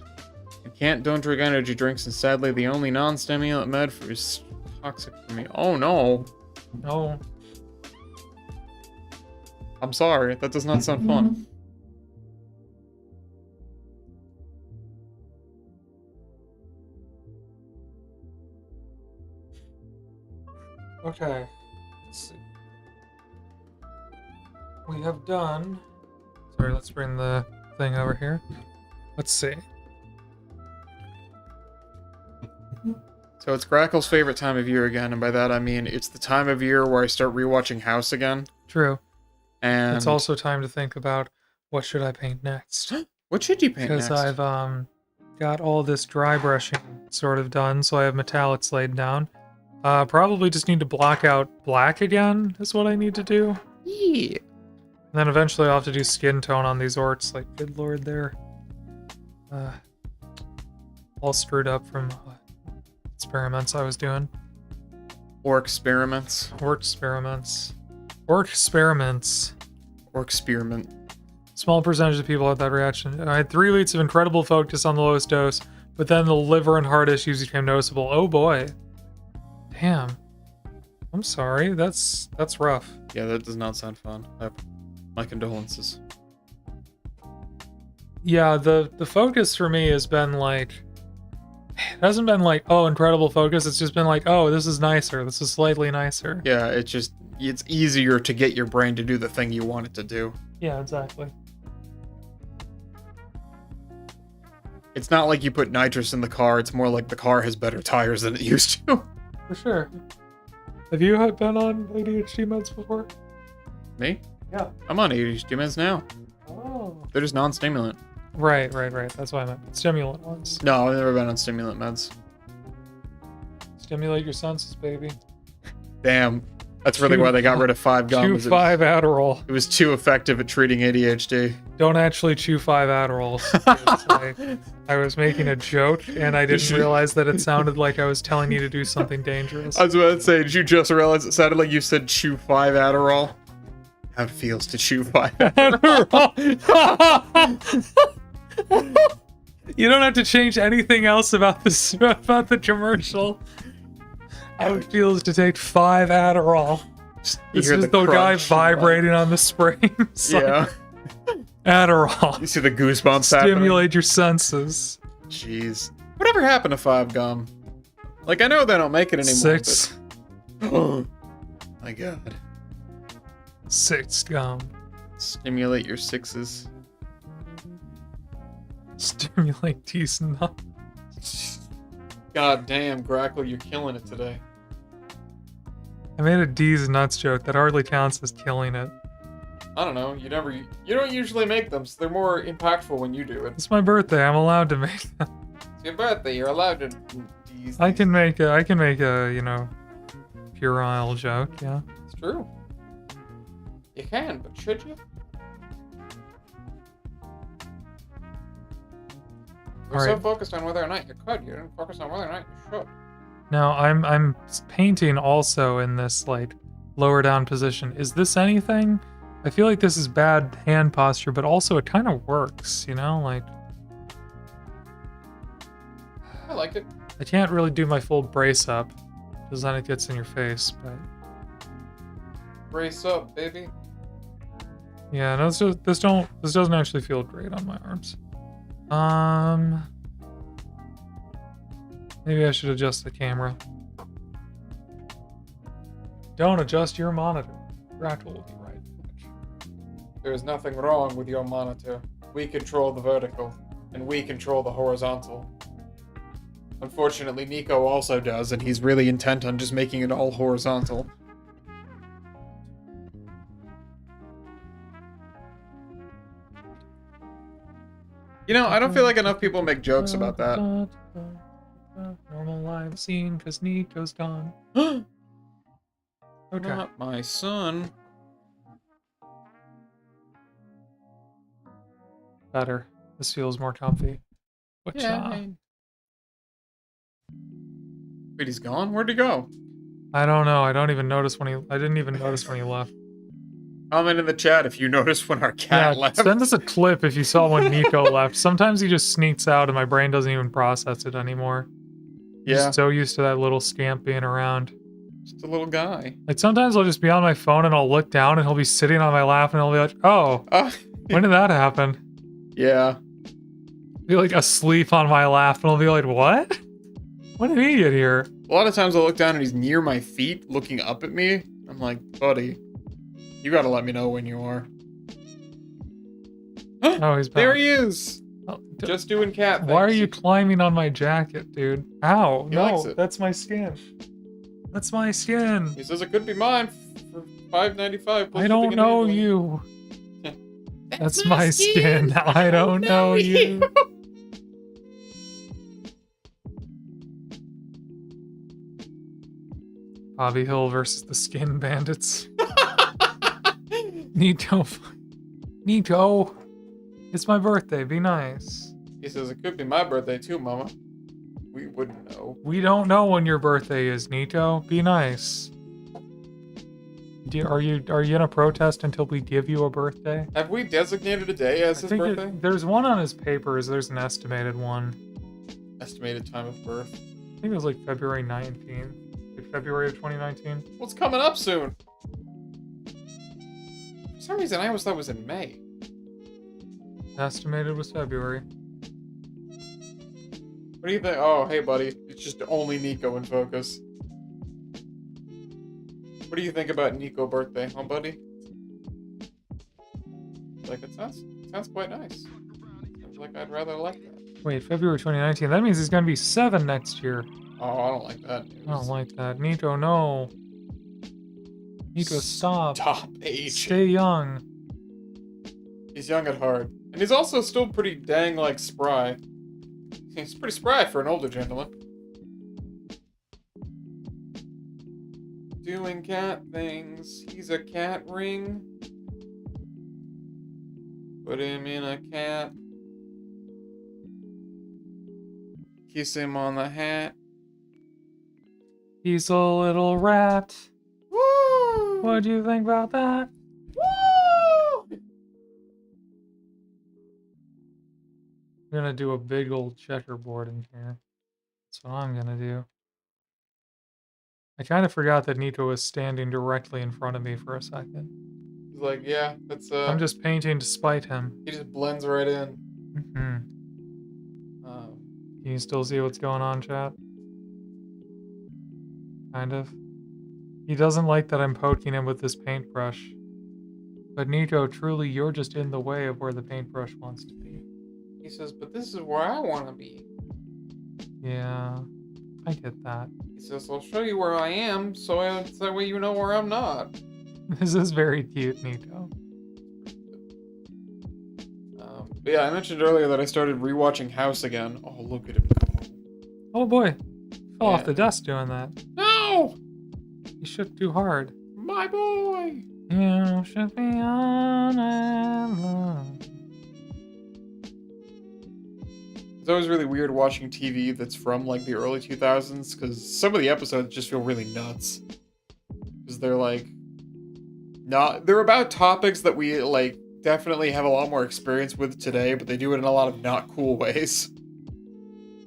S3: Don't drink energy drinks, and sadly the only non-stimulant med is toxic for me. Oh no.
S1: No.
S3: I'm sorry, that does not sound fun.
S1: Okay. Let's see. We have done. Sorry, let's bring the thing over here. Let's see.
S3: So it's Grackle's favorite time of year again, and by that I mean it's the time of year where I start rewatching House again.
S1: True.
S3: And
S1: It's also time to think about what should I paint next.
S3: what should you paint
S1: Because
S3: next?
S1: I've got all this dry brushing sort of done, so I have metallics laid down. Probably just need to block out black again is what I need to do.
S3: Yeah.
S1: And then eventually I'll have to do skin tone on these orcs. Like, good lord, they're all screwed up from experiments I was doing.
S3: Or experiments.
S1: Orc experiments. Orc experiments.
S3: Or experiment.
S1: Small percentage of people had that reaction. I had 3 weeks of incredible focus on the lowest dose, but then the liver and heart issues became noticeable. Oh boy. Damn. I'm sorry. That's rough.
S3: Yeah, that does not sound fun. My condolences.
S1: Yeah, the focus for me has been like, it hasn't been like, oh, incredible focus. It's just been like, oh, this is nicer. This is slightly nicer.
S3: Yeah, it's easier to get your brain to do the thing you want it to do.
S1: Yeah, exactly.
S3: It's not like you put nitrous in the car, it's more like the car has better tires than it used to.
S1: For sure. Have you been on ADHD meds before?
S3: Me?
S1: Yeah.
S3: I'm on ADHD meds now.
S1: Oh.
S3: They're just non-stimulant.
S1: Right. That's what I meant. Stimulant ones.
S3: No, I've never been on stimulant meds.
S1: Stimulate your senses, baby.
S3: Damn. That's really why they got rid of 5 gum.
S1: Chew 5 Adderall.
S3: It was too effective at treating ADHD.
S1: Don't actually chew 5 Adderalls. I was making a joke, and I didn't realize that it sounded like I was telling you to do something dangerous.
S3: I was about to say, did you just realize it sounded like you said chew 5 Adderall? How it feels to chew 5 Adderall.
S1: You don't have to change anything else about this about the commercial. How it feels to take 5 Adderall. This is the guy vibrating on the springs.
S3: Yeah.
S1: Adderall.
S3: You see the goosebumps happening?
S1: Stimulate your senses.
S3: Jeez. Whatever happened to 5 gum? Like, I know they don't make it anymore.
S1: 6.
S3: But... Oh, my God.
S1: 6 gum.
S3: Stimulate your 6s.
S1: Stimulate these nuts.
S3: God damn, Grackle, you're killing it today.
S1: I made a D's nuts joke that hardly counts as killing it.
S3: I don't know, you don't usually make them, so they're more impactful when you do it.
S1: It's my birthday. I'm allowed to make them.
S3: It's your birthday, you're allowed to D's.
S1: I can make a, you know, puerile joke, yeah.
S3: It's true. You can, but should you? We're so
S1: Alright.
S3: focused on whether or not you could, you didn't focus on whether or not you should.
S1: Now I'm painting also in this like lower down position. Is this anything? I feel like this is bad hand posture, but also it kind of works, you know? Like
S3: I like it.
S1: I can't really do my full brace up because then it gets in your face, but
S3: Brace up, baby.
S1: yeah, no, this doesn't actually feel great on my arms. Maybe I should adjust the camera. Don't adjust your monitor. Grackle will be right.
S3: There's nothing wrong with your monitor. We control the vertical, and we control the horizontal. Unfortunately, Nico also does, and he's really intent on just making it all horizontal. You know, I don't feel like enough people make jokes about that.
S1: Normal live scene because Nico's gone.
S3: Okay.
S1: Okay.
S3: Not my son.
S1: Better. This feels more comfy. Which,
S3: Wait, he's gone? Where'd he go?
S1: I don't know. I didn't even notice when he left.
S3: Comment in the chat if you noticed when our cat left.
S1: Send us a clip if you saw when Nico left. Sometimes he just sneaks out and my brain doesn't even process it anymore. I'm
S3: Yeah,
S1: just so used to that little scamp being around.
S3: just a little guy.
S1: Like sometimes I'll just be on my phone and I'll look down and he'll be sitting on my lap and I'll be like, oh, when did that happen?
S3: Yeah.
S1: Be like asleep on my lap and I'll be like, what? When did he get here?
S3: A lot of times I look down and he's near my feet looking up at me. I'm like, buddy, you gotta let me know when you are.
S1: Oh, he's back.
S3: There he is!
S1: Oh,
S3: Just doing cat things.
S1: why are you climbing on my jacket, dude? Ow,
S3: He likes
S1: no,
S3: it.
S1: that's my skin. That's my skin.
S3: He says it could be mine for $5.95.
S1: I don't know you. That's my skin. I don't know you. Bobby Hill versus the Skin Bandits. Nito. Nito. It's my birthday. Be nice.
S3: He says it could be my birthday too, Mama. We wouldn't know.
S1: We don't know when your birthday is, Nito. Be nice. Are you in a protest until we give you a birthday?
S3: Have we designated a day as his birthday?
S1: There's one on his papers. There's an estimated one.
S3: Estimated time of birth.
S1: I think it was like February 19th. Like February of 2019.
S3: Well, it's coming up soon. For some reason, I always thought it was in May.
S1: Estimated was February.
S3: What do you think? Oh, hey, buddy. It's just only Nico in focus. What do you think about Nico's birthday, huh, buddy? Like, it sounds quite nice. Sounds like I'd rather like that.
S1: Wait, February 2019. That means he's gonna be 7 next year.
S3: Oh, I don't like that news.
S1: I don't like that. Nito, no. Nito, stop.
S3: Stop age.
S1: Stay young.
S3: He's young at heart. And he's also still pretty dang, like, spry. He's pretty spry for an older gentleman. Doing cat things. He's a cat ring. Put him in a cat. Kiss him on the hat.
S1: He's a little rat.
S3: Woo!
S1: What do you think about that?
S3: Woo!
S1: I'm gonna do a big old checkerboard in here. That's what I'm gonna do. I kind of forgot that Nito was standing directly in front of me for a second.
S3: He's like, yeah, that's
S1: I'm just painting to spite him.
S3: he just blends right in.
S1: Hmm. Can you still see what's going on, chat? Kind of. He doesn't like that I'm poking him with this paintbrush. But Nito, truly, you're just in the way of where the paintbrush wants to be.
S3: He says, but this is where I want to be.
S1: Yeah, I get that.
S3: He says, I'll show you where I am, so that way you know where I'm not.
S1: This is very cute, Nito.
S3: But yeah, I mentioned earlier that I started rewatching House again. Oh, look at him go.
S1: Oh boy, fell off
S3: Yeah.
S1: the desk doing that.
S3: No!
S1: You shook too hard.
S3: My boy!
S1: You should be on alone.
S3: It's always really weird watching TV that's from like the early 2000s because some of the episodes just feel really nuts. Because they're like, they're about topics that we like definitely have a lot more experience with today, but they do it in a lot of not cool ways.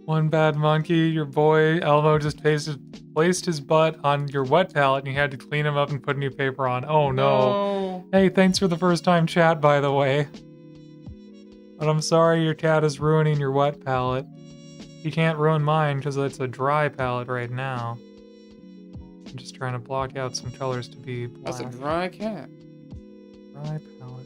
S1: One bad monkey, your boy Elmo just placed his butt on your wet palette and you had to clean him up and put new paper on. Oh no. Hey, thanks for the first time chat, by the way. But I'm sorry your cat is ruining your wet palette. He can't ruin mine because it's a dry palette right now. I'm just trying to block out some colors to be black.
S3: That's a dry cat.
S1: Dry palette.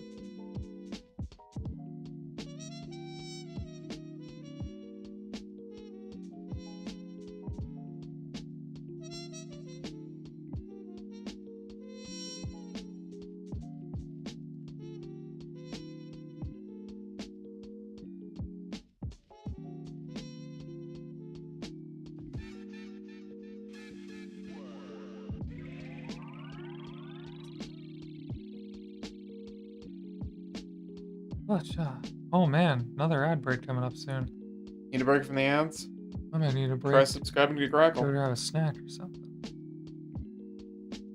S1: Oh man, another ad break coming up soon.
S3: Need a break from the ads?
S1: I'm gonna need a break.
S3: Try subscribing to
S1: Go
S3: Grackle.
S1: grab a snack or something.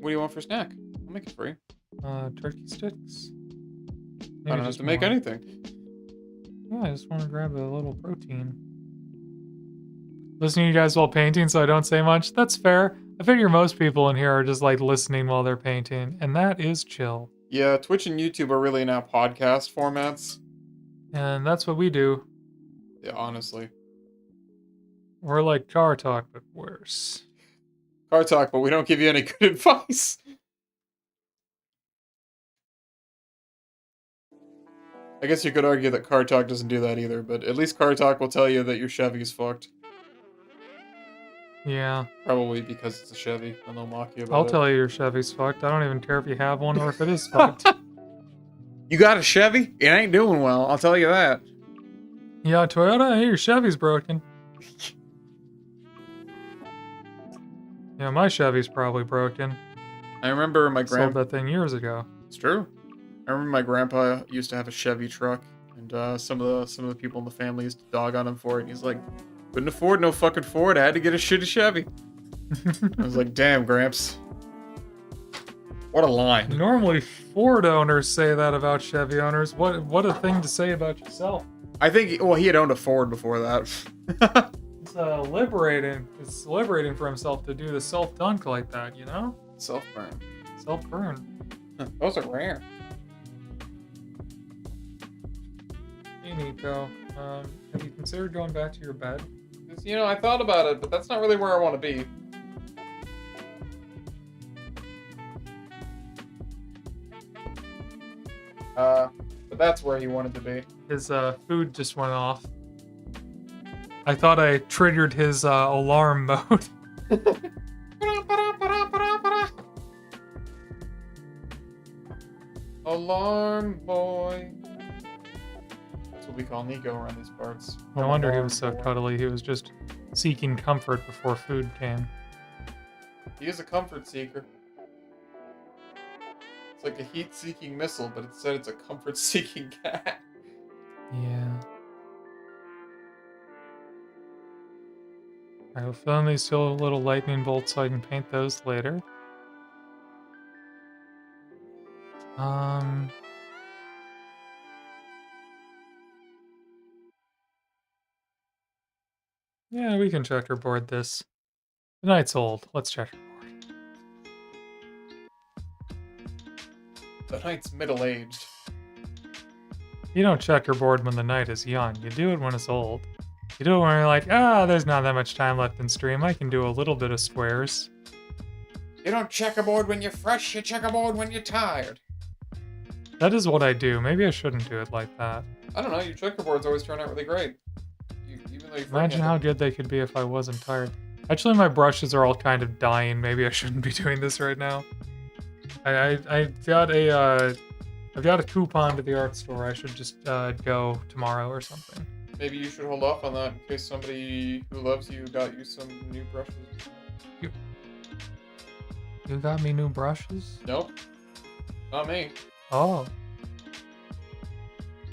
S3: What do you want for a snack? I'll make it free.
S1: Turkey sticks.
S3: I don't have to make anything.
S1: Yeah, I just want to grab a little protein. Listening to you guys while painting, so I don't say much. That's fair. I figure most people in here are just like listening while they're painting, and that is chill.
S3: Yeah, Twitch and YouTube are really now podcast formats.
S1: And that's what we do.
S3: Yeah, honestly.
S1: We're like Car Talk, but worse.
S3: Car talk, but we don't give you any good advice. I guess you could argue that car talk doesn't do that either, but at least car talk will tell you that your Chevy's fucked.
S1: Yeah.
S3: Probably because it's a Chevy, and they'll mock you about
S1: I'll
S3: it.
S1: tell you your Chevy's fucked. I don't even care if you have one or if it is fucked.
S3: You got a Chevy? It ain't doing well, I'll tell you that.
S1: Yeah, Toyota, hey, your Chevy's broken. Yeah, my Chevy's probably broken.
S3: I remember my
S1: Sold
S3: grandpa...
S1: that thing years ago.
S3: It's true. I remember my grandpa used to have a Chevy truck, and some of the people in the family used to dog on him for it, and he's like, couldn't afford no fucking Ford, I had to get a shitty Chevy. I was like, damn, Gramps. What a line.
S1: Normally, Ford owners say that about Chevy owners. What a thing to say about yourself.
S3: I think, well, he had owned a Ford before that.
S1: It's liberating. It's liberating for himself to do the self-dunk like that, you know?
S3: Self-burn.
S1: Self-burn.
S3: Those are rare.
S1: Hey, Nico. Have you considered going back to your bed?
S3: You know, I thought about it, but that's not really where I want to be. But that's where he wanted to be.
S1: His food just went off. I thought I triggered his alarm mode.
S3: Alarm boy. That's what we call Nico around these parts.
S1: No wonder he was so
S3: Alarm boy.
S1: cuddly. He was just seeking comfort before food came.
S3: He is a comfort seeker. It's like a heat-seeking missile, but instead it's a comfort-seeking cat.
S1: Yeah. I will fill in these little lightning bolts so I can paint those later. Yeah, we can checkerboard this. The night's old. Let's checkerboard.
S3: The knight's middle-aged.
S1: You don't checkerboard when the night is young. You do it when it's old. You do it when you're like, there's not that much time left in stream. I can do a little bit of squares.
S3: You don't checkerboard when you're fresh, you checkerboard when you're tired.
S1: That is what I do. Maybe I shouldn't do it like that.
S3: I don't know, your checkerboards always turn out really great. Even though you
S1: Imagine how good they could be if I wasn't tired. Actually, my brushes are all kind of dying. Maybe I shouldn't be doing this right now. I've got a coupon to the art store. I should just go tomorrow or something.
S3: Maybe you should hold off on that in case somebody who loves you got you some new brushes.
S1: You got me new brushes?
S3: Nope. Not me.
S1: Oh.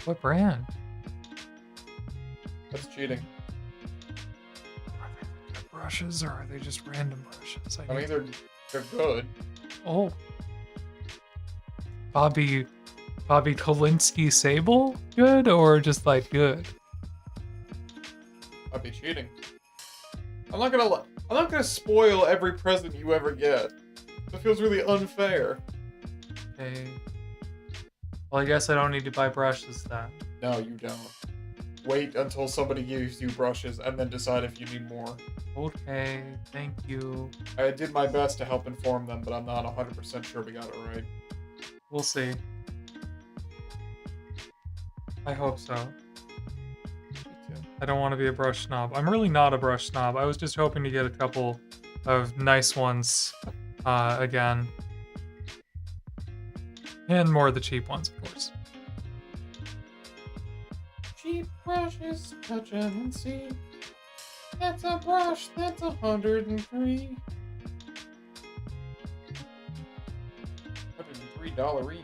S1: What brand?
S3: That's cheating.
S1: Are they good brushes or are they just random brushes?
S3: I mean, they're good.
S1: Oh. Bobby Kolinsky Sable? Good or just like good?
S3: I'd be cheating. I'm not gonna spoil every present you ever get. It feels really unfair.
S1: Okay. Well, I guess I don't need to buy brushes then.
S3: No, you don't. Wait until somebody gives you brushes and then decide if you need more.
S1: Okay, thank you.
S3: I did my best to help inform them, but I'm not 100% sure we got it right.
S1: We'll see. I hope so. I don't want to be a brush snob. I'm really not a brush snob. I was just hoping to get a couple of nice ones again. And more of the cheap ones, of course.
S3: Cheap brushes, touch them and see. That's a brush that's 103. $103.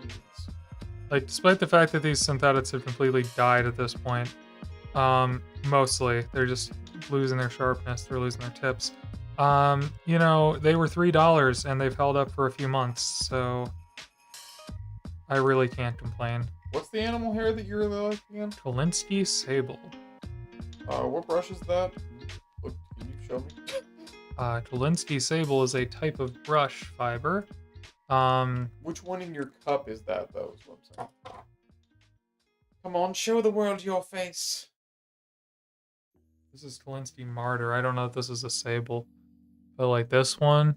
S1: Like, despite the fact that these synthetics have completely died at this point, mostly, they're just losing their sharpness, they're losing their tips. You know, they were $3 and they've held up for a few months, so I really can't complain.
S3: What's the animal hair that you really like again?
S1: Kolinsky Sable.
S3: What brush is that? Look, can you show me?
S1: Kolinsky Sable is a type of brush fiber.
S3: Which one in your cup is that, though, is what I'm saying. Come on, show the world your face.
S1: This is Kolinsky Martyr. I don't know if this is a Sable. But like this one,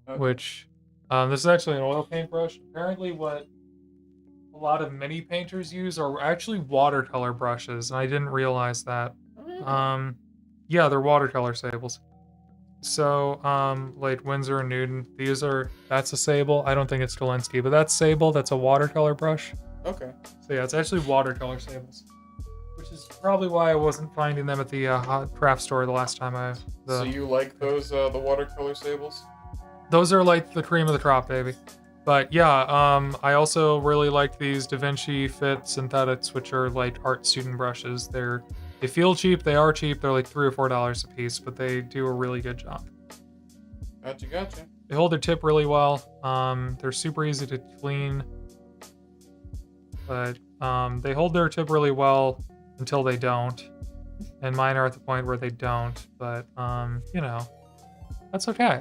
S3: Okay.
S1: which this is actually an oil paintbrush. Apparently, what a lot of mini painters use are actually watercolor brushes, and I didn't realize that. Yeah, they're watercolor sables. So, like Winsor and Newton, that's a sable. I don't think it's Dolinsky, but that's sable. That's a watercolor brush.
S3: Okay.
S1: So yeah, it's actually watercolor sables, which is probably why I wasn't finding them at the hot craft store the last time
S3: So you like those the watercolor sables?
S1: Those are like the cream of the crop, baby. But yeah, I also really like these Da Vinci Fit synthetics, which are like art student brushes. They feel cheap, they are cheap, they're like $3 or $4 a piece, but they do a really good job.
S3: Gotcha.
S1: They hold their tip really well. They're super easy to clean. But they hold their tip really well until they don't. And mine are at the point where they don't, but you know, that's okay.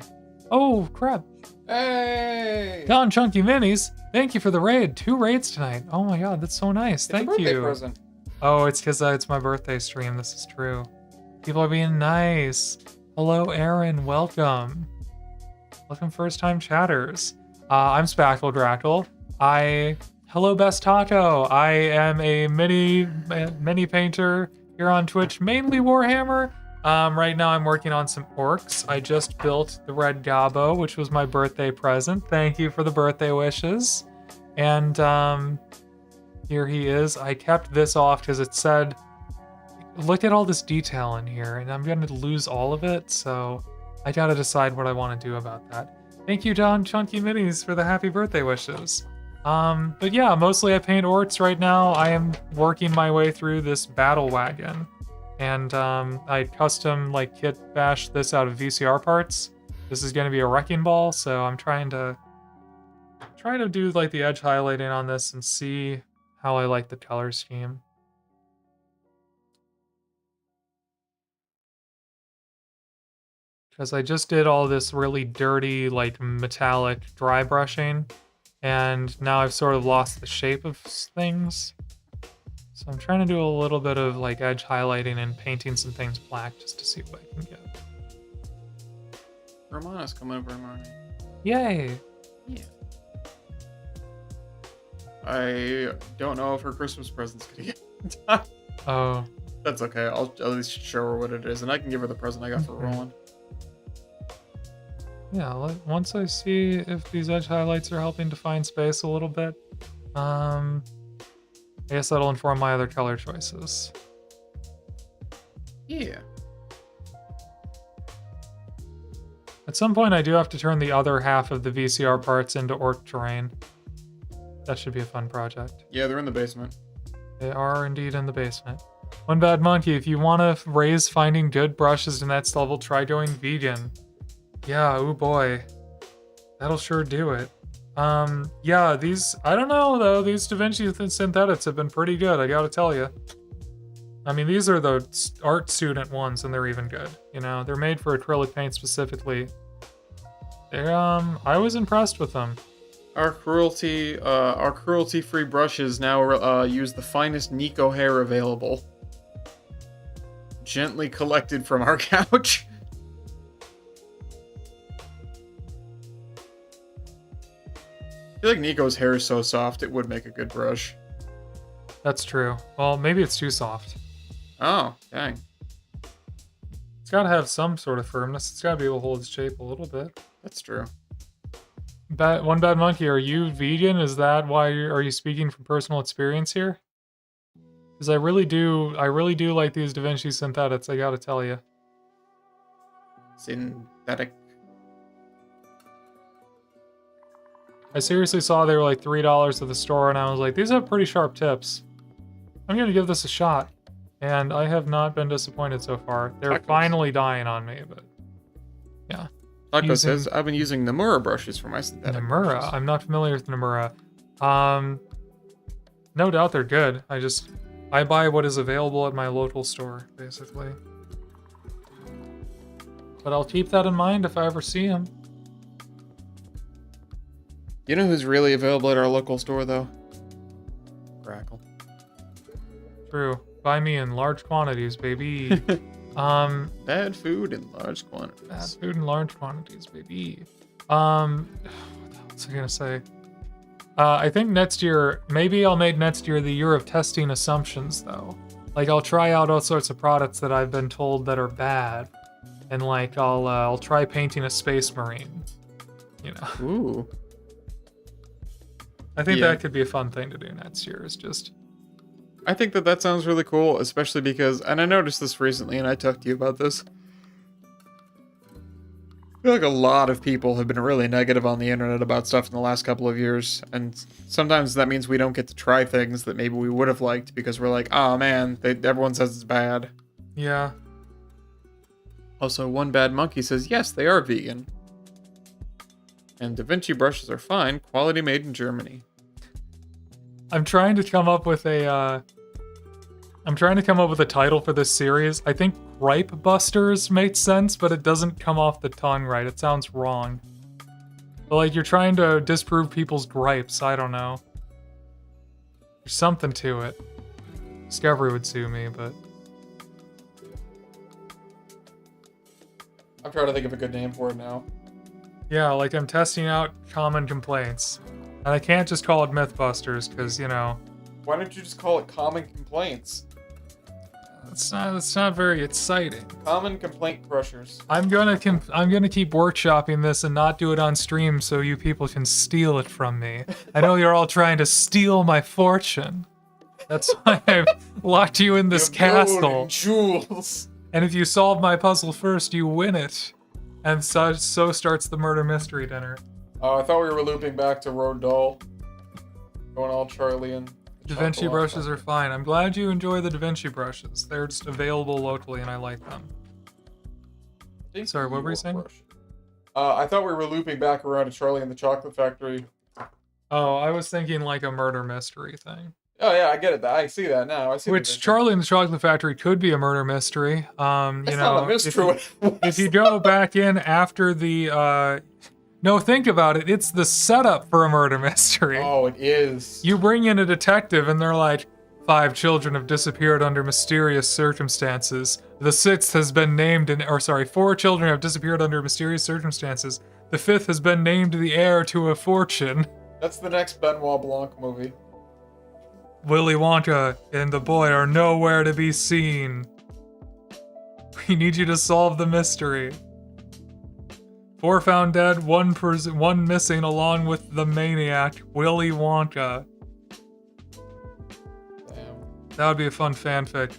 S1: Oh crap.
S3: Hey!
S1: Don Chunky Minis, thank you for the raid. 2 raids tonight. Oh my god, that's so nice.
S3: It's a
S1: Thank
S3: birthday
S1: you.
S3: present.
S1: Oh, it's because it's my birthday stream. This is true. People are being nice. Hello, Aaron. Welcome. Welcome, first-time chatters. I'm Spackle Drackle. Hello, Best Taco. I am a mini painter here on Twitch, mainly Warhammer. Right now I'm working on some orcs. I just built the red Gobbo, which was my birthday present. Thank you for the birthday wishes. And here he is. I kept this off because it said, look at all this detail in here, and I'm going to lose all of it, so I gotta decide what I want to do about that. Thank you, Don Chunky Minis, for the happy birthday wishes. But yeah, mostly I paint orcs right now. I am working my way through this battle wagon. And I custom kit bashed this out of VCR parts. This is gonna be a wrecking ball, so I'm trying to do the edge highlighting on this and see how I like the color scheme. Because I just did all this really dirty, metallic dry brushing, and now I've sort of lost the shape of things. So I'm trying to do a little bit of edge highlighting and painting some things black just to see what I can get.
S3: Romana's coming over tomorrow night.
S1: Yay!
S3: Yeah. I don't know if her Christmas present's gonna get.
S1: Oh.
S3: That's okay. I'll at least show her what it is, and I can give her the present I got for Roland.
S1: Yeah, once I see if these edge highlights are helping define space a little bit, I guess that'll inform my other color choices.
S3: Yeah.
S1: At some point, I do have to turn the other half of the VCR parts into orc terrain. That should be a fun project.
S3: Yeah, they're in the basement.
S1: They are indeed in the basement. One Bad Monkey, if you want to raise finding good brushes to next level, try going vegan. Yeah, oh boy. That'll sure do it. Yeah, I don't know though, these Da Vinci synthetics have been pretty good, I gotta tell you. I mean, these are the art student ones and they're even good. You know, they're made for acrylic paint specifically. I was impressed with them.
S3: Our cruelty-free brushes now use the finest Nico hair available. Gently collected from our couch. I feel like Nico's hair is so soft, it would make a good brush.
S1: That's true. Well, maybe it's too soft.
S3: Oh, dang.
S1: It's gotta have some sort of firmness. It's gotta be able to hold its shape a little bit.
S3: That's true.
S1: One Bad Monkey, are you vegan? Is that why are you speaking from personal experience here? Because I really do like these Da Vinci synthetics, I gotta tell you.
S3: Synthetic.
S1: I seriously saw they were like $3 at the store, and I was like, these have pretty sharp tips. I'm gonna give this a shot. And I have not been disappointed so far. They're finally dying on me, but yeah.
S3: Taco says, I've been using Nomura brushes for my synthetic
S1: Nomura?
S3: brushes.
S1: I'm not familiar with Nomura. No doubt they're good. I buy what is available at my local store, basically. But I'll keep that in mind if I ever see them.
S3: You know who's really available at our local store, though? Crackle.
S1: True. Buy me in large quantities, baby.
S3: Bad food in large quantities.
S1: Bad food in large quantities, baby. What was I gonna say? I think next year, maybe I'll make next year the year of testing assumptions, though. Like, I'll try out all sorts of products that I've been told that are bad, and like, I'll try painting a space marine. You know.
S3: Ooh.
S1: I think
S3: Yeah.
S1: that could be a fun thing to do next year. Is just.
S3: I think that sounds really cool, especially because, and I noticed this recently, and I talked to you about this. I feel like a lot of people have been really negative on the internet about stuff in the last couple of years, and sometimes that means we don't get to try things that maybe we would have liked because we're like, oh man, everyone says it's bad.
S1: Yeah.
S3: Also, One Bad Monkey says, yes, they are vegan. And Da Vinci brushes are fine, quality made in Germany.
S1: I'm trying to come up with a title for this series. I think Gripe Busters makes sense, but it doesn't come off the tongue right. It sounds wrong. But like you're trying to disprove people's gripes. I don't know. There's something to it. Discovery would sue me, but
S3: I'm trying to think of a good name for it now.
S1: yeah, like I'm testing out common complaints. And I can't just call it Mythbusters, because, you know,
S3: Why don't you just call it Common Complaints?
S1: it's not very exciting.
S3: Common Complaint Crushers.
S1: I'm gonna keep workshopping this and not do it on stream so you people can steal it from me. I know you're all trying to steal my fortune. That's why I've locked you in this castle.
S3: Jewels.
S1: And if you solve my puzzle first, you win it. And so starts the murder mystery dinner.
S3: Oh, I thought we were looping back to Road Doll. Going all Charlie and...
S1: Da Vinci brushes are fine. I'm glad you enjoy the Da Vinci brushes. They're just available locally and I like them. Sorry, what were you saying?
S3: I thought we were looping back around to Charlie and the Chocolate Factory.
S1: Oh, I was thinking like a murder mystery thing.
S3: Oh yeah, I get it. I see that now. I see.
S1: Which Charlie and the Chocolate Factory could be a murder mystery.
S3: It's
S1: You
S3: not
S1: know,
S3: a mystery.
S1: if you go back in after the no, think about it. It's the setup for a murder mystery.
S3: Oh, it is.
S1: You bring in a detective and they're like, 5 children have disappeared under mysterious circumstances. The 6th has been named 4 children have disappeared under mysterious circumstances. The 5th has been named the heir to a fortune.
S3: That's the next Benoit Blanc movie.
S1: Willy Wonka and the boy are nowhere to be seen. We need you to solve the mystery. 4 found dead, 1 missing along with the maniac, Willy Wonka.
S3: Damn.
S1: That would be a fun fanfic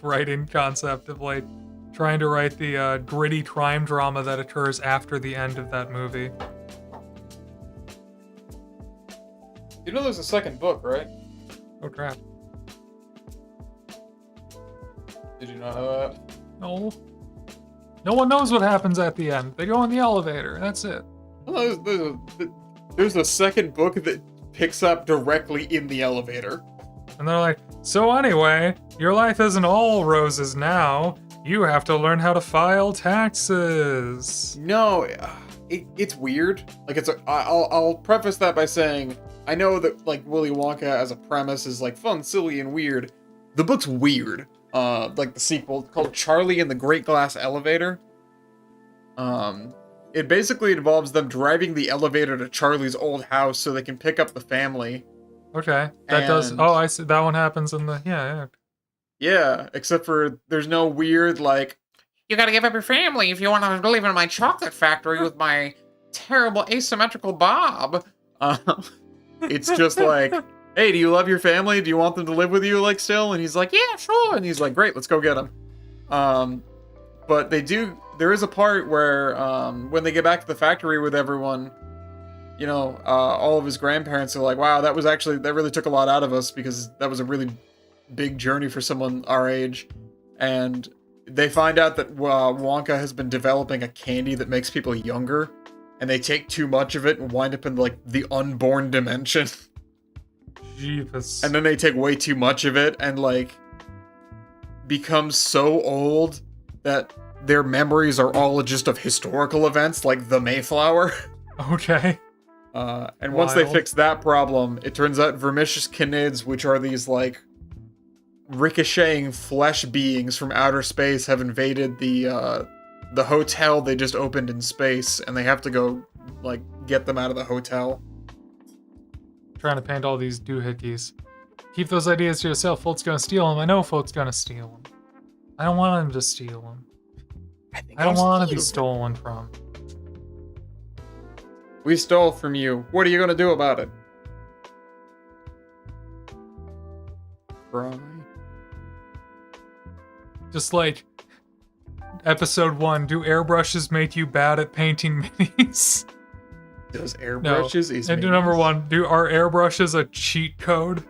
S1: writing concept of like trying to write the gritty crime drama that occurs after the end of that movie.
S3: You know there's a second book, right?
S1: Oh crap.
S3: Did you not know that?
S1: No. No one knows what happens at the end. They go in the elevator. That's it.
S3: Oh, there's a second book that picks up directly in the elevator.
S1: And they're like, so anyway, your life isn't all roses now. You have to learn how to file taxes.
S3: No, it's weird. Like I'll preface that by saying I know that like Willy Wonka as a premise is like fun, silly, and weird. The book's weird. Like the sequel called Charlie and the Great Glass Elevator. It basically involves them driving the elevator to Charlie's old house so they can pick up the family.
S1: Okay, that does. Oh, I see. That one happens in the yeah.
S3: Yeah, except for there's no weird like
S4: You gotta give up your family if you want to live in my chocolate factory with my terrible asymmetrical bob.
S3: It's just like, hey, do you love your family? Do you want them to live with you like still? And he's like, yeah, sure. And he's like, great, let's go get them. But there is a part where when they get back to the factory with everyone, you know, all of his grandparents are like, wow, that really took a lot out of us because that was a really big journey for someone our age. And they find out that Wonka has been developing a candy that makes people younger. And they take too much of it and wind up in like the unborn dimension.
S1: Jeepus.
S3: And then they take way too much of it and like become so old that their memories are all just of historical events like the Mayflower.
S1: Okay.
S3: And once they fix that problem, it turns out vermicious canids, which are these like ricocheting flesh beings from outer space, have invaded the the hotel they just opened in space, and they have to go, like, get them out of the hotel.
S1: Trying to paint all these doohickeys. Keep those ideas to yourself. Folt's gonna steal them. I know Folt's gonna steal them. I don't want him to steal them. I don't want to be stolen from.
S3: We stole from you. What are you gonna do about it? Cry.
S1: Just like episode 1, do airbrushes make you bad at painting minis?
S3: Those airbrushes is
S1: And number 1, are airbrushes a cheat code?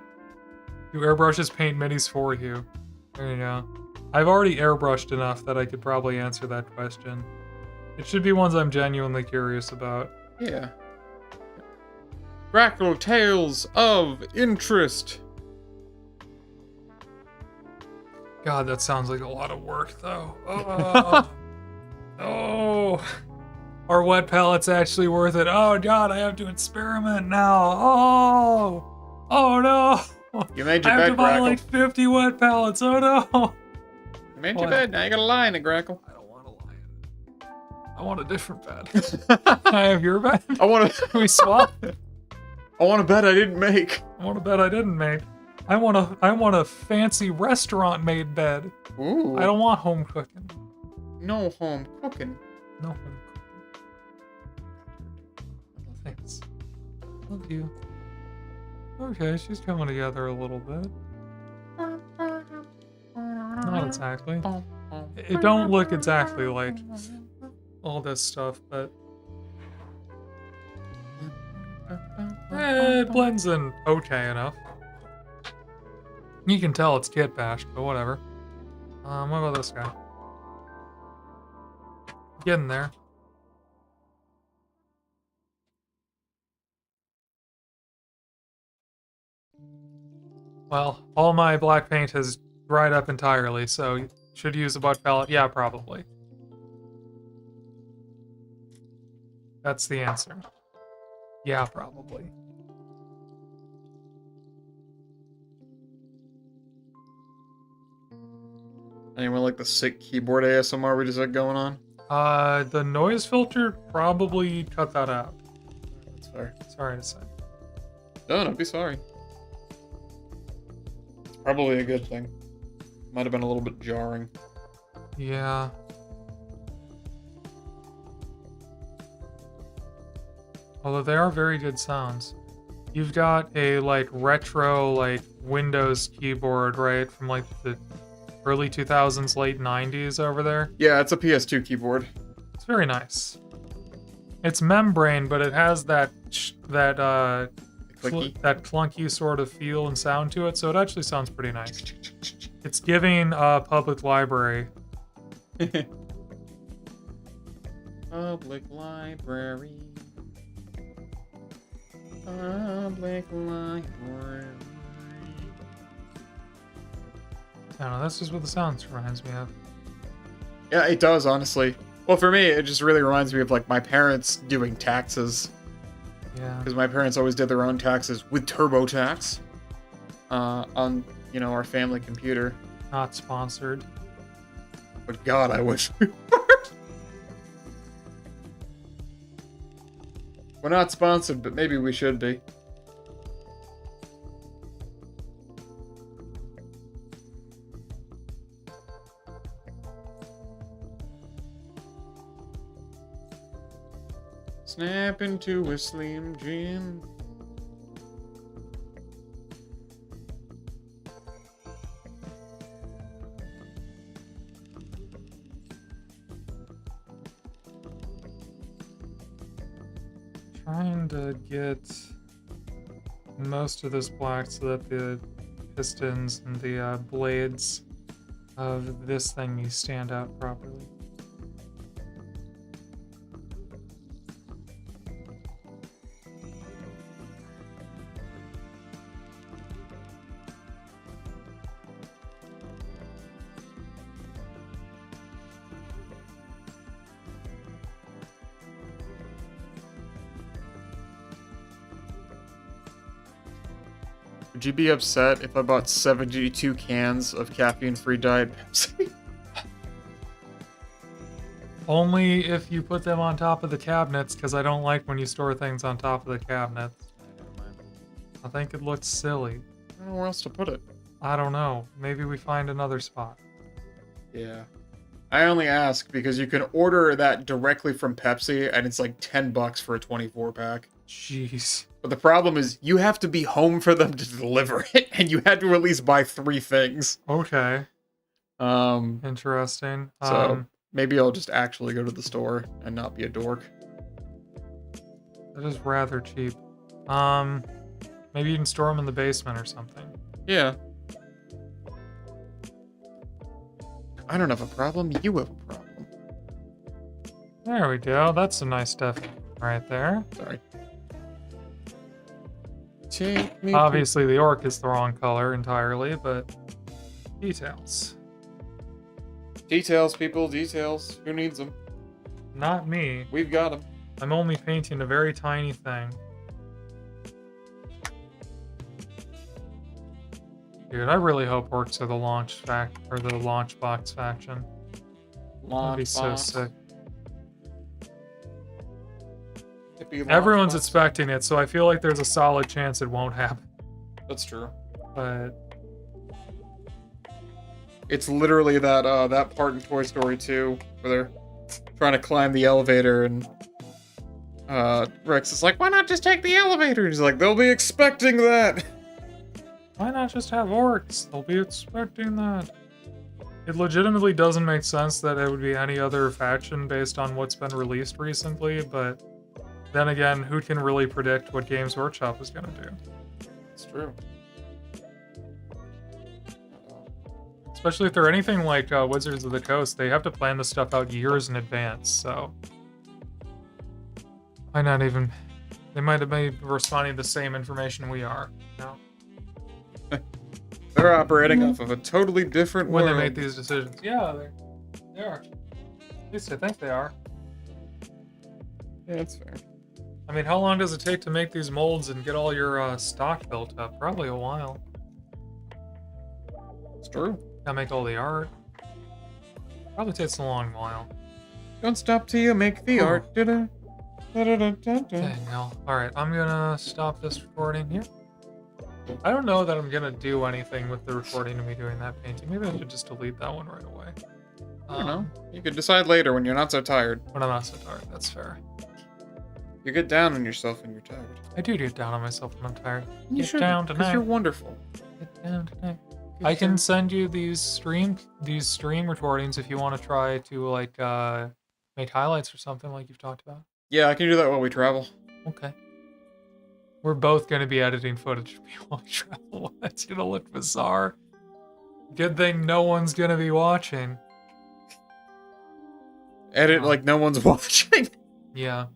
S1: Do airbrushes paint minis for you? There you go. I've already airbrushed enough that I could probably answer that question. It should be ones I'm genuinely curious about.
S3: Yeah. Grackle Tales of Interest.
S1: God, that sounds like a lot of work, though. Oh, oh. Are wet pellets actually worth it? Oh God, I have to experiment now. Oh no.
S3: You made your
S1: I have
S3: bed,
S1: to buy
S3: Grackle.
S1: like 50 wet pellets. Oh no.
S3: You made
S1: What?
S3: your bed, now you gotta lie in it, Grackle.
S1: I don't want to lie in it. I want a different bed. Can I have your bed?
S3: I want
S1: Can we swap?
S3: a bed I didn't make.
S1: I want a bed I didn't make. I want a fancy restaurant-made bed.
S3: Ooh.
S1: I don't want home cooking.
S3: No home cooking.
S1: No home cooking. Thanks. Love you. Okay, she's coming together a little bit. Not exactly. It don't look exactly like all this stuff, but it blends in okay enough. You can tell it's kit bashed, but whatever. What about this guy? Getting there. Well, all my black paint has dried up entirely, so should use a butt palette? Yeah, probably. That's the answer. Yeah, probably.
S3: Anyone like the sick keyboard ASMR we just had going on?
S1: The noise filter probably cut that out.
S3: That's fair.
S1: Sorry to say.
S3: No, don't be sorry. It's probably a good thing. Might have been a little bit jarring.
S1: Yeah. Although they are very good sounds. You've got a like retro like Windows keyboard, right? From like the early 2000s, late 90s over there.
S3: Yeah, it's a PS2 keyboard.
S1: It's very nice. It's membrane, but it has that
S3: Clicky.
S1: that clunky sort of feel and sound to it, so it actually sounds pretty nice. It's giving public library.
S3: Public library. Public library.
S1: I don't know, that's just what the sounds reminds me of.
S3: Yeah, it does, honestly. Well, for me, it just really reminds me of, like, my parents doing taxes.
S1: Yeah.
S3: Because my parents always did their own taxes with TurboTax. On, you know, our family computer.
S1: Not sponsored.
S3: But God, I wish we were. We're not sponsored, but maybe we should be. Snap into a Slim Jim.
S1: Trying to get most of this black so that the pistons and the blades of this thingy stand out properly.
S3: Would you be upset if I bought 72 cans of caffeine-free Diet Pepsi?
S1: Only if you put them on top of the cabinets, because I don't like when you store things on top of the cabinets. I think it looks silly.
S3: I don't know where else to put it.
S1: I don't know. Maybe we find another spot.
S3: Yeah. I only ask because you can order that directly from Pepsi, and it's like $10 for a 24-pack.
S1: Jeez.
S3: But the problem is, you have to be home for them to deliver it, and you had to at least buy 3 things.
S1: Okay.
S3: Um,
S1: Interesting.
S3: so maybe I'll just actually go to the store and not be a dork.
S1: That is rather cheap. Maybe you can store them in the basement or something.
S3: Yeah. I don't have a problem, you have a problem.
S1: There we go. That's some nice stuff right there.
S3: Sorry. Take me
S1: Obviously, the orc is the wrong color entirely, but details.
S3: Details, people, details. Who needs them?
S1: Not me.
S3: We've got them.
S1: I'm only painting a very tiny thing. Dude, I really hope orcs are the launch or the launch box faction. That'd be so sick. Everyone's expecting it, so I feel like there's a solid chance it won't happen.
S3: That's true.
S1: But
S3: it's literally that part in Toy Story 2 where they're trying to climb the elevator and Rex is like, why not just take the elevator? He's like, they'll be expecting that.
S1: why not just have orcs? They'll be expecting that. It legitimately doesn't make sense that it would be any other faction based on what's been released recently, but then again, who can really predict what Games Workshop is going to do?
S3: It's true.
S1: Especially if they're anything like Wizards of the Coast, they have to plan this stuff out years in advance, so... Why not even... They might have been responding to the same information we are. No.
S3: They're operating off of a totally different
S1: When
S3: world.
S1: they make these decisions. Yeah, they are. At least I think they are.
S3: Yeah, that's fair.
S1: I mean, how long does it take to make these molds and get all your stock built up? Probably a while.
S3: It's true.
S1: Gotta make all the art. Probably takes a long while.
S3: Don't stop till you make the
S1: Ooh.
S3: art. Da-da. Da-da-da-da-da.
S1: Dang hell. Alright, I'm gonna stop this recording here. I don't know that I'm gonna do anything with the recording of me doing that painting. Maybe I should just delete that one right away.
S3: I don't know. You can decide later when you're not so tired.
S1: When I'm not so tired, that's fair.
S3: You get down on yourself when you're tired.
S1: I do get down on myself when I'm tired.
S3: You
S1: Get
S3: should,
S1: down
S3: because
S1: tonight.
S3: you're wonderful.
S1: Get down tonight. I can send you these stream recordings if you want to try to like make highlights or something like you've talked about.
S3: Yeah, I can do that while we travel.
S1: Okay. We're both going to be editing footage of me while we travel. That's going to look bizarre. Good thing no one's going to be watching.
S3: Edit like no one's watching.
S1: Yeah.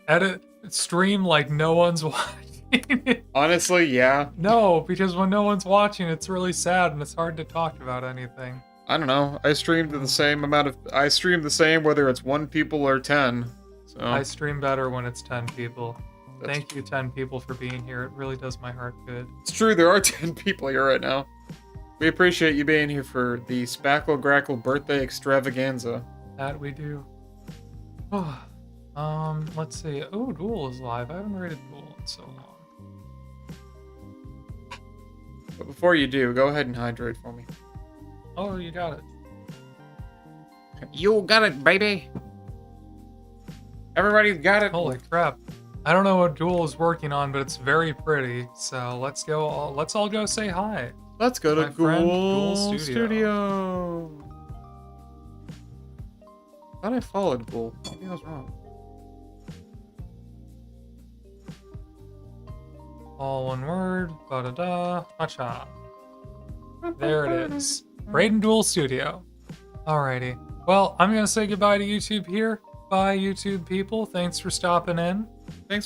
S1: Edit stream like no one's watching.
S3: Honestly, yeah.
S1: No, because when no one's watching, it's really sad and it's hard to talk about anything.
S3: I don't know. I streamed the same amount of... I stream the same whether it's 1 people or 10. So
S1: I stream better when it's 10 people.
S3: That's-
S1: Thank you, 10 people, for being here. It really does my heart good.
S3: It's true, there are 10 people here right now. We appreciate you being here for the Spackle Grackle birthday extravaganza.
S1: That we do. Let's see. Oh, Duel is live. I haven't rated Duel in so long.
S3: But before you do, go ahead and hydrate for me.
S1: Oh, you got it.
S3: You got it, baby. Everybody's got it.
S1: Holy crap. I don't know what Duel is working on, but it's very pretty. So let's go. Let's all go say hi.
S3: Let's go to
S1: My friend, Ghoul
S3: Ghoul Studio. Thought I followed Ghoul. Maybe I was wrong.
S1: All one word. Ba-da-da. Hacha. There it is. Raiden Duel Studio. Alrighty. Well, I'm going to say goodbye to YouTube here. Bye, YouTube people. Thanks for stopping in.
S3: Thanks for